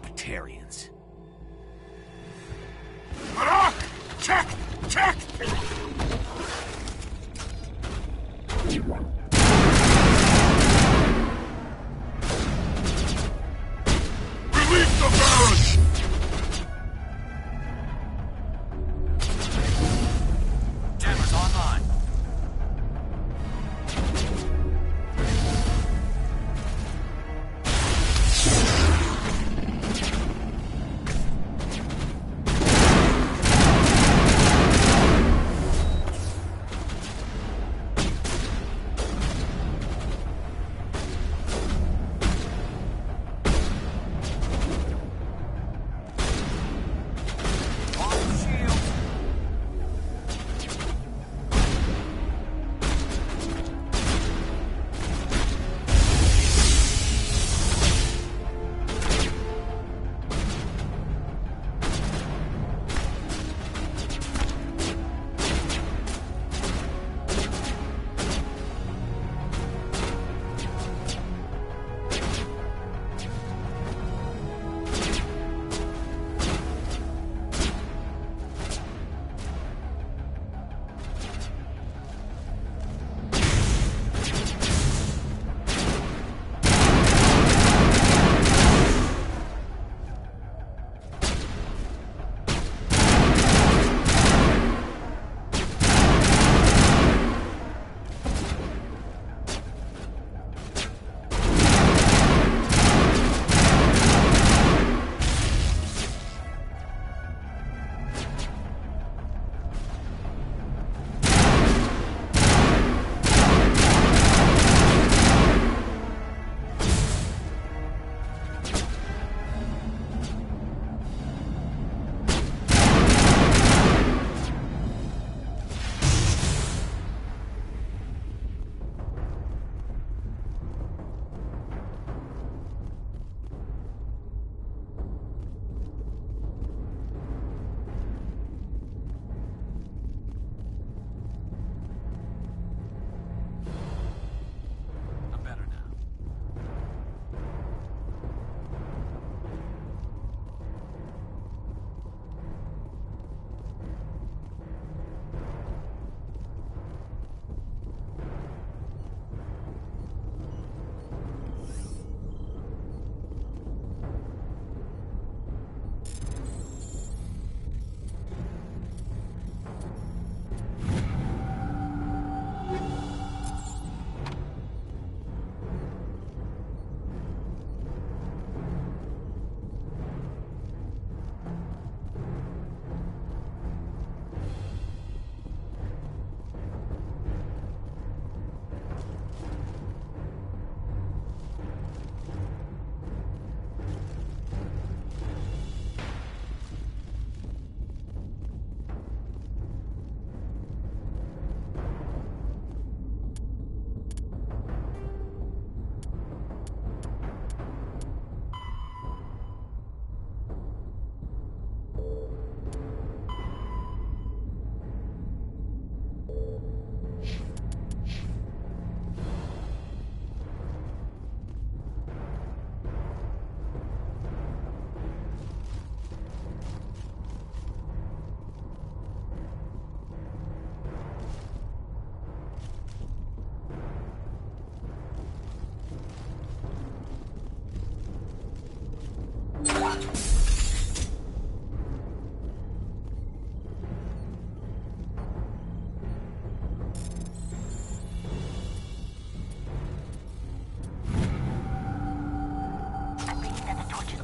Batarians. Barak! Check! Check! Release the Baron! Jammers online.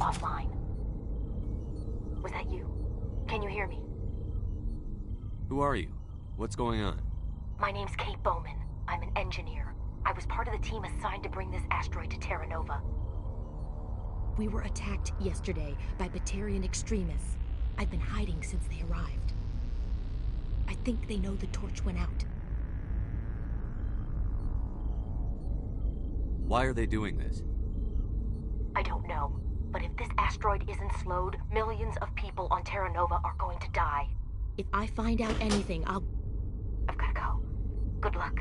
offline. Was that you? Can you hear me? Who are you? What's going on? My name's Kate Bowman. I'm an engineer. I was part of the team assigned to bring this asteroid to Terra Nova. We were attacked yesterday by Batarian extremists. I've been hiding since they arrived. I think they know the torch went out. Why are they doing this? I don't know. But if this asteroid isn't slowed, millions of people on Terra Nova are going to die. If I find out anything, I've gotta go. Good luck.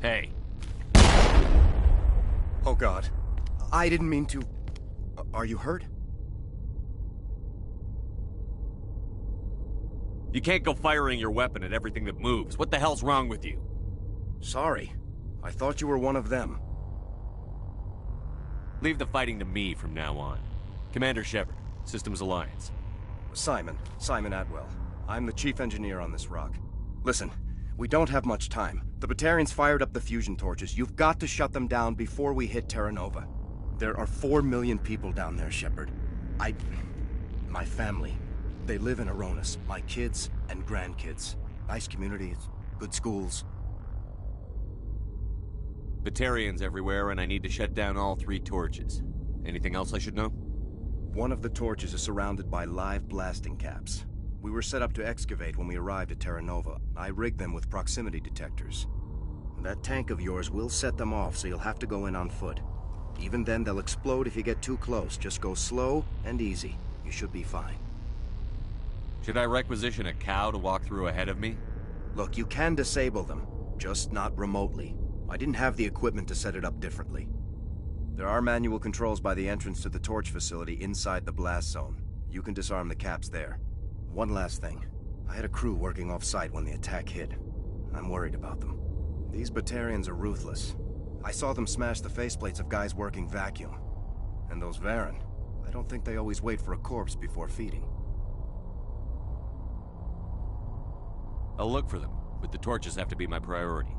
Hey. Oh God. I didn't mean to... Are you hurt? You can't go firing your weapon at everything that moves. What the hell's wrong with you? Sorry. I thought you were one of them. Leave the fighting to me from now on. Commander Shepard, Systems Alliance. Simon Atwell. I'm the chief engineer on this rock. Listen, we don't have much time. The Batarians fired up the fusion torches. You've got to shut them down before we hit Terra Nova. There are 4 million people down there, Shepard. My family, they live in Aronis. My kids and grandkids. Nice communities, good schools. Batarians everywhere, and I need to shut down all 3 torches. Anything else I should know? One of the torches is surrounded by live blasting caps. We were set up to excavate when we arrived at Terra Nova. I rigged them with proximity detectors. That tank of yours will set them off, so you'll have to go in on foot. Even then, they'll explode if you get too close. Just go slow and easy. You should be fine. Should I requisition a cow to walk through ahead of me? Look, you can disable them, just not remotely. I didn't have the equipment to set it up differently. There are manual controls by the entrance to the torch facility inside the blast zone. You can disarm the caps there. One last thing. I had a crew working off-site when the attack hit. I'm worried about them. These Batarians are ruthless. I saw them smash the faceplates of guys working vacuum. And those Varren, I don't think they always wait for a corpse before feeding. I'll look for them, but the torches have to be my priority.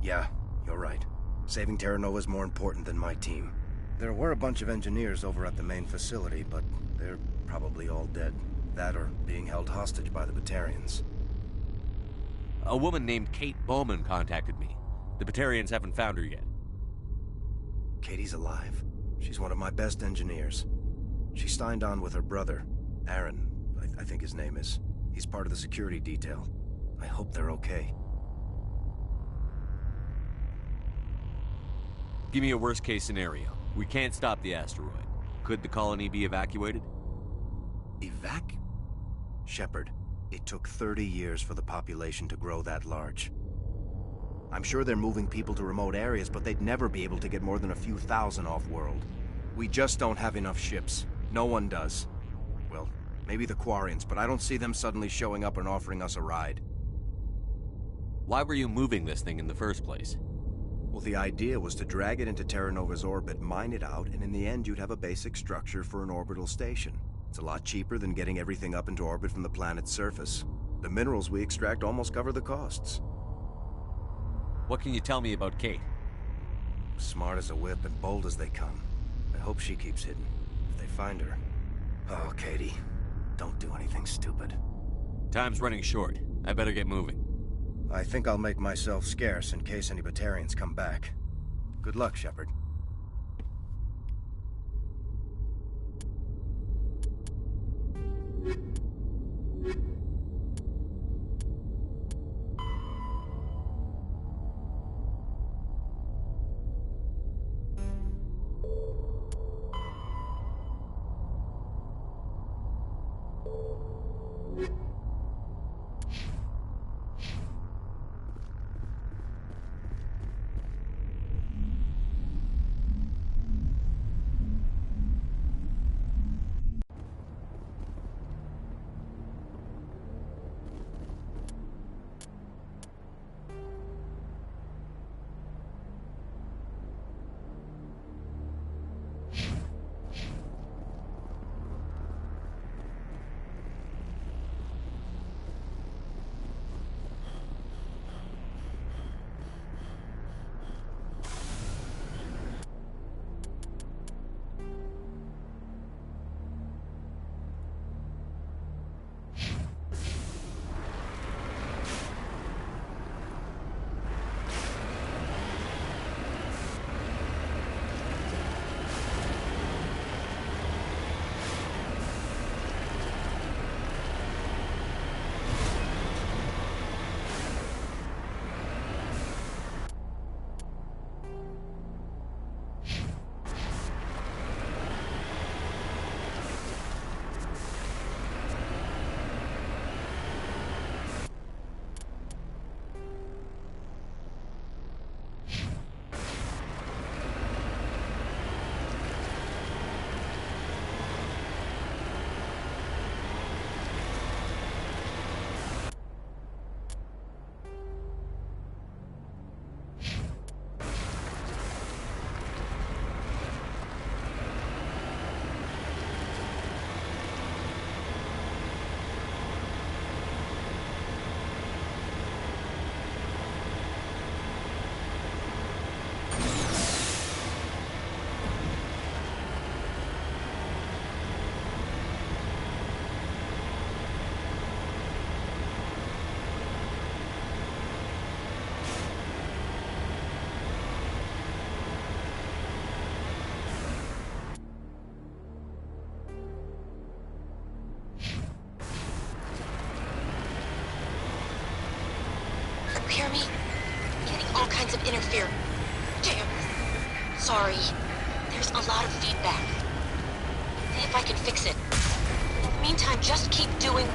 Yeah, you're right. Saving Terra Nova is more important than my team. There were a bunch of engineers over at the main facility, but they're probably all dead. That or being held hostage by the Batarians. A woman named Kate Bowman contacted me. The Batarians haven't found her yet. Katie's alive. She's one of my best engineers. She signed on with her brother, Aaron, I think his name is. He's part of the security detail. I hope they're okay. Give me a worst-case scenario. We can't stop the asteroid. Could the colony be evacuated? Shepard, it took 30 years for the population to grow that large. I'm sure they're moving people to remote areas, but they'd never be able to get more than a few thousand off-world. We just don't have enough ships. No one does. Well, maybe the Quarians, but I don't see them suddenly showing up and offering us a ride. Why were you moving this thing in the first place? Well, the idea was to drag it into Terra Nova's orbit, mine it out, and in the end you'd have a basic structure for an orbital station. It's a lot cheaper than getting everything up into orbit from the planet's surface. The minerals we extract almost cover the costs. What can you tell me about Kate? Smart as a whip and bold as they come. I hope she keeps hidden. If they find her... Oh, Katie. Don't do anything stupid. Time's running short. I better get moving. I think I'll make myself scarce in case any Batarians come back. Good luck, Shepard. Hear me? Getting all kinds of interference. Damn. Sorry. There's a lot of feedback. See if I can fix it. In the meantime, just keep doing...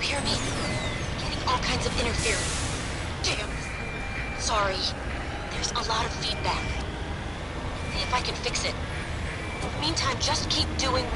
Hear me? Getting all kinds of interference. Damn. Sorry. There's a lot of feedback. See if I can fix it. In the meantime, just keep doing...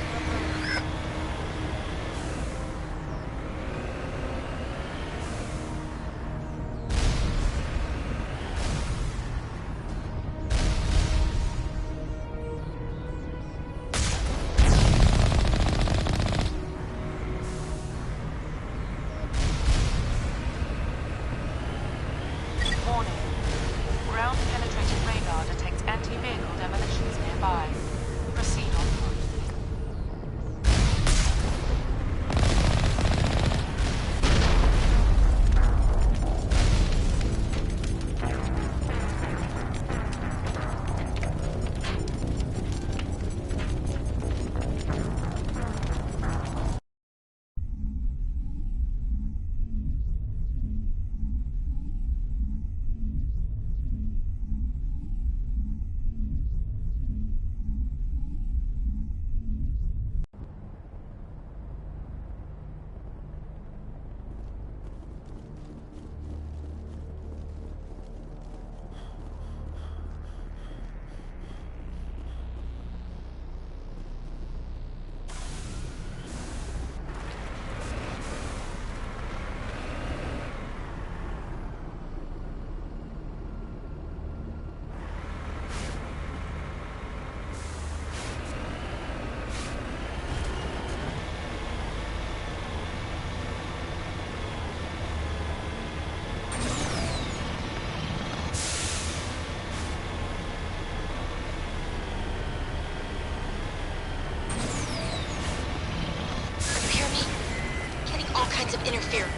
Of interference.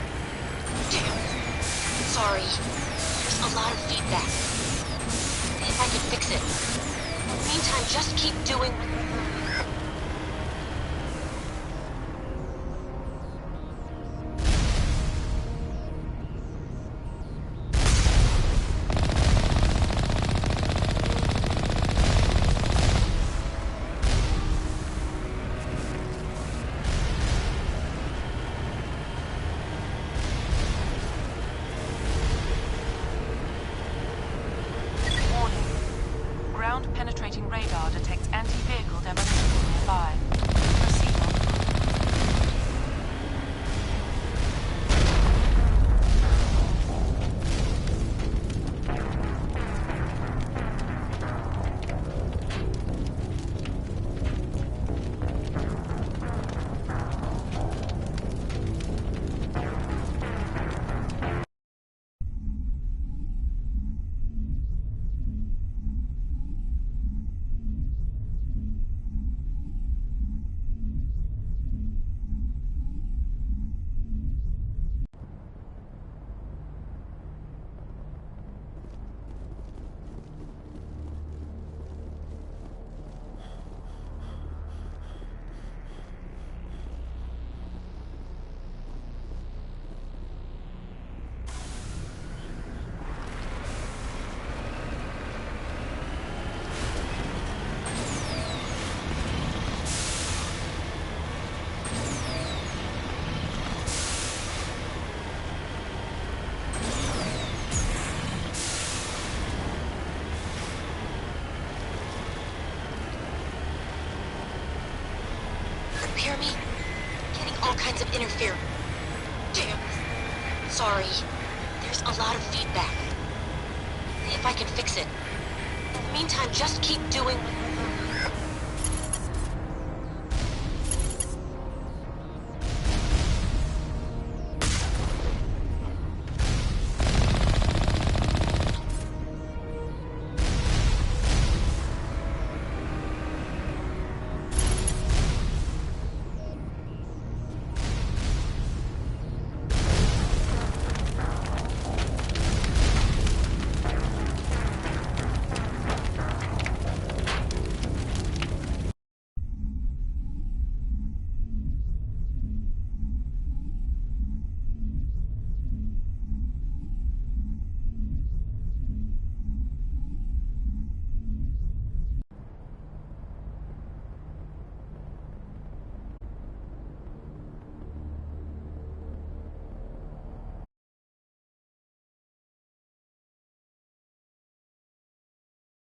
Damn. Sorry. There's a lot of feedback. See if I can fix it. In the meantime, just keep doing... kinds of interference. Damn. Sorry. There's a lot of feedback. See if I can fix it. In the meantime, just keep doing what